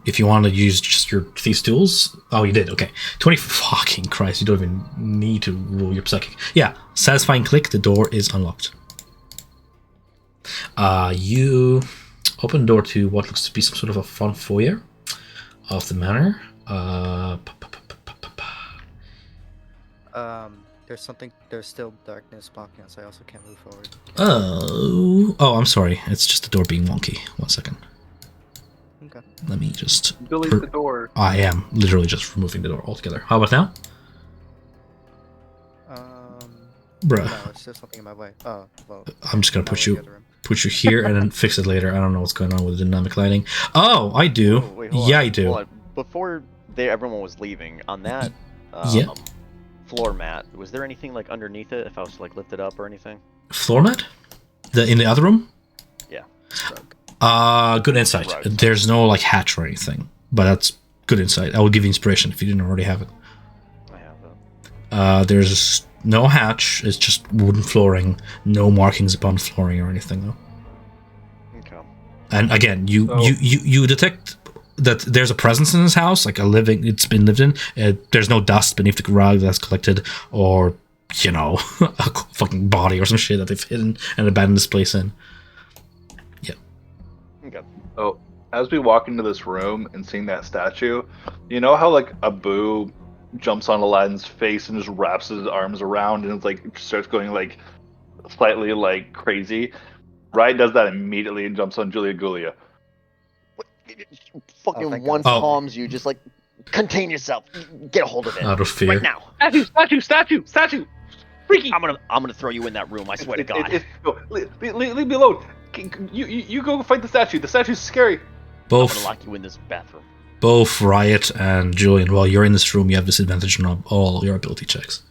if you want to use just use your thieves' tools? Oh, you did. Okay. 20. Fucking Christ! You don't even need to roll your psychic. Yeah. Satisfying click. The door is unlocked. You open the door to what looks to be some sort of a front foyer of the manor. There's still darkness blocking us. I also can't move forward. Oh, I'm sorry. It's just the door being wonky. 1 second. Okay. Let me just Delete the door. I am literally just removing the door altogether. How about now? Bruh. No, it's just something in my way. Oh, well. I'm just gonna now put we're in the you other room. here and then fix it later. I don't know what's going on with the dynamic lighting. Oh, I do. Oh, wait, hold Yeah, on, I do. hold on. Before everyone was leaving, on that Yeah. floor mat, was there anything like underneath it if I was to like lift it up or anything? Floor mat? In the other room? Yeah. Good insight. Right. There's no like hatch or anything, but that's good insight. I will give you inspiration if you didn't already have it. I have it. There's no hatch. It's just wooden flooring. No markings upon flooring or anything though. Okay. And again, you detect that there's a presence in this house, like it's been lived in. There's no dust beneath the rug that's collected, or a fucking body or some shit that they've hidden and abandoned this place in. Yeah. Okay. Oh, as we walk into this room and seeing that statue, you know how like Abu jumps on Aladdin's face and just wraps his arms around and it's like starts going like slightly like crazy. Riot does that immediately and jumps on Julia Gulia. Fucking thank one God. palms you, just like contain yourself. Get a hold of it. Out of fear. Right now. Statue! Freaky! I'm gonna throw you in that room, I swear to God. Leave me alone. You go fight the statue. The statue's scary. I'm Both gonna lock you in this bathroom. both Riot and Julian, while you're in this room, you have disadvantage on all your ability checks.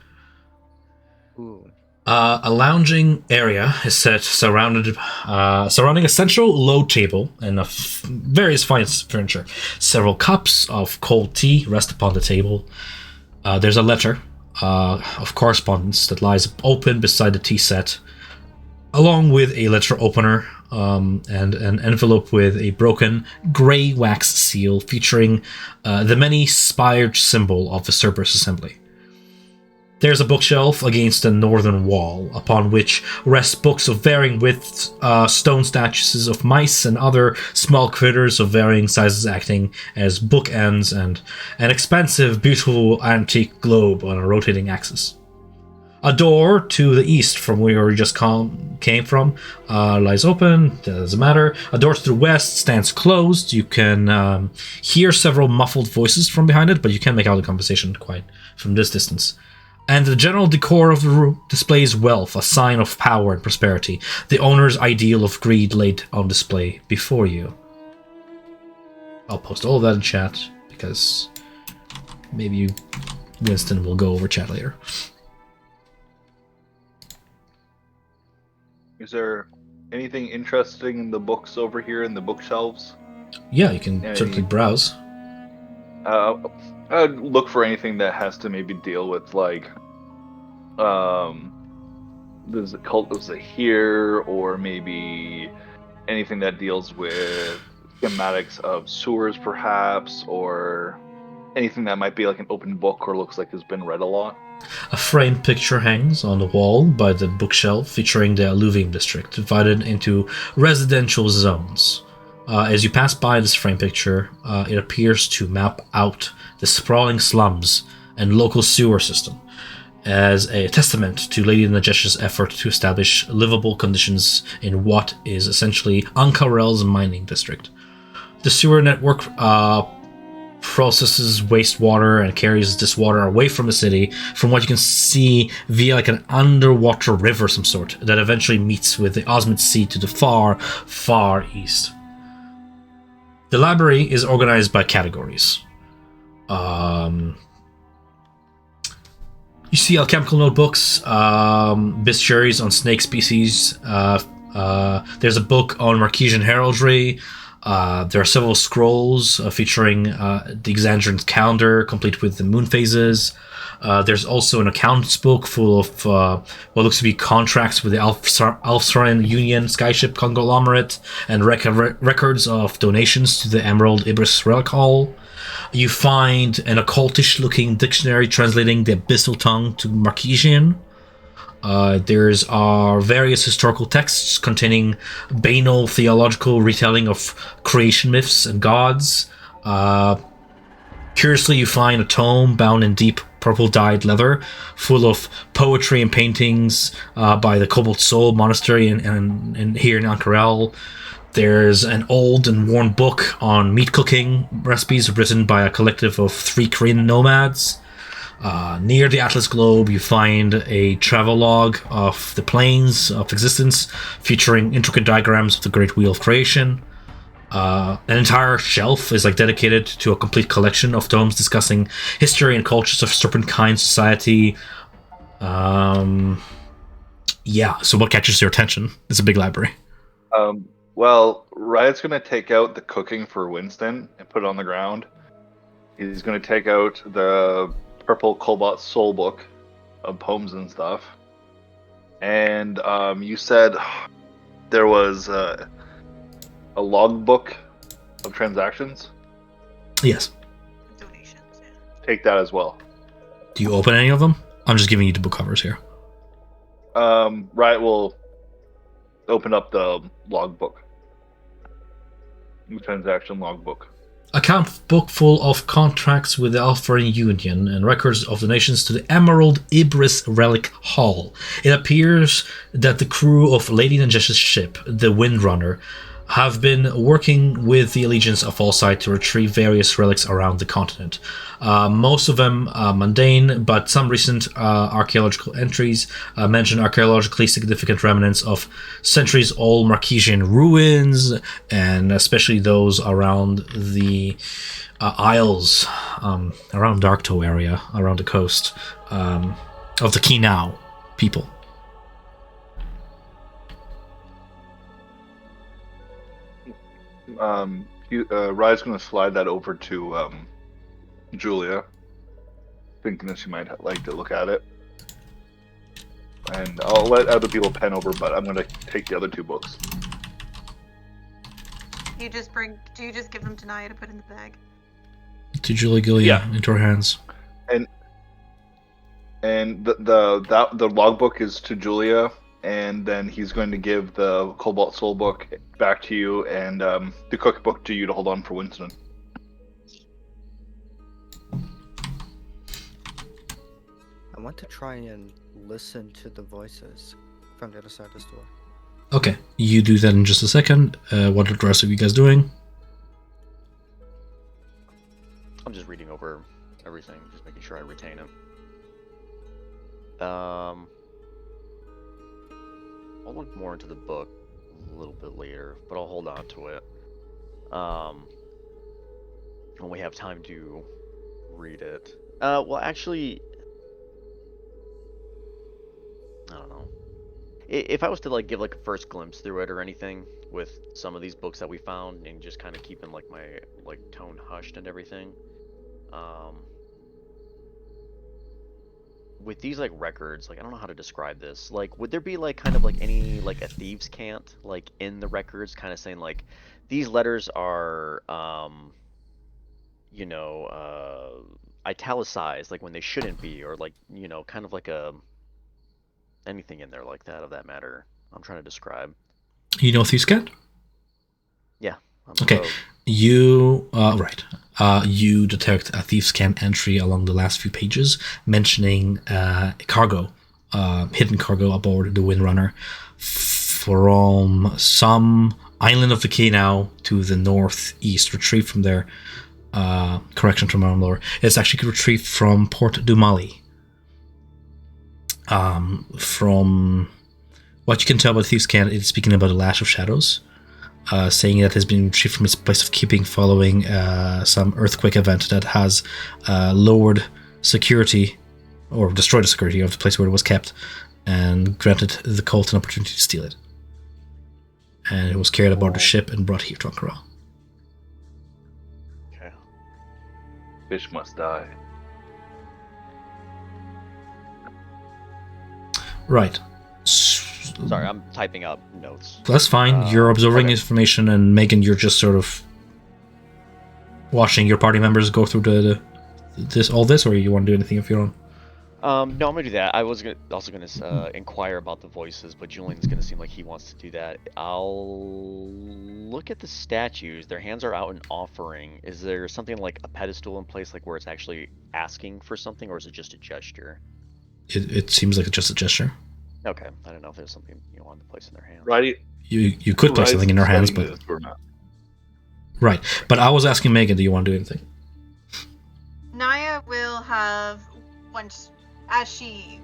Ooh. A lounging area is set surrounding a central low table and various fine furniture. Several cups of cold tea rest upon the table. There's a letter of correspondence that lies open beside the tea set, along with a letter opener and an envelope with a broken grey wax seal featuring the many-spired symbol of the Cerberus Assembly. There's a bookshelf against the northern wall, upon which rest books of varying widths, stone statues of mice and other small critters of varying sizes acting as bookends, and an expansive, beautiful antique globe on a rotating axis. A door to the east from where you just came from lies open. Doesn't matter. A door to the west stands closed. You can hear several muffled voices from behind it, but you can't make out the conversation quite from this distance. And the general decor of the room displays wealth, a sign of power and prosperity, the owner's ideal of greed laid on display before you. I'll post all of that in chat, because maybe Winston will go over chat later. Is there anything interesting in the books over here in the bookshelves? Yeah, you can certainly browse. I'd look for anything that has to maybe deal with like there's a cult of Zahir, or maybe anything that deals with schematics of sewers perhaps, or anything that might be like an open book or looks like it's been read a lot. A framed picture hangs on the wall by the bookshelf featuring the Alluvium district, divided into residential zones. As you pass by this frame picture, it appears to map out the sprawling slums and local sewer system as a testament to Lady Najash's effort to establish livable conditions in what is essentially Ankarel's mining district. The sewer network processes wastewater and carries this water away from the city from what you can see via like an underwater river of some sort that eventually meets with the Osmond Sea to the far, far east. The library is organized by categories. You see alchemical notebooks, bestiaries on snake species. There's a book on Marquesian heraldry. There are several scrolls featuring the Exandrian calendar, complete with the moon phases. There's also an accounts book full of what looks to be contracts with the Alfsarian Union skyship conglomerate and records of donations to the Emerald Ibris Relic Hall. You find an occultish-looking dictionary translating the Abyssal tongue to Marquesian. There's various historical texts containing banal theological retelling of creation myths and gods. Curiously, you find a tome bound in deep purple-dyed leather, full of poetry and paintings by the Cobalt Soul Monastery and here in Ankarel. There's an old and worn book on meat cooking recipes written by a collective of 3 Korean nomads. Near the Atlas Globe, you find a travelogue of the planes of existence, featuring intricate diagrams of the Great Wheel of Creation. An entire shelf is dedicated to a complete collection of tomes discussing history and cultures of serpentine society. Yeah, so what catches your attention? It's a big library. Well, Riot's going to take out the cooking for Winston and put it on the ground. He's going to take out the purple Cobalt Soul book of poems and stuff. And you said there was a logbook of transactions? Yes. Donations, yeah. Take that as well. Do you open any of them? I'm just giving you the book covers here. Riot will open up the logbook. The transaction logbook. Account book full of contracts with the Alfarian Union and records of donations to the Emerald Ibris Relic Hall. It appears that the crew of Lady Najash's ship, the Windrunner, have been working with the Allegiance of Allsight to retrieve various relics around the continent. Most of them mundane, but some recent archaeological entries mention archaeologically significant remnants of centuries-old Marquesian ruins, and especially those around the isles, around Darktoe area, around the coast, of the Kinau people. Rye's going to slide that over to Julia, thinking that she might like to look at it. And I'll let other people pen over, but I'm going to take the other 2 books. Do you just give them to Naya to put in the bag? To Julia Gilia, into her hands. And the logbook is to Julia, and then he's going to give the Cobalt Soul book back to you, and the cookbook to you to hold on for Winston. I want to try and listen to the voices from the other side of the store. Okay, you do that in just a second. What are the rest of you guys doing? I'm just reading over everything, just making sure I retain it. I'll look more into the book a little bit later, but I'll hold on to it. When we have time to read it. Well, actually, I don't know. If I was to give a first glimpse through it or anything with some of these books that we found, and just kind of keeping my tone hushed and everything, with these records, I don't know how to describe this. Would there be kind of any a thieves' cant in the records, kind of saying these letters are italicized when they shouldn't be, or kind of a anything in there like that of that matter I'm trying to describe. You know thieves' cant? Yeah. Okay. You you detect a thieves' cant entry along the last few pages mentioning cargo, hidden cargo aboard the Windrunner from some island of the Kinau to the northeast, retrieved from there. Correction from Armlore. It's actually retrieved from Port du Mali. From what you can tell about thieves' cant, it's speaking about a lash of shadows. Saying that it has been retrieved from its place of keeping following some earthquake event that has lowered security or destroyed the security of the place where it was kept and granted the cult an opportunity to steal it. And it was carried aboard the ship and brought here to Ankara. Okay. Fish must die. Right. Sorry, I'm typing up notes. That's fine. You're absorbing okay. information, and Megan, you're just sort of watching your party members go through all this, or you want to do anything of your own? No, I'm gonna do that. I was also gonna inquire about the voices, but Julian's gonna seem like he wants to do that. I'll look at the statues. Their hands are out in offering. Is there something like a pedestal in place, like where it's actually asking for something, or is it just a gesture? It seems like it's just a gesture. Okay, I don't know if there's something you want to place in their hands. Right. You could place something in their hands, but right. But I was asking Megan, do you want to do anything? Naya will have, once, as she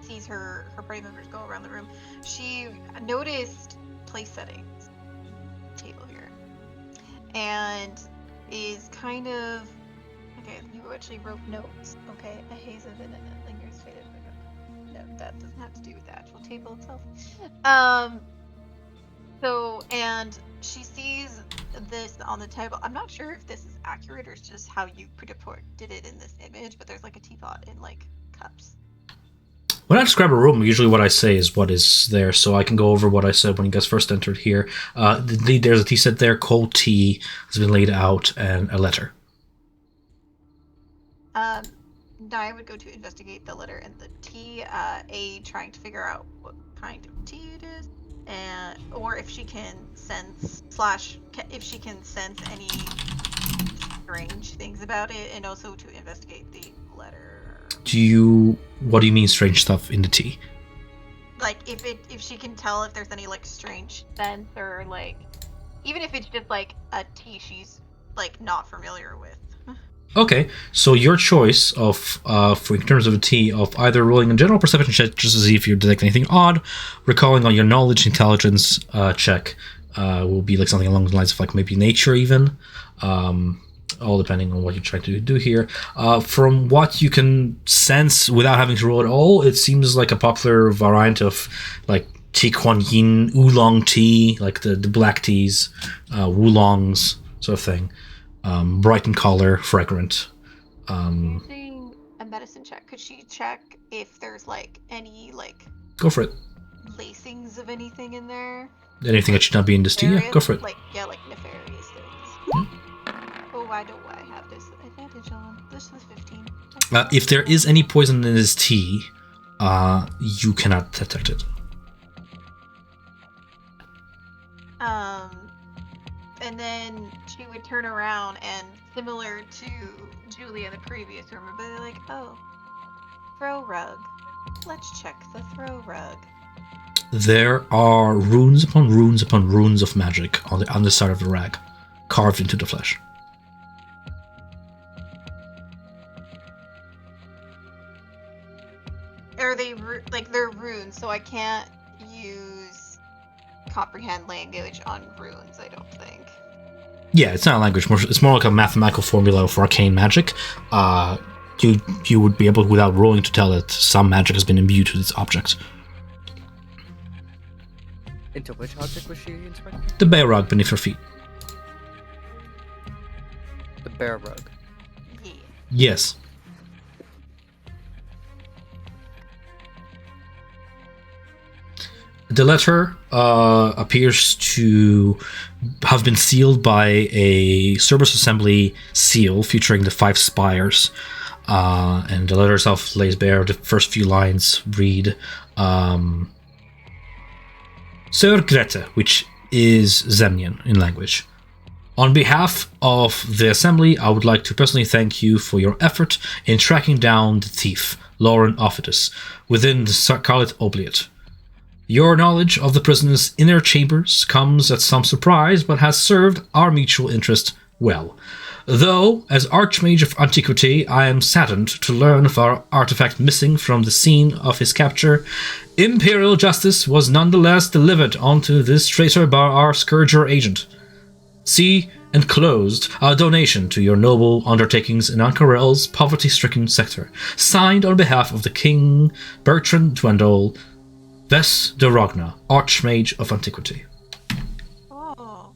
sees her party members go around the room, she noticed place settings table here, and is kind of, okay, you actually wrote notes, okay, a haze of it and it lingers faded. No, that doesn't have to do with the actual table itself. So, and she sees this on the table. I'm not sure if this is accurate or it's just how you did it in this image, but there's like a teapot in like cups. When I describe a room, usually what I say is what is there, so I can go over what I said when you guys first entered here. There's a tea set there, cold tea has been laid out, and a letter. Naya would go to investigate the letter and the tea, trying to figure out what kind of tea it is, and or if she can sense if she can sense any strange things about it, and also to investigate the letter. What do you mean strange stuff in the tea? Like if she can tell if there's any like strange sense, or like even if it's just like a tea she's like not familiar with. Okay, so your choice of, for in terms of a tea, of either rolling a general perception check just to see if you detect anything odd, recalling on your knowledge intelligence check will be like something along the lines of like maybe nature even, all depending on what you're trying to do here. From what you can sense without having to roll at all, it seems like a popular variant of like tea kuan yin, oolong tea, like the black teas, oolongs, sort of thing. Bright in color, fragrant. Using a medicine check, could she check if there's like any like Go for it. lacings of anything in there? Anything that should not be in this tea, yeah, go for it. Like nefarious things. Oh, why don't I have this advantage on? This is 15. If there is any poison in this tea, you cannot detect it. And then she would turn around and, similar to Julie in the previous room, would be like, oh, throw rug. Let's check the throw rug. There are runes upon runes upon runes of magic on the underside of the rag, carved into the flesh. Are they, they're runes, so I can't use comprehend language on runes, I don't think. Yeah, it's not a language. It's more like a mathematical formula for arcane magic. You would be able, without rolling, to tell that some magic has been imbued to this object. Into which object was she inspecting? The bear rug beneath her feet. The bear rug. Yeah. Yes. The letter appears to have been sealed by a Cerberus Assembly seal featuring the 5 spires. And the letter itself lays bare. The first few lines read, Sir Grete, which is Zemnian in language. On behalf of the Assembly, I would like to personally thank you for your effort in tracking down the thief, Lauren Offitus, within the Scarlet Obliate. Your knowledge of the prisoner's inner chambers comes at some surprise, but has served our mutual interest well. Though, as Archmage of Antiquity, I am saddened to learn of our artifact missing from the scene of his capture. Imperial justice was nonetheless delivered onto this traitor by our Scourger agent. See enclosed our donation to your noble undertakings in Ankarel's poverty-stricken sector, signed on behalf of the King Bertrand Dwendal, Ves de Rogna, Archmage of Antiquity. Oh.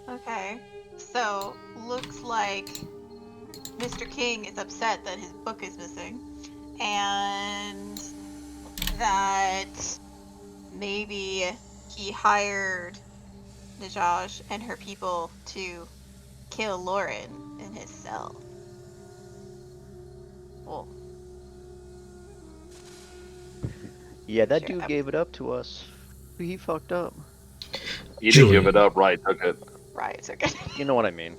Okay. So, looks like Mr. King is upset that his book is missing. And that maybe he hired Najash and her people to kill Lauren in his cell. Well, Yeah, that Sure, dude gave it up to us. He fucked up. He didn't give Julian. it up, right? Took it. right, so good. You know what I mean.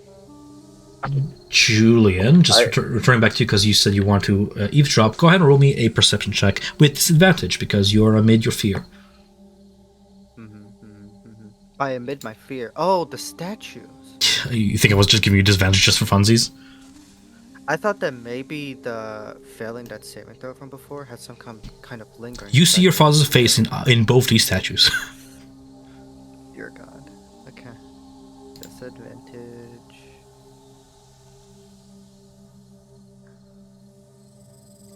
Julian, just returning back to you because you said you want to eavesdrop. Go ahead and roll me a perception check with disadvantage because you're amid your fear. I amid my fear. Oh, the statues. You think I was just giving you disadvantage just for funsies? I thought that maybe the failing that saving throw from before had some kind of lingering. You see your effect. father's face in both these statues. Dear God. Okay. Disadvantage.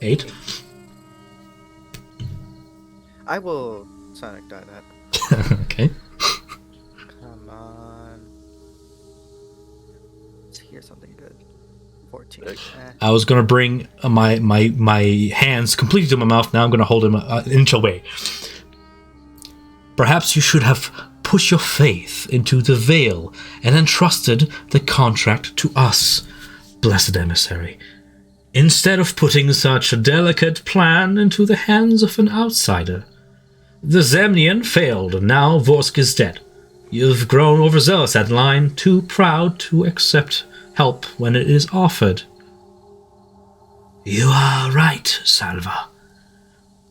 Eight. I will Sonic die that. Okay. Come on. Let's hear something good. 14. I was gonna bring my hands completely to my mouth. Now I'm gonna hold them an inch away. Perhaps you should have put your faith into the veil and entrusted the contract to us, blessed emissary, instead of putting such a delicate plan into the hands of an outsider. The Zemnian failed, and now Vorsk is dead. You've grown overzealous, Adeline, too proud to accept help when it is offered. You are right, Salva.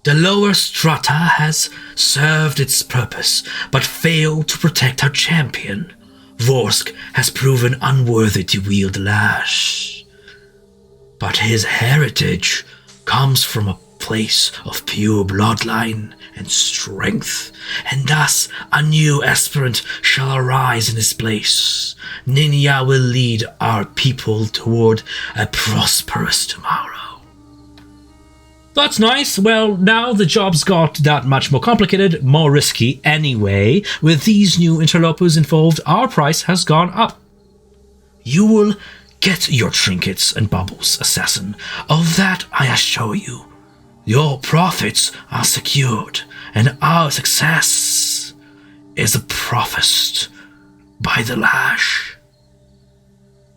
The lower strata has served its purpose, but failed to protect our champion. Vorsk has proven unworthy to wield the lash. But his heritage comes from a place of pure bloodline and strength, and thus a new aspirant shall arise in his place. Ninya will lead our people toward a prosperous tomorrow. That's nice. Well, now the job's got that much more complicated, more risky anyway. With these new interlopers involved, our price has gone up. You will get your trinkets and baubles, assassin. Of that I assure you. Your profits are secured, and our success is prophesied by the lash.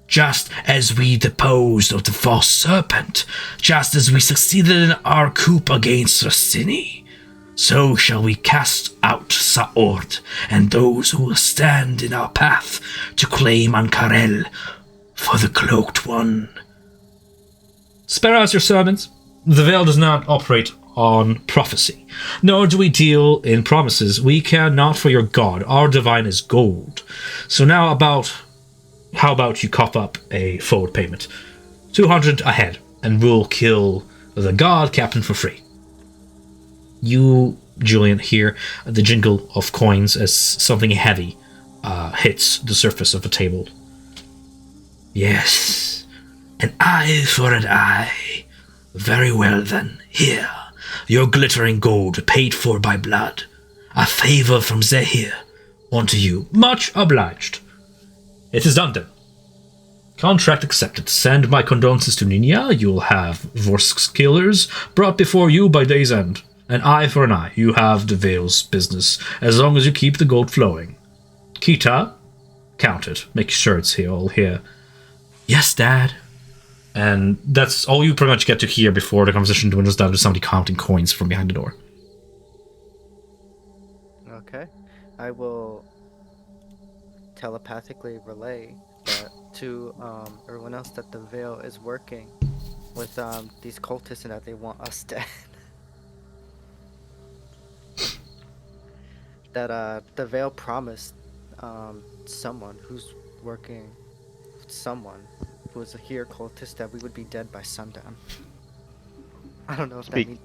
Just as we deposed of the false serpent, just as we succeeded in our coup against Rossini, so shall we cast out Saord and those who will stand in our path to claim Ankarel for the Cloaked One. Spare us your sermons. The Veil does not operate on prophecy, nor do we deal in promises. We care not for your god. Our divine is gold. So now how about you cough up a forward payment? 200 ahead, and we'll kill the god captain for free. You, Julian, hear the jingle of coins as something heavy hits the surface of a table. Yes, an eye for an eye. Very well then, here, your glittering gold paid for by blood. A favor from Zahir unto you. Much obliged. It is done then. Contract accepted. Send my condolences to Ninya. You'll have Vorsk's killers brought before you by day's end. An eye for an eye. You have the Veil's business, as long as you keep the gold flowing. Kita, count it. Make sure it's here, all here. Yes, Dad. And that's all you pretty much get to hear before the conversation dwindles down to somebody counting coins from behind the door. Okay. I will telepathically relay that to everyone else that the Veil is working with these cultists and that they want us dead. That the Veil promised someone who's working with someone who was a here cultist that we would be dead by sundown. I don't know if that means...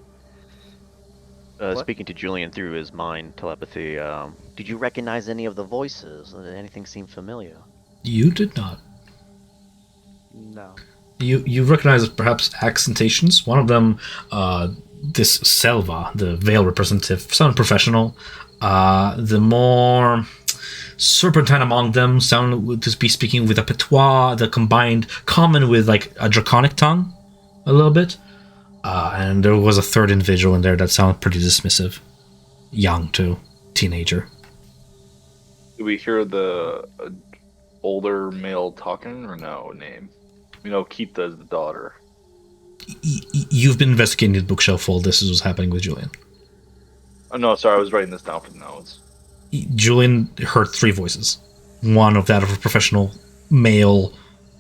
Speaking to Julian through his mind telepathy, did you recognize any of the voices? Did anything seem familiar? You did not. No. You recognize perhaps accentations. One of them, this Selva, the Veil representative, sounded professional. The more serpentine among them sound to be speaking with a patois, the combined common with like a draconic tongue, a little bit. And there was a third individual in there that sounded pretty dismissive. Young, too. Teenager. Do we hear the older male talking or no name? Keita's the daughter. You've been investigating the bookshelf full. This is what's happening with Julian. Oh, no, sorry, I was writing this down for the notes. Julian heard 3 voices. One of that of a professional male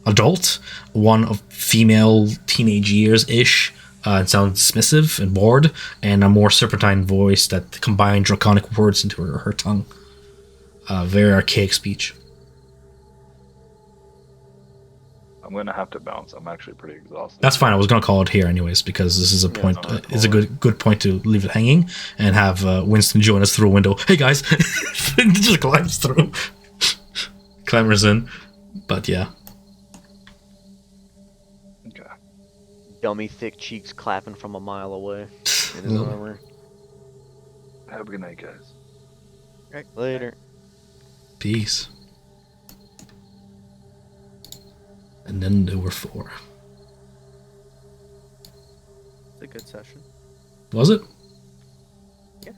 adult, one of female teenage years-ish, and sounds dismissive and bored, and a more serpentine voice that combined draconic words into her tongue. Very archaic speech. I'm gonna have to bounce. I'm actually pretty exhausted. That's fine. I was gonna call it here anyways because this is a point. It's a good point to leave it hanging and have Winston join us through a window. Hey guys, just climbs through, clambers in. But yeah, Okay. Dummy thick cheeks clapping from a mile away in his armor. Have a good night, guys. Right, later. peace. And then there were 4. It's a good session. Was it? You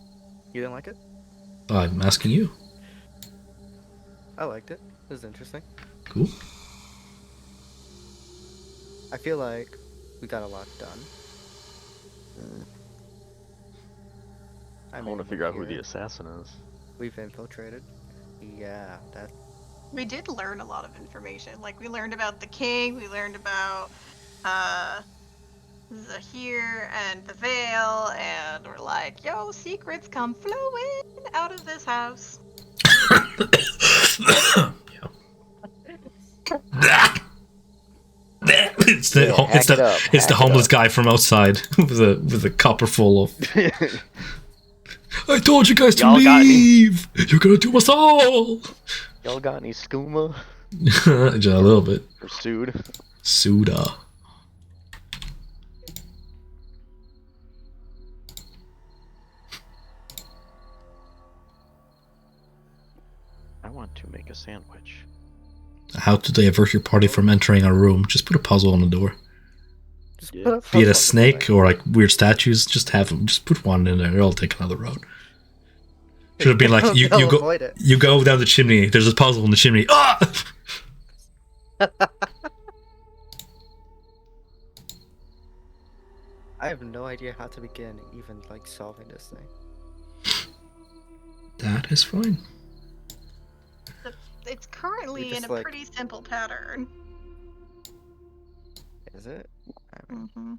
didn't like it? I'm asking you. I liked it. It was interesting. Cool. I feel like we got a lot done. I want to figure out who the assassin is. We've infiltrated. Yeah, that. We did learn a lot of information. Like, we learned about the king, we learned about, Zahir and the Veil, and we're like, yo, secrets come flowing out of this house. It's the homeless guy from outside with a copper full of. I told you guys to leave. You're gonna do us all. Y'all got any skooma? Just a little bit. Or sued? Suda. I want to make a sandwich. How to divert your party from entering a room? Just put a puzzle on the door. Just Yeah. put a Be it a puzzle snake or like weird statues, just have them. Just put one in there. They'll take another road. Should have been like you They'll go avoid it. you go down the chimney. There's a puzzle in the chimney. Ah! I have no idea how to begin even like solving this thing. That is fine. It's currently just, in a like- pretty simple pattern. Is it? I mean, Mm-hmm.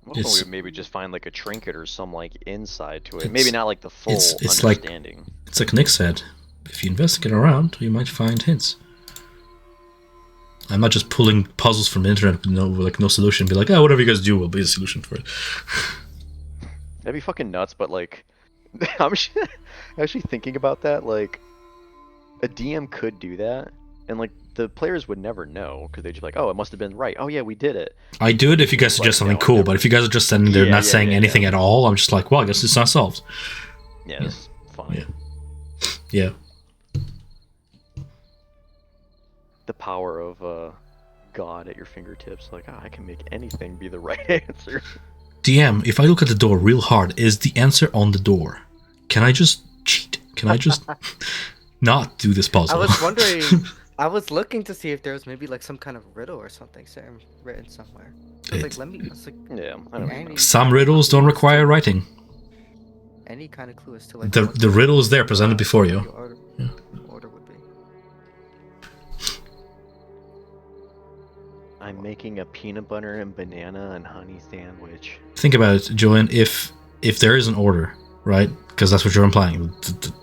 What if It's- we maybe just find like a trinket or some like inside to it? It's- Maybe not like the full it's like- understanding. It's like Nick said. If you investigate around, you might find hints. I'm not just pulling puzzles from the internet with no solution. Be like, oh, whatever you guys do will be a solution for it. That'd be fucking nuts, but like, I'm actually thinking about that. Like, a DM could do that, and like the players would never know because they'd just be like, oh, it must have been right. Oh yeah, we did it. I do it if you guys suggest Like, something no, cool, never. but if you guys are just standing there not saying anything at all, I'm just like, well, I guess it's not solved. Yeah, that's fine. Yeah. The power of God at your fingertips. Like, I can make anything be the right answer. DM, if I look at the door real hard, is the answer on the door? Can I just cheat? Can I just not do this puzzle? I was wondering. I was looking to see if there was maybe like some kind of riddle or something written somewhere. I was like, let me. I was like, Yeah, I don't know. any Some kind of riddles don't clue as require to- writing. Any kind of clue as to like The riddle is there, presented before you. The order would be. I'm making a peanut butter and banana and honey sandwich. Think about it, Julian. If there is an order, right? Because that's what you're implying.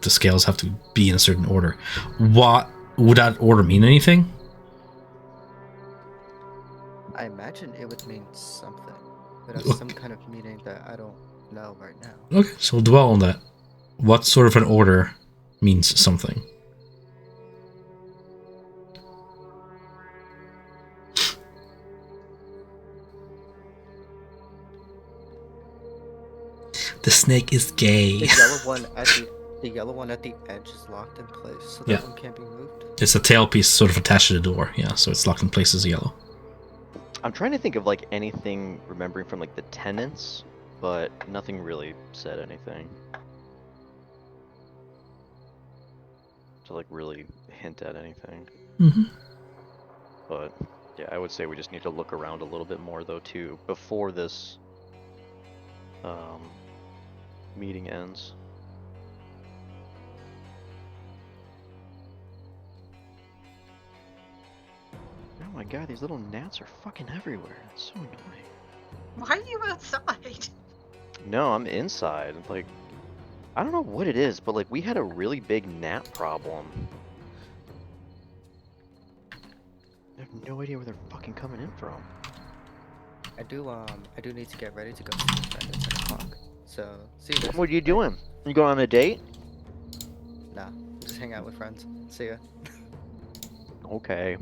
The scales have to be in a certain order. What would that order mean? Anything? I imagine it would mean something, but Look. has some kind of meaning that I don't know right now. Okay, so we'll dwell on that. What sort of an order means something? The snake is gay. The yellow one at the The yellow one at the edge is locked in place, so Yeah. that one can't be moved. It's a tailpiece sort of attached to the door. Yeah, so it's locked in place as yellow. I'm trying to think of like anything remembering from like the tenants, but nothing really said anything. To like really hint at anything. Mm-hmm. But yeah, I would say we just need to look around a little bit more though too before this meeting ends. Oh my god, these little gnats are fucking everywhere. It's so annoying. Why are you outside? No, I'm inside. Like, I don't know what it is, but like we had a really big gnat problem. I have no idea where they're fucking coming in from. I do need to get ready to go see my friend at 10 o'clock. So, see you guys. What are you doing? You going on a date? Nah, just hang out with friends. See ya. Okay.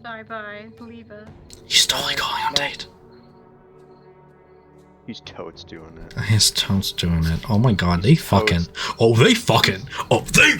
Bye bye. Leave us. He's totally going on date. He's totes doing it. His toad's doing it. Oh my god, they fucking. Oh, they fucking. Oh, they